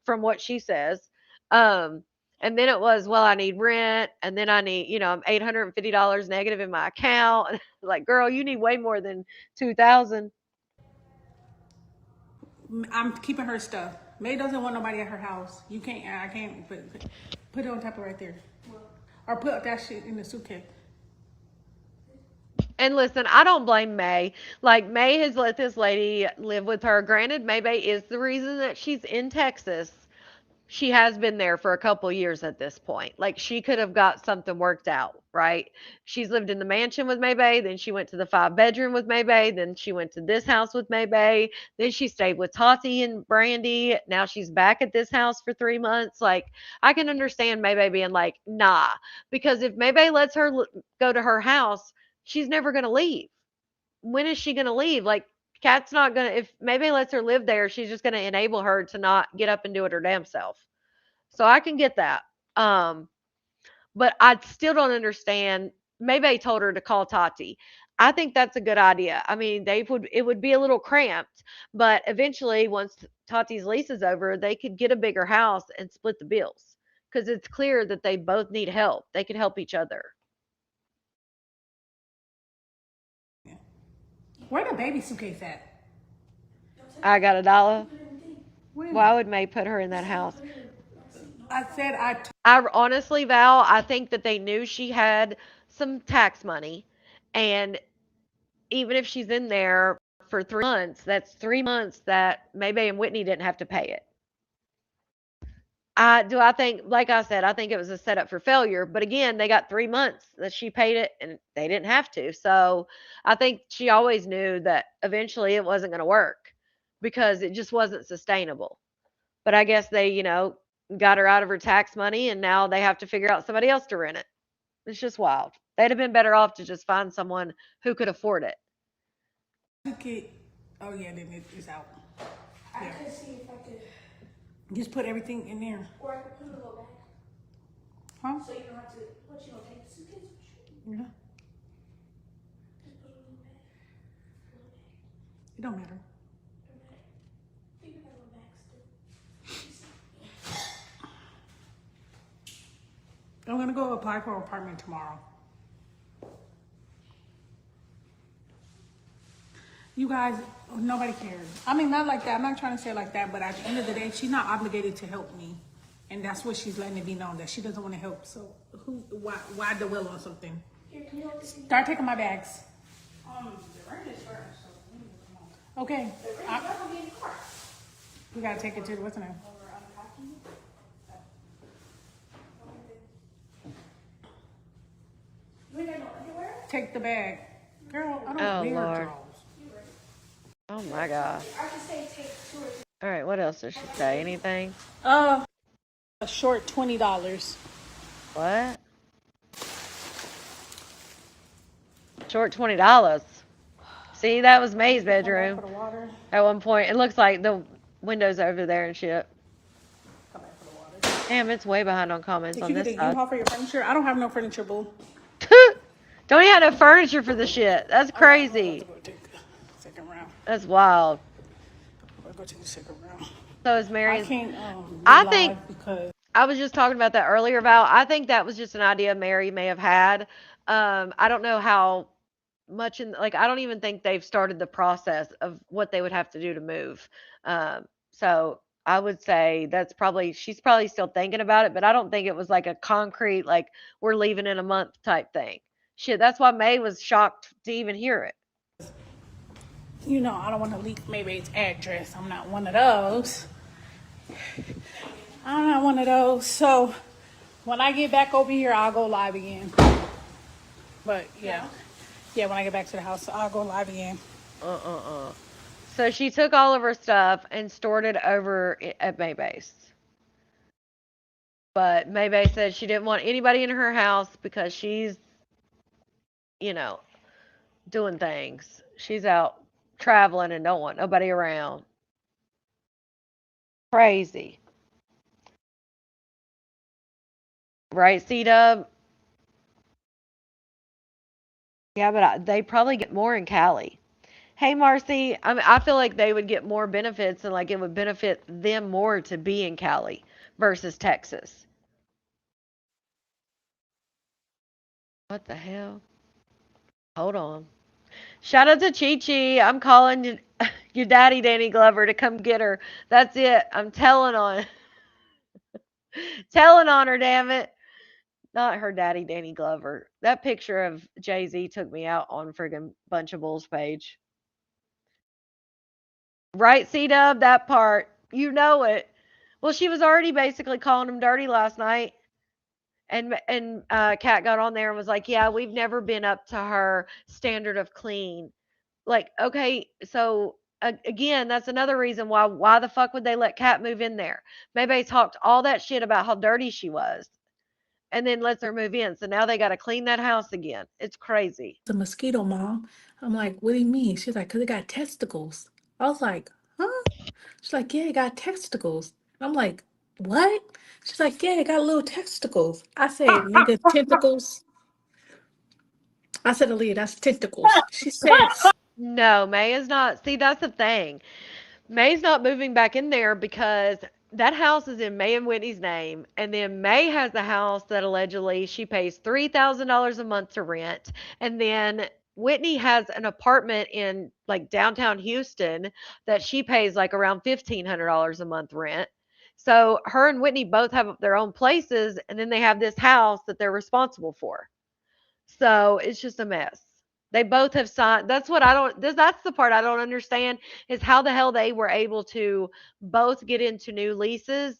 from what she says. Um and then it was, well, I need rent, and then I need, I'm $850 negative in my account. Like, girl, you need way more than 2,000. I'm keeping her stuff. May doesn't want nobody at her house. You can't. I can't put it on top of right there, or put that shit in the suitcase. And listen, I don't blame May. Like, May has let this lady live with her. Granted, May Bay is the reason that she's in Texas. She has been there for a couple years at this point. Like, she could have got something worked out, right? She's lived in the mansion with May Bay, then she went to the 5 bedroom with May Bay, then she went to this house with May Bay, then she stayed with Tati and Brandy. Now she's back at this house for 3 months. Like, I can understand May Bay being like, nah, because if May Bay lets her go to her house, she's never going to leave. When is she going to leave? Like, Kat's not going to, if maybe lets her live there, she's just going to enable her to not get up and do it her damn self. So I can get that. But I still don't understand. Maybe told her to call Tati. I think that's a good idea. I mean, it would be a little cramped, but eventually, once Tati's lease is over, they could get a bigger house and split the bills because it's clear that they both need help. They could help each other. Where the baby suitcase at? I got $1. When? Why would May put her in that house? I said I. I honestly, Val, I think that they knew she had some tax money, and even if she's in there for 3 months. That's 3 months that Maybay and Whitney didn't have to pay it. I think, like I said, I think it was a setup for failure. But again, they got 3 months that she paid it and they didn't have to. So I think she always knew that eventually it wasn't going to work because it just wasn't sustainable. But I guess they, got her out of her tax money and now they have to figure out somebody else to rent it. It's just wild. They'd have been better off to just find someone who could afford it. Took it. Oh yeah, then it's out. I could see if I could, Just put everything in there. or I could put a little bag, Huh? so you don't have to, what, you don't take the suitcase with you? Yeah. Just put a little bag. It don't matter. Think about little bags too. I'm gonna go apply for an apartment tomorrow. You guys, nobody cares. I mean, not like that. I'm not trying to say it like that, but at the end of the day, she's not obligated to help me, and that's what she's letting it be known that she doesn't want to help. So, why the will on something? Here, can you hold this? Start taking my bags. The rent is first, so we need to come on. Okay. The rent is not gonna be in the car. We gotta take it to what's the name? Over unpacking. You ain't got no underwear? Take the bag, girl. I don't Oh, wear Lord. drawers. Oh my gosh. I can say take 2 or 3. All right, what else does she say? Anything? A short $20. What? Short $20. See, that was May's bedroom For the water. at one point. It looks like the windows over there and shit. Come back for the water. Damn, it's way behind on comments Did on you get this a side. U-Haul for your furniture? I don't have no furniture, boo. Don't even have no furniture for the shit. That's crazy. Go take the second round. That's wild. I'll go take the second round. So is I Marion. can't. I live think- because I was just talking about that earlier, Val. I think that was just an idea Mary may have had. I don't know how much I don't even think they've started the process of what they would have to do to move. So I would say she's probably still thinking about it, but I don't think it was like a concrete, like we're leaving in a month type thing. Shit, that's why May was shocked to even hear it. I don't want to leak Maybay's address. I'm not one of those. I'm not one of those. So when I get back over here, I'll go live again. But yeah, when I get back to the house, I'll go live again. So she took all of her stuff and stored it over at Maybay's. But Maybay said she didn't want anybody in her house because she's, doing things. She's out traveling and don't want nobody around. Crazy. Right, C-Dub? Yeah, but they probably get more in Cali. Hey, Marcy, I feel like they would get more benefits and like it would benefit them more to be in Cali versus Texas. What the hell? Hold on. Shout out to Chi Chi. I'm calling your daddy, Danny Glover, to come get her. That's it. I'm telling on her, damn it. Not her daddy, Danny Glover. That picture of Jay-Z took me out on friggin' Bunch of Bulls page. Right, C-Dub, that part. You know it. Well, she was already basically calling him dirty last night. And Kat got on there and was like, yeah, we've never been up to her standard of clean. Like, okay, so again, that's another reason why the fuck would they let Kat move in there? Maybe they talked all that shit about how dirty she was and then lets her move in. So now they got to clean that house again. It's crazy. The mosquito, mom. I'm like, what do you mean? She's like, because it got testicles. I was like, huh? She's like, yeah, it got testicles. I'm like, what? She's like, yeah, it got little testicles. I said, nigga, tentacles. I said, Aaliyah, that's tentacles. She said, No, May is not. See, that's the thing. May's not moving back in there because that house is in May and Whitney's name. And then May has the house that allegedly she pays $3,000 a month to rent. And then Whitney has an apartment in like downtown Houston that she pays like around $1,500 a month rent. So her and Whitney both have their own places. And then they have this house that they're responsible for. So it's just a mess. They both have signed. That's what I don't. That's the part I don't understand is how the hell they were able to both get into new leases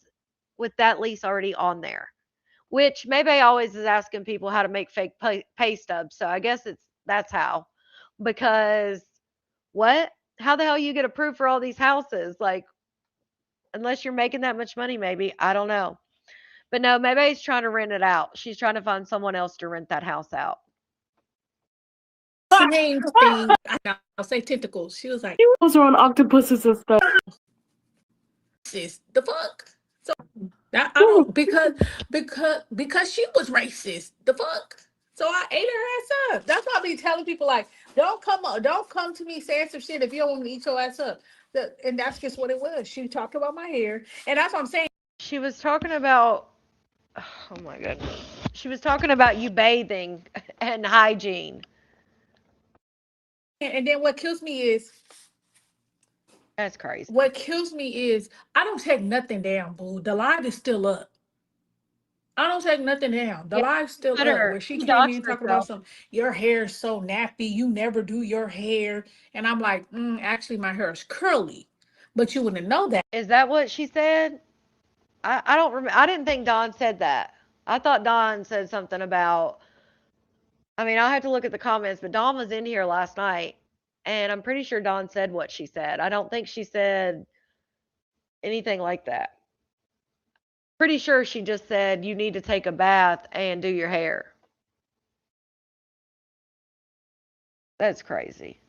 with that lease already on there. Which maybe always is asking people how to make fake pay stubs. So I guess that's how. Because what? How the hell you get approved for all these houses? Like, unless you're making that much money, maybe. I don't know. But no, maybe he's trying to rent it out. She's trying to find someone else to rent that house out. Same thing. I'll say tentacles. She was like, Those are on octopuses and stuff. "Sis, the fuck." So I don't because she was racist. The fuck. So I ate her ass up. That's why I be telling people like, don't come to me saying some shit if you don't want me to eat your ass up. And that's just what it was. She talked about my hair, and that's what I'm saying. She was talking about, oh my goodness. She was talking about you bathing and hygiene. And then what kills me is That's crazy. I don't take nothing down, boo. The live is still up. I don't take nothing down. The Yeah, live's still up. Where she came doxed in talking about herself. your hair is so nappy, you never do your hair. And I'm like, actually my hair is curly. But you wouldn't know that. Is that what she said? I don't remember. I didn't think Dawn said that. I thought Dawn said something about, I mean, I'll have to look at the comments, but Dawn was in here last night, and I'm pretty sure Dawn said what she said. I don't think she said anything like that. Pretty sure she just said you need to take a bath and do your hair. That's crazy.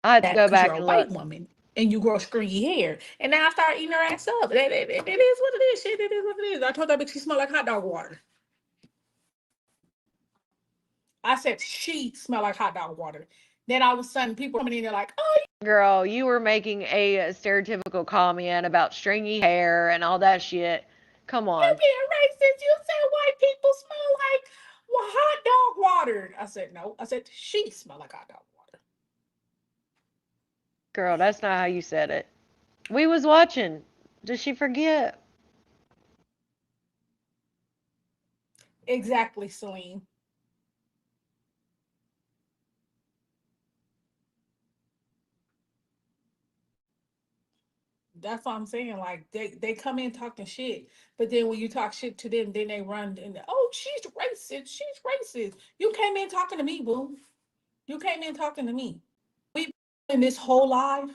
I had to go Because back you're a and white look. woman and you grow stringy hair. And now I start eating her ass up. It is what it is. Shit, it is what it is. I told that bitch she smelled like hot dog water. I said she smelled like hot dog water. Then all of a sudden people coming in there like, oh, Girl, you were making a stereotypical comment about stringy hair and all that shit. Come you're on. being racist. You said white people smell like hot dog water. I said no. I said she smelled like hot dog water. Girl, that's not how you said it. We was watching. Did she forget? Exactly, Celine. That's what I'm saying. Like they come in talking shit, but then when you talk shit to them, then they run and oh, she's racist. She's racist. You came in talking to me, boo. You came in talking to me. We in this whole life.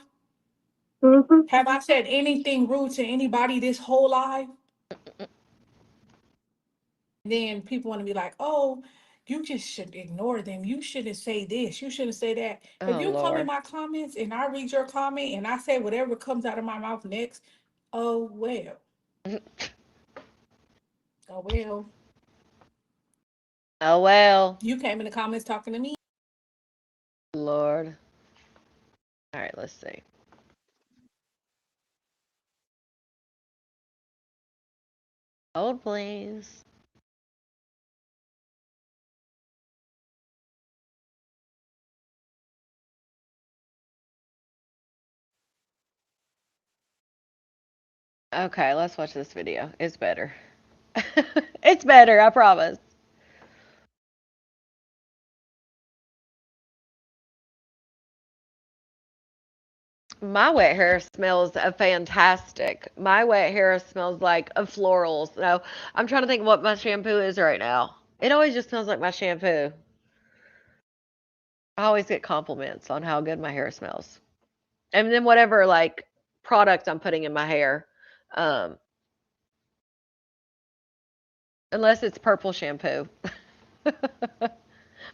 Have I said anything rude to anybody this whole life? Then people want to be like, oh, you just should ignore them. You shouldn't say this. You shouldn't say that. If Oh you come in Lord. my comments and I read your comment and I say whatever comes out of my mouth next, oh well. Oh well. Oh well. You came in the comments talking to me. Lord. All right, let's see. Hold, please. Okay, let's watch this video. It's better. It's better, I promise. My wet hair smells fantastic. My wet hair smells like a florals. No, I'm trying to think what my shampoo is right now. It always just smells like my shampoo. I always get compliments on how good my hair smells. And then whatever like product I'm putting in my hair. Um, unless it's purple shampoo.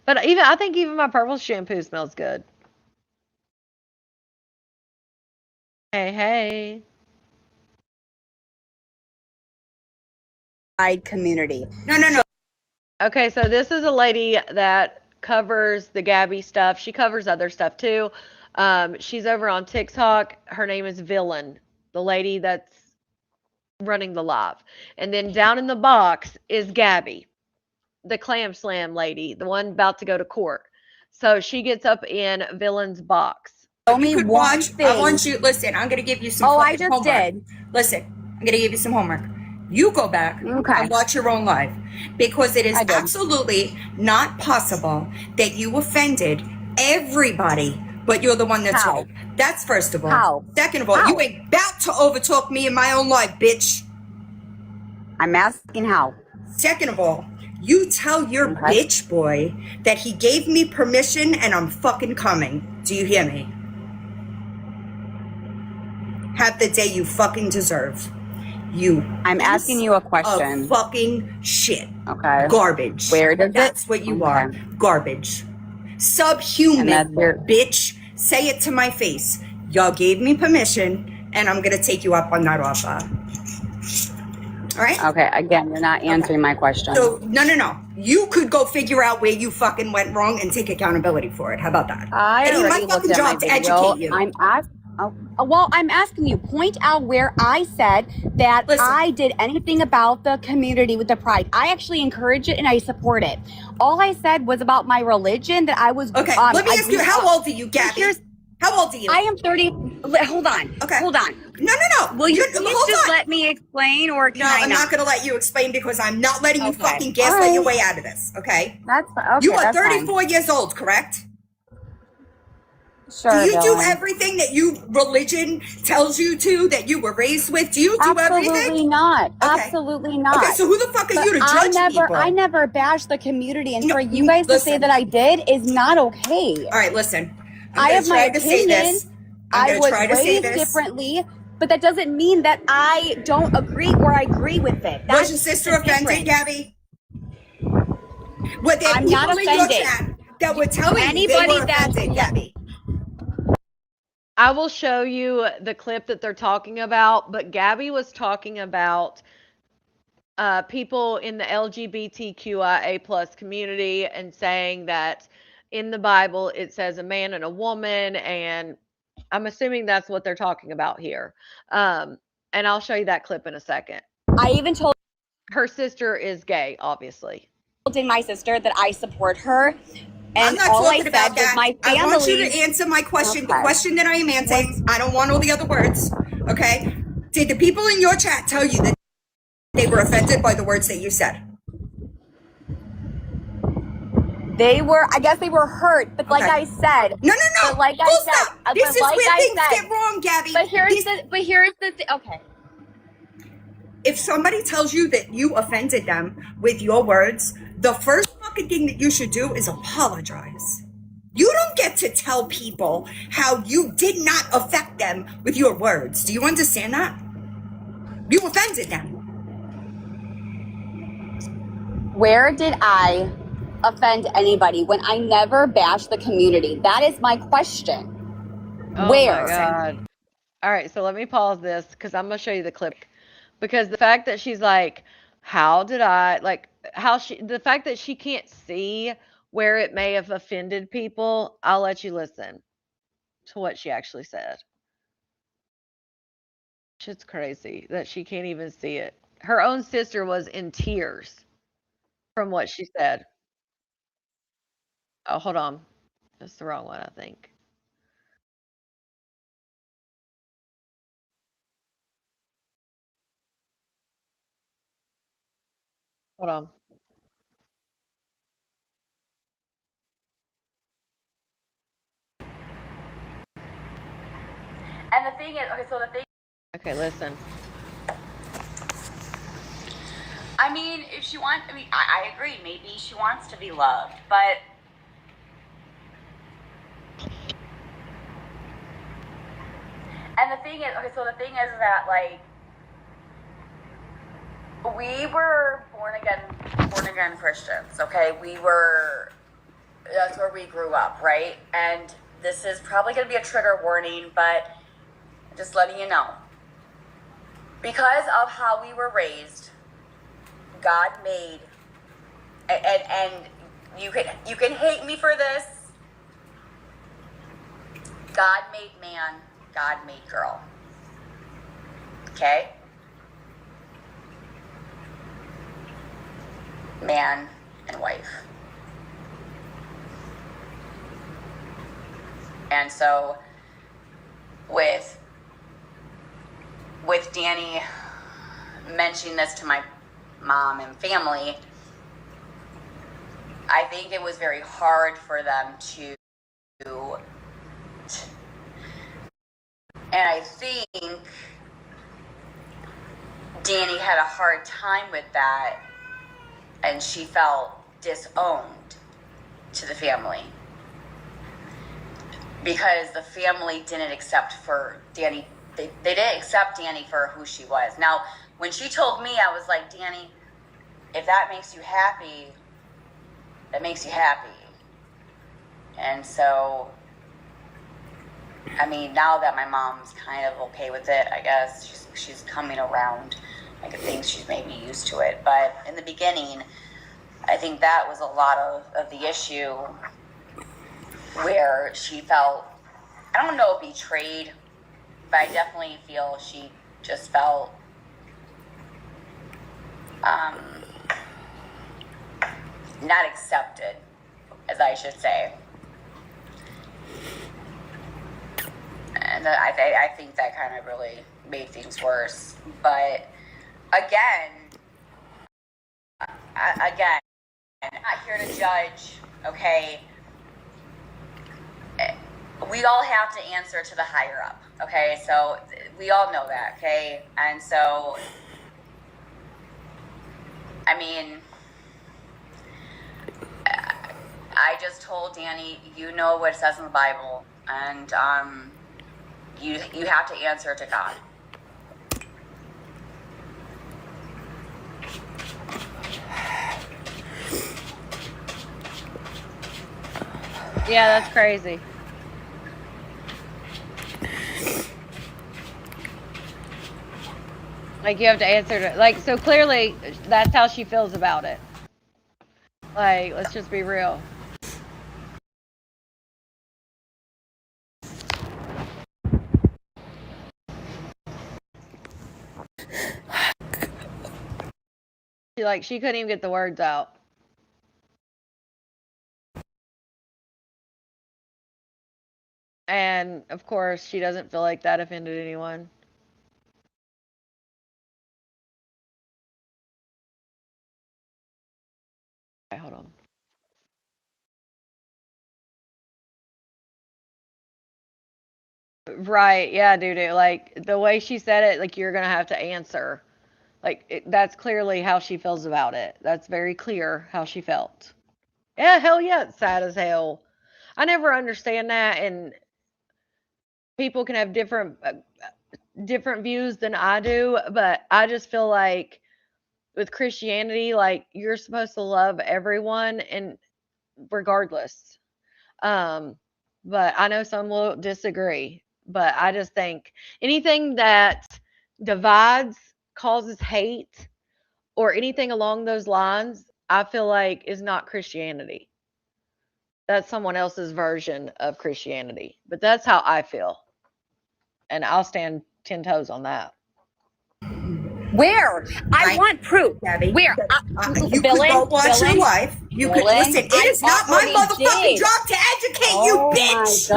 But I think even my purple shampoo smells good. Hey, hey. Community. No. Okay, so this is a lady that covers the Gabby stuff. She covers other stuff too. She's over on TikTok. Her name is Villain, the lady that's running the live. And then down in the box is Gabby, the Clam Slam lady, the one about to go to court. So she gets up in Villain's box. Show me one thing. I want you, listen, I'm going to give you some I just homework. did. Listen, I'm going to give you some homework. You go back Okay. and watch your own live, because it is I did. absolutely not possible that you offended everybody, but you're the one that's How? right. That's first of all. How? Second of all, How? you ain't about to overtalk me in my own life, bitch. I'm asking how. Second of all, you tell your Okay. bitch boy that he gave me permission and I'm fucking coming. Do you hear me? Have the day you fucking deserve. You. I'm asking you a question. Of fucking shit. Okay. Garbage. Where does That's it? what you Okay. are. Garbage. Subhuman. And that's your- bitch. Say it to my face. Y'all gave me permission and I'm gonna take you up on that offer. All right? Okay, again, you're not answering my question. So, no. You could go figure out where you fucking went wrong and take accountability for it. How about that? I It ain't already my fucking looked at my job to video. educate you. I'm asking you, point out where I said that Listen. I did anything about the community with the pride. I actually encourage it and I support it. All I said was about my religion, that I was... Okay, let me ask you, how old are you, Gabby? How old are you? I am 30... Hold on. Okay. Hold on. No. Will you Hold please just on. let me explain, or can No, I I'm not going to let you explain, because I'm not letting you fucking gaslight your way out of this, okay? That's okay. You are that's 34 years old, correct? Sure, Do you do Dylan. everything that religion tells you to, that you were raised with? Do you do everything? Absolutely not. Okay. Absolutely not. Okay, so who the fuck are you to judge people? I never bashed the community, and No, for you guys to say listen. that I did is not okay. All right, listen. I have my to say opinion. this. I'm I gonna was try to say raised this. differently, but that doesn't mean that I don't agree or I agree with it. Was your sister the offended, difference. Gabby? Were there I'm people not in your offended. chat that were telling you they Anybody were that's- offended, Gabby? I will show you the clip that they're talking about, but Gabby was talking about people in the LGBTQIA plus community and saying that in the Bible it says a man and a woman, and I'm assuming that's what they're talking about here. And I'll show you that clip in a second. I even told Her sister is gay, obviously. my sister that I support her. And I'm not all talking I about said that. was my family. I want you to answer my question. Okay. The question that I am answering, I don't want all the other words. Okay? Did the people in your chat tell you that they were offended by the words that you said? I guess they were hurt, but like Okay. I said. No. But like Full I said. stop. This is like where I things said, get wrong, Gabby. But here's the thing. Okay. If somebody tells you that you offended them with your words, the first fucking thing that you should do is apologize. You don't get to tell people how you did not affect them with your words. Do you understand that? You offended them. Where did I offend anybody when I never bashed the community? That is my question. Oh Where? my God. All right, so let me pause this because I'm going to show you the clip. Because the fact that she's like, the fact that she can't see where it may have offended people, I'll let you listen to what she actually said. Shit's crazy that she can't even see it. Her own sister was in tears from what she said. Oh, hold on. That's the wrong one, I think. Hold on. And the thing is, Okay, listen. I mean, I agree. Maybe she wants to be loved, but and the thing is, that like we were born again Christians. Okay, that's where we grew up, right? And this is probably going to be a trigger warning, but just letting you know, because of how we were raised, God made, and you can hate me for this. God made man, God made girl. Okay? Man and wife. And so with Danny mentioning this to my mom and family, I think it was very hard for them to, and I think Danny had a hard time with that, and she felt disowned to the family because the family didn't accept for Danny. They didn't accept Danny for who she was. Now, when she told me, I was like, Danny, if that makes you happy, that makes you happy. And so, I mean, now that my mom's kind of okay with it, I guess she's coming around. I could think she's maybe used to it. But in the beginning, I think that was a lot of the issue where she felt, I don't know, betrayed, but I definitely feel she just felt not accepted, as I should say. And I think that kind of really made things worse. But again, I'm not here to judge, okay? We all have to answer to the higher up, okay? So we all know that, okay? And so, I mean, I just told Danny, you know what it says in the Bible, and you have to answer to God. Yeah, that's crazy. Like, you have to answer to, like, so clearly that's how she feels about it. Like, let's just be real. She couldn't even get the words out. And of course, she doesn't feel like that offended anyone. Okay, hold on. Right, yeah, dude. Like, the way she said it, like, you're gonna have to answer. Like, that's clearly how she feels about it. That's very clear how she felt. Yeah, hell yeah, it's sad as hell. I never understand that, and people can have different views than I do, but I just feel like with Christianity, like, you're supposed to love everyone and regardless. But I know some will disagree, but I just think anything that divides, causes hate, or anything along those lines, I feel like is not Christianity. That's someone else's version of Christianity, but that's how I feel. And I'll stand 10 toes on that. Where? I want proof. Gabby. Where? You could go watch your life. You could listen. It is not my motherfucking job to educate you, bitch.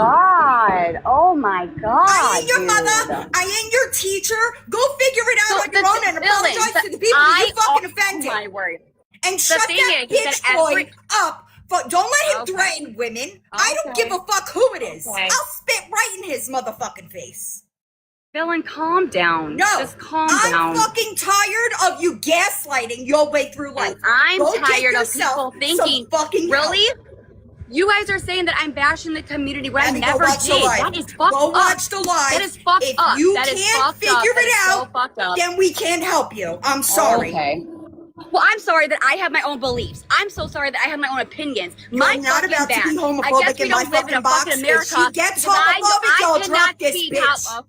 Oh my god. I ain't your mother. I ain't your teacher. Go figure it out on your own and apologize to the people you fucking offended. Oh my word. And shut that bitch boy up. Don't let him threaten women. I don't give a fuck who it is. I'll spit right in his motherfucking face. Dylan, calm down. No, just calm down. I'm fucking tired of you gaslighting your way through life. And I'm tired of people thinking, really? Help. You guys are saying that I'm bashing the community when I never did. That is fucked up. Go watch the live. That is fucked up. If you that can't figure it out, then we can't help you. I'm sorry. Okay. Well, I'm sorry that I have my own beliefs. I'm so sorry that I have my own opinions. You're not about to be homophobic in my fucking box. If she gets homophobic, you'll drop this bitch.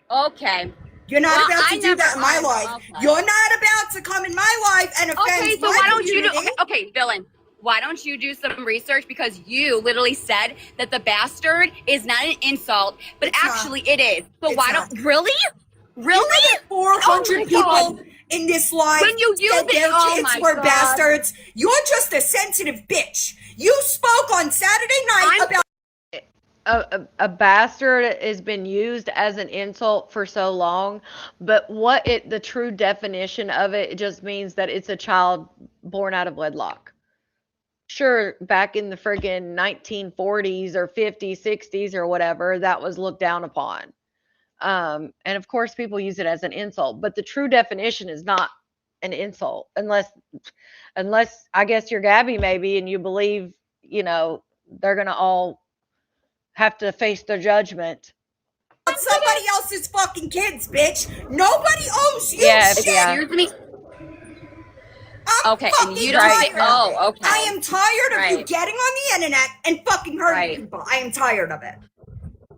Okay. You're not about to do that in my life. Okay. You're not about to come in my life and offend my Okay, so why don't you community. do? Okay, Dylan. Why don't you do some research, because you literally said that the bastard is not an insult, but actually it is. So why don't really? Really? 400 people in this live when you use said their kids were God. bastards. You're just a sensitive bitch. You spoke on Saturday night about. a bastard has been used as an insult for so long, but the true definition of it, it just means that it's a child born out of wedlock. Sure, back in the friggin' 1940s or 50s, 60s or whatever, that was looked down upon. And of course, people use it as an insult, but the true definition is not an insult unless I guess you're Gabby maybe, and you believe, they're gonna all have to face their judgment. Somebody else's fucking kids, bitch. Nobody owes you shit. Excuse me. I'm Okay, and fucking you don't say, tired. oh, okay. I am tired of you Right. getting on the internet and fucking hurting Right. people. I am tired of it.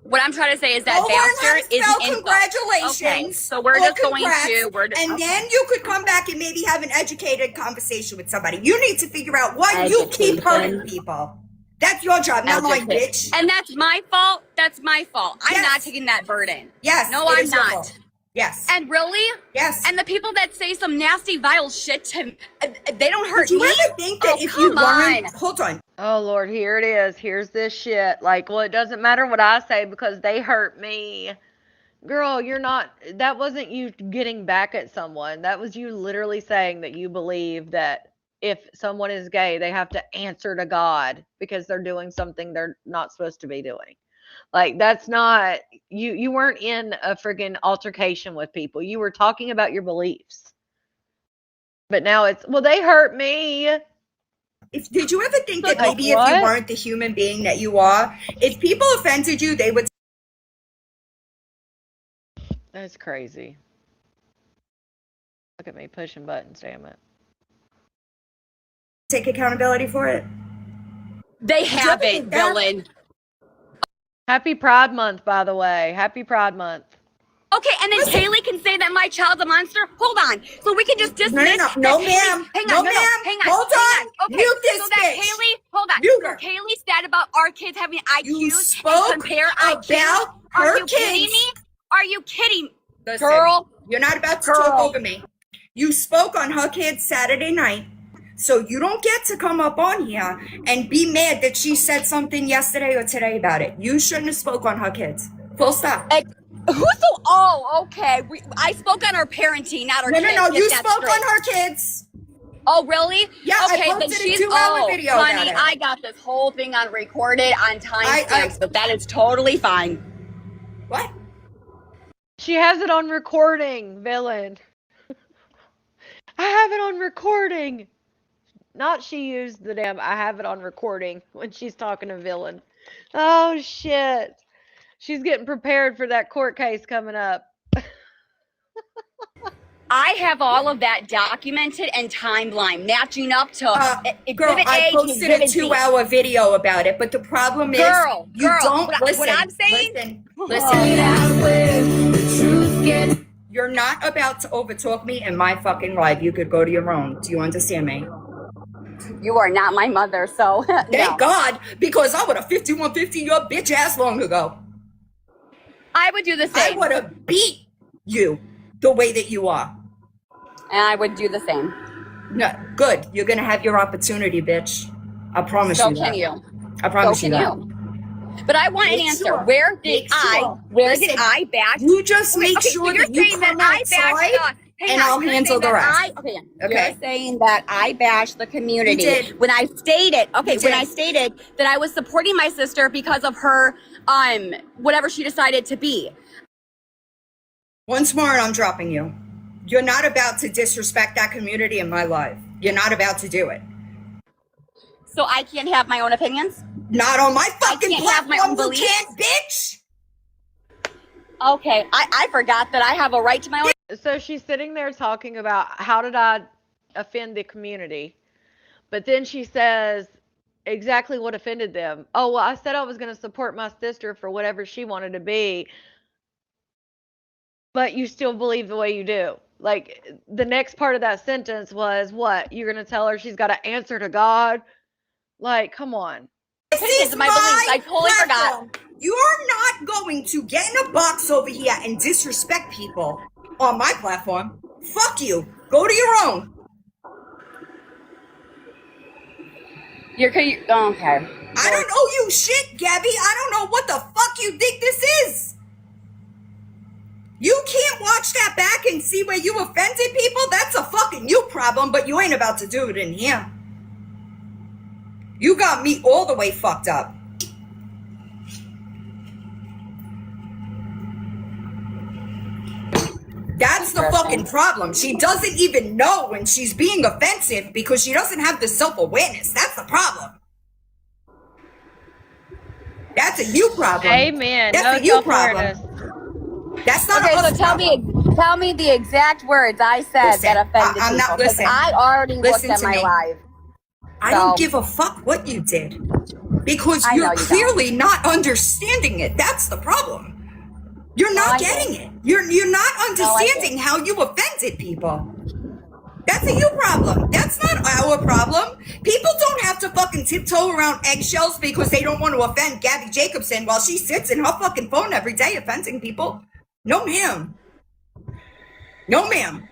What I'm trying to say is that Go learn how bastard to is spell an insult. congratulations. Okay, so we're or just going congrats, to, and then you could come back and maybe have an educated conversation with somebody. You need to figure out why you keep hurting people. That's your job, not mine, bitch. And that's my fault. That's my fault. I'm Yes. not taking that burden. Yes. No, it I'm is your not. fault. Yes. And really? Yes. And the people that say some nasty, vile shit to they don't hurt Did you me? ever think that Oh, if you come weren't... on. Hold on. Oh Lord, here it is. Here's this shit. Like, well, it doesn't matter what I say because they hurt me. Girl, that wasn't you getting back at someone. That was you literally saying that you believe that if someone is gay, they have to answer to God because they're doing something they're not supposed to be doing. Like, that's not, you weren't in a friggin' altercation with people. You were talking about your beliefs. But now it's, well, they hurt me. Did you ever think that Like, maybe if what? you weren't the human being that you are, if people offended you, they would That's crazy. Look at me pushing buttons, damn it. take accountability for it? They haven't, villain. Happy Pride Month, by the way. Happy Pride Month. Okay, and then Kaylee can say that my child's a monster. Hold on. So we can just dismiss. No, ma'am. Hang No, on, ma'am. hang on. Hold hang on. Okay, Mute this so that bitch. Kaylee, hold on. Mute So her. Kaylee said about our kids having IQs You and spoke compare about IQs. Are her you kidding kids. me? Are you kidding? Listen, Girl. you're not about to talk over me. You spoke on her kids Saturday night, so you don't get to come up on here and be mad that she said something yesterday or today about it. You shouldn't have spoke on her kids. Full stop. Okay. I spoke on our parenting, not our kids. No. Get You that spoke straight. on her kids. Oh, really? Yeah, I okay, posted then a she's 2-hour video honey, about it. I got this whole thing on recorded on timestamps, but that is totally fine. What? She has it on recording, villain. I have it on recording. Not she used the damn I have it on recording when she's talking to villain. Oh shit. She's getting prepared for that court case coming up. I have all of that documented and timeline matching up to Girl, exhibit I A to posted a exhibit B. 2-hour video about it, but the problem is you don't listen. What I'm saying? Listen. You're not about to overtalk me in my fucking life. You could go to your own. Do you understand me? You are not my mother, so Thank God, because I would have 5150 your bitch ass long ago. I would do the I same. would have beat you the way that you are. And I would do the same. No, good. You're gonna have your opportunity, bitch. I promise So you that. can you. I promise So you can that. you. But I want Make an answer. sure. Where did Make sure. where Listen, did I bash? You just Okay, make okay, sure so you're that you saying come that I bashed outside hang and on, I'll you're handle saying the that rest. You're saying that I bashed the community. You did. When I stated, You when did. I stated that I was supporting my sister because of her, whatever she decided to be. Once more, and I'm dropping you. You're not about to disrespect that community in my life. You're not about to do it. So I can't have my own opinions? Not on my fucking can't have platform, my own you beliefs? can't, bitch! Okay, I forgot that I have a right to my own. So she's sitting there talking about how did I offend the community? But then she says exactly what offended them. Oh, well, I said I was going to support my sister for whatever she wanted to be. But you still believe the way you do. Like, the next part of that sentence was what? You're going to tell her she's got to answer to God? Like, come on. This is my beliefs. I totally platform. You are not going to get in a box over here and disrespect people on my platform. Fuck you. Go to your own. Okay. I don't owe you shit, Gabby. I don't know what the fuck you think this is. You can't watch that back and see where you offended people? That's a fucking you problem, but you ain't about to do it in here. You got me all the way fucked up. That's the fucking problem. She doesn't even know when she's being offensive because she doesn't have the self-awareness. That's the problem. That's a you problem. Amen. That's No a you self-awareness. problem. That's not Okay, a so us tell problem. me the exact words I said Listen, that offended I'm not- people. 'Cause listen. I already looked Listen at to my me. live. I don't give a fuck what you did because I know you're you clearly not understanding it. That's the problem. You're not I getting did. it. You're not I understanding how you offended people. That's a you problem. That's not our problem. People don't have to fucking tiptoe around eggshells because they don't want to offend Gabby Jacobson while she sits in her fucking phone every day offending people. No, ma'am. No, ma'am.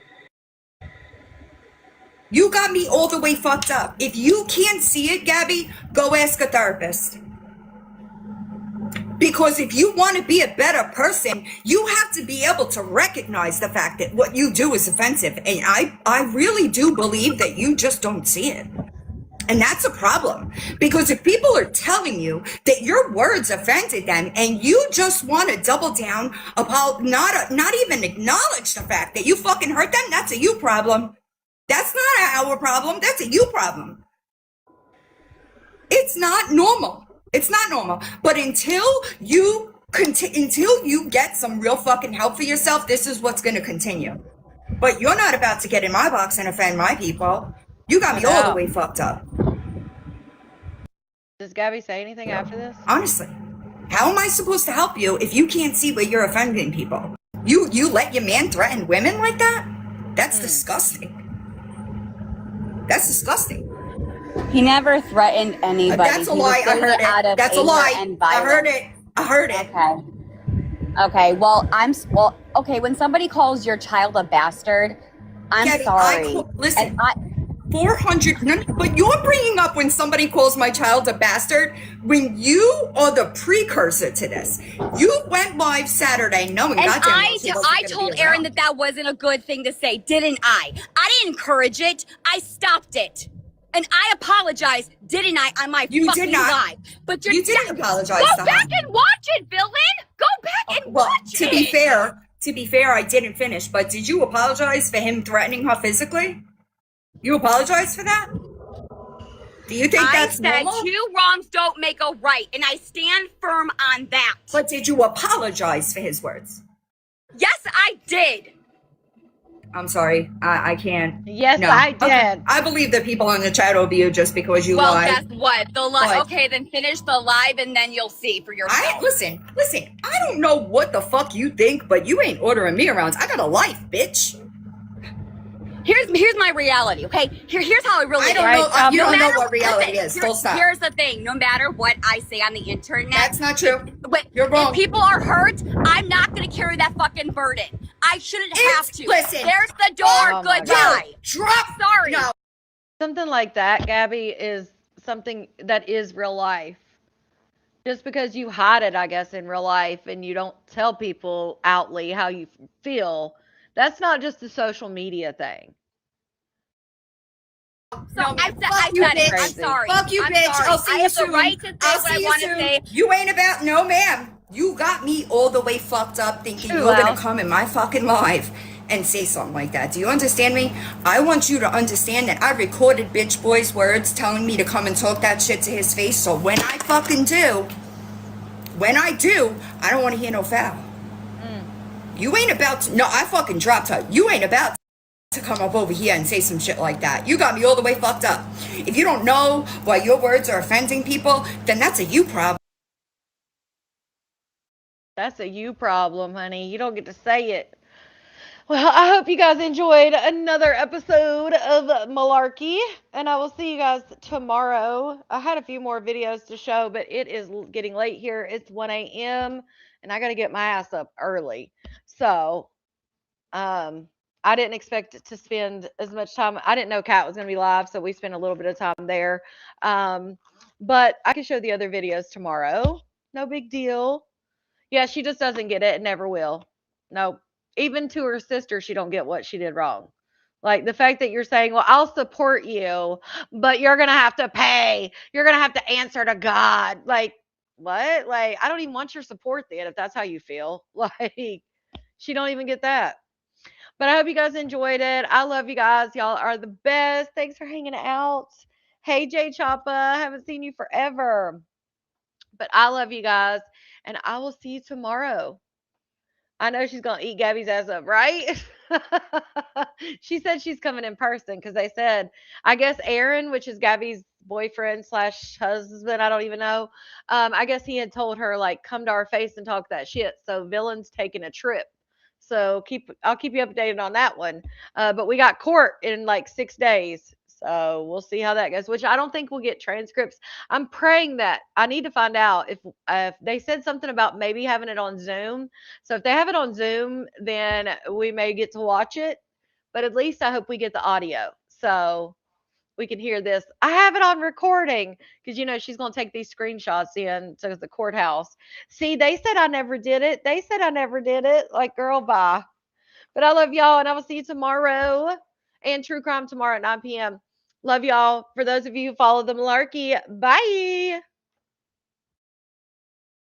You got me all the way fucked up. If you can't see it, Gabby, go ask a therapist. Because if you want to be a better person, you have to be able to recognize the fact that what you do is offensive. And I really do believe that you just don't see it. And that's a problem. Because if people are telling you that your words offended them and you just want to double down about not even acknowledge the fact that you fucking hurt them, that's a you problem. That's not our problem. That's a you problem. It's not normal. It's not normal. But until you get some real fucking help for yourself, this is what's going to continue. But you're not about to get in my box and offend my people. You got me all the way fucked up. Does Gabby say anything after this? Honestly, how am I supposed to help you if you can't see where you're offending people? You let your man threaten women like that? That's disgusting. That's disgusting. He never threatened anybody. That's a lie. I heard it. That's a lie. I heard it. I heard it. Okay. Well, okay. When somebody calls your child a bastard, I'm Gabby, sorry. Listen, 400. But you're bringing up when somebody calls my child a bastard when you are the precursor to this. You went live Saturday knowing And goddamn well she wasn't I gonna told be Aaron around. that wasn't a good thing to say, didn't I? I didn't encourage it. I stopped it. And I apologized, didn't I, on my You fucking did not. live? But You didn't apologize Go to back her. and watch it, villain. Go back and Well, watch to it. be fair, I didn't finish. But did you apologize for him threatening her physically? You apologize for that? Do you think that's normal? I said 2 wrongs don't make a right, and I stand firm on that. But did you apologize for his words? Yes, I did. I'm sorry. I can't. Yes, No. I did. Okay. I believe that people in the chat will be you just because you Well, lied. guess what? The live. But- Okay, then finish the live, and then you'll see for yourself. Listen. I don't know what the fuck you think, but you ain't ordering me around. I got a life, bitch. Here's my reality, okay? Here's how it really I is. don't know. You No don't know matter what reality listen, is. here- Don't stop. Here's the thing. No matter what I say on the internet, That's not true. But You're wrong. if people are hurt, I'm not going to carry that fucking burden. I shouldn't have to. Listen. There's the door. Oh my Goodbye. Drop. Sorry. No. Something like that, Gabby, is something that is real life. Just because you hide it, I guess, in real life and you don't tell people outly how you feel, that's not just a social media thing. So I said you, it. bitch. I'm sorry. Fuck you, I'm bitch. sorry. I'll see I you have soon. the right to say I'll what see I you want to soon. say. You ain't about no, ma'am. You got me all the way fucked up thinking True, you were gonna Al. come in my fucking live and say something like that. Do you understand me? I want you to understand that I recorded bitch boy's words telling me to come and talk that shit to his face. So when I fucking do, I don't want to hear no foul. You ain't about to. No, I fucking dropped her. You ain't about to come up over here and say some shit like that. You got me all the way fucked up. If you don't know why your words are offending people, then that's a you problem. That's a you problem, honey. You don't get to say it. Well, I hope you guys enjoyed another episode of Malarkey, and I will see you guys tomorrow. I had a few more videos to show, but it is getting late here. It's 1 a.m., and I got to get my ass up early. So, I I didn't expect to spend as much time. I didn't know Kat was going to be live, so we spent a little bit of time there. But I can show the other videos tomorrow. No big deal. Yeah, she just doesn't get it and never will. Nope. Even to her sister, she don't get what she did wrong. Like the fact that you're saying, "Well, I'll support you, but you're going to have to pay. You're going to have to answer to God." Like, what? Like, I don't even want your support then if that's how you feel. Like, she don't even get that. But I hope you guys enjoyed it. I love you guys. Y'all are the best. Thanks for hanging out. Hey, Jay Choppa. Haven't seen you forever. But I love you guys. And I will see you tomorrow. I know she's going to eat Gabby's ass up, right? She said she's coming in person because they said, I guess Aaron, which is Gabby's boyfriend slash husband, I don't even know. I guess he had told her, like, come to our face and talk that shit. So Villain's taking a trip. So I'll keep you updated on that one. But we got court in like 6 days. So we'll see how that goes, which I don't think we'll get transcripts. I'm praying that I need to find out if they said something about maybe having it on Zoom. So if they have it on Zoom, then we may get to watch it. But at least I hope we get the audio. So we can hear this. I have it on recording because, she's going to take these screenshots in to the courthouse. See, they said I never did it. They said I never did it. Like, girl, bye. But I love y'all, and I will see you tomorrow and True Crime tomorrow at 9 p.m. Love y'all. For those of you who follow the Malarkey, bye.